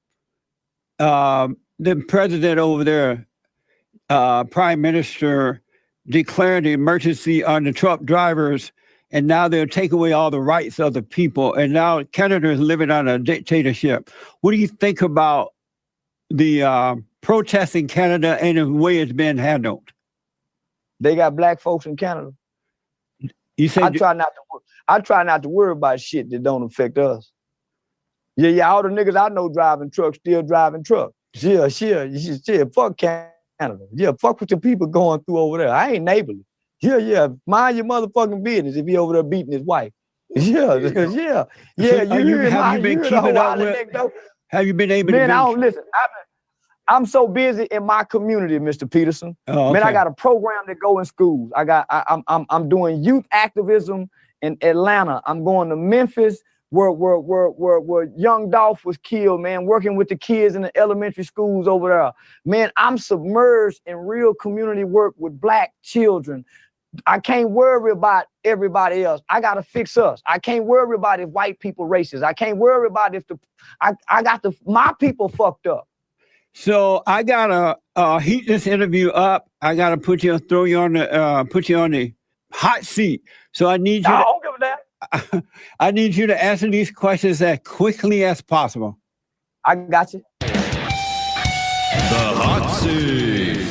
the president over there, Prime Minister, declared the emergency on the truck drivers, and now they'll take away all the rights of the people, and now Canada is living on a dictatorship. What do you think about the protests in Canada and the way it's been handled? They got black folks in Canada. You say I try not to worry about shit that don't affect us. Yeah, all the niggas I know driving trucks still driving trucks. Yeah, fuck Canada. Yeah, fuck what the people going through over there. I ain't neighborly. Yeah, mind your motherfucking business if he over there beating his wife. Yeah. So have you been keeping up with? Have you been able to? Man, I don't listen. I'm so busy in my community, Mr. Peterson. Oh, okay. Man, I got a program to go in schools. I'm doing youth activism in Atlanta. I'm going to Memphis, where young Dolph was killed, man, working with the kids in the elementary schools over there. Man, I'm submerged in real community work with black children. I can't worry about everybody else. I got to fix us. I can't worry about if white people racist. I can't worry about if my people fucked up. So I gotta heat this interview up. I gotta put you on the hot seat. So I need you. I don't give a damn. I need you to answer these questions as quickly as possible. I got you. The Hot seat.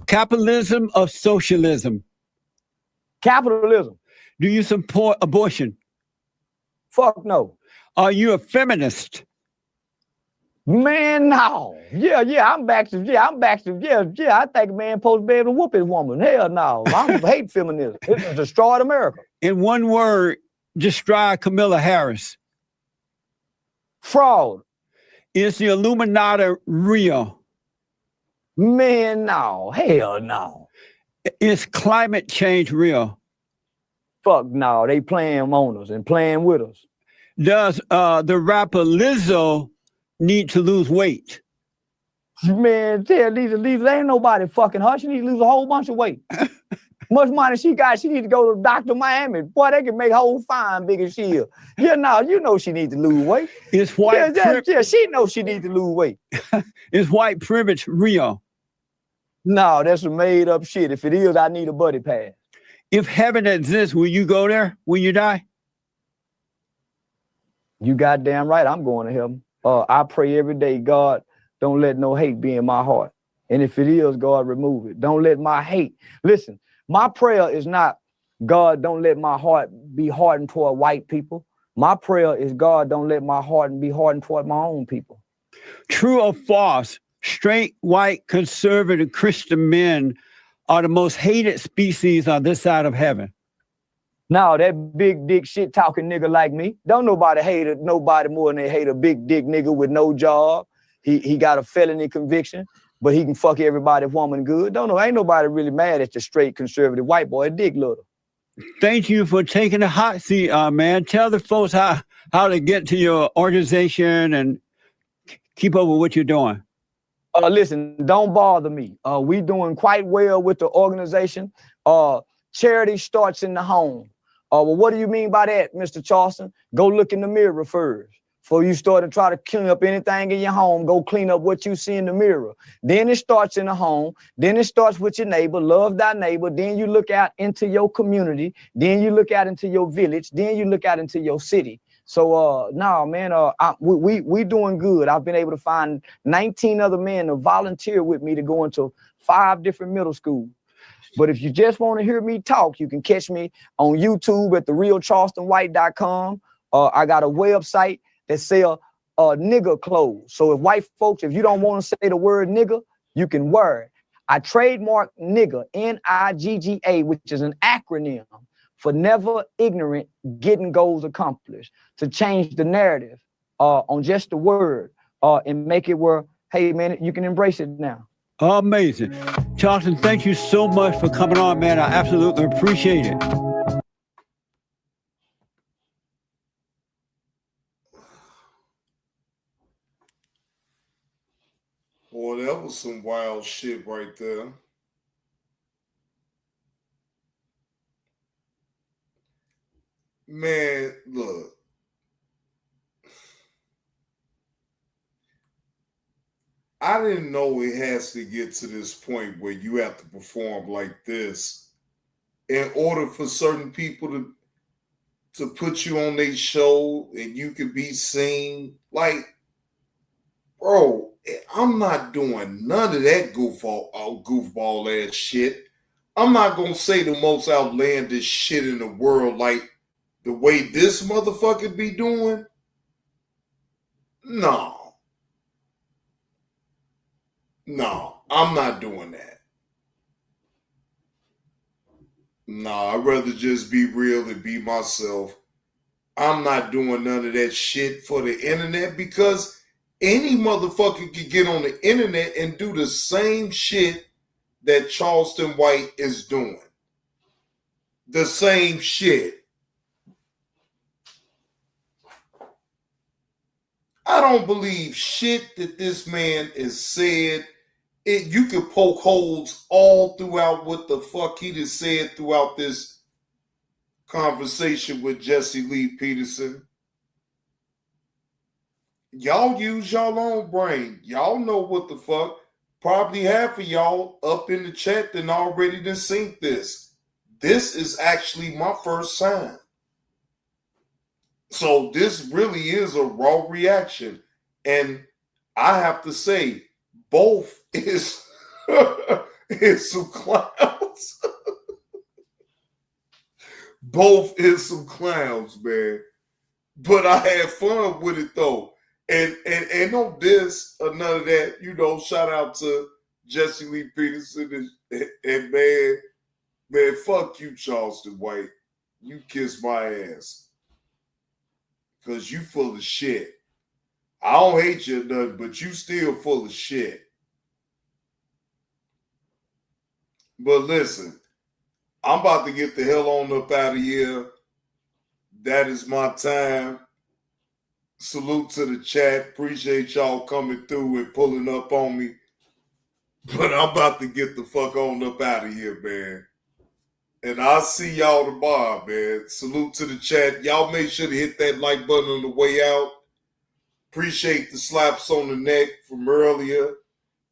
Capitalism or socialism? Capitalism. Do you support abortion? Fuck no. Are you a feminist? Man, no. Yeah, I'm back to, I think a man supposed to be able to whoop his woman. Hell no. I hate feminism. It destroyed America. In one word, describe Kamala Harris. Fraud. Is the Illuminati real? Man, no. Hell no. Is climate change real? Fuck no. They playing on us and playing with us. Does the rapper Lizzo need to lose weight? Man, tell Lisa, ain't nobody fucking her. She need to lose a whole bunch of weight. Much money she got, she need to go to Dr. Miami. Boy, they can make whole fine big as she is. Yeah, no, you know she need to lose weight. Is white she knows she need to lose weight. Is white privilege real? No, that's some made up shit. If it is, I need a buddy pass. If heaven exists, will you go there when you die? You goddamn right, I'm going to heaven. I pray every day, God, don't let no hate be in my heart. And if it is, God, remove it. Don't let my hate. Listen, my prayer is not, God, don't let my heart be hardened toward white people. My prayer is, God, don't let my heart be hardened toward my own people. True or false? Straight, white, conservative Christian men are the most hated species on this side of heaven. Now, that big dick shit talking nigga like me, don't nobody hate nobody more than they hate a big dick nigga with no job. He got a felony conviction, but he can fuck everybody woman good. Ain't nobody really mad at the straight conservative white boy, dick little. Thank you for taking the hot seat, man. Tell the folks how to get to your organization and keep up with what you're doing. Listen, don't bother me. We doing quite well with the organization. Charity starts in the home. Well, what do you mean by that, Mr. Charleston? Go look in the mirror first. Before you start to try to clean up anything in your home, go clean up what you see in the mirror. Then it starts in the home. Then it starts with your neighbor. Love thy neighbor. Then you look out into your community. Then you look out into your village. Then you look out into your city. So, no, man, we doing good. I've been able to find 19 other men to volunteer with me to go into 5 different middle schools. But if you just want to hear me talk, you can catch me on YouTube at therealcharlestonwhite.com. I got a website that sell nigger clothes. So if white folks, if you don't want to say the word nigger, you can wear it. I trademark nigger, N-I-G-G-A, which is an acronym for never ignorant, getting goals accomplished, to change the narrative on just the word and make it where, hey, man, you can embrace it now. Amazing. Charleston, thank you so much for coming on, man. I absolutely appreciate it. Boy, that was some wild shit right there. Man, look. I didn't know it has to get to this point where you have to perform like this in order for certain people to put you on their show and you can be seen. Like, bro, I'm not doing none of that goofball ass shit. I'm not going to say the most outlandish shit in the world like the way this motherfucker be doing. No, I'm not doing that. No, I'd rather just be real and be myself. I'm not doing none of that shit for the internet because any motherfucker could get on the internet and do the same shit that Charleston White is doing. The same shit. I don't believe shit that this man has said. You could poke holes all throughout what the fuck he just said throughout this conversation with Jesse Lee Peterson. Y'all use y'all own brain. Y'all know what the fuck. Probably half of y'all up in the chat then already done seen this. This is actually my first time. So this really is a raw reaction. And I have to say, both is is some clowns. Both is some clowns, man. But I had fun with it though. And on this or none of that, you know, shout out to Jesse Lee Peterson and man, fuck you, Charleston White. You kiss my ass. Cause you full of shit. I don't hate you or nothing, but you still full of shit. But listen, I'm about to get the hell on up out of here. That is my time. Salute to the chat. Appreciate y'all coming through and pulling up on me. But I'm about to get the fuck on up out of here, man. And I'll see y'all tomorrow, man. Salute to the chat. Y'all make sure to hit that like button on the way out. Appreciate the slaps on the neck from earlier.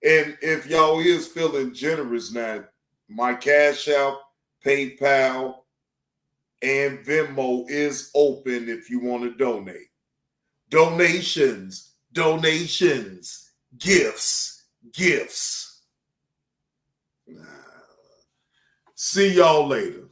And if y'all is feeling generous now, my Cash App, PayPal, and Venmo is open if you want to donate. Donations, gifts. See y'all later.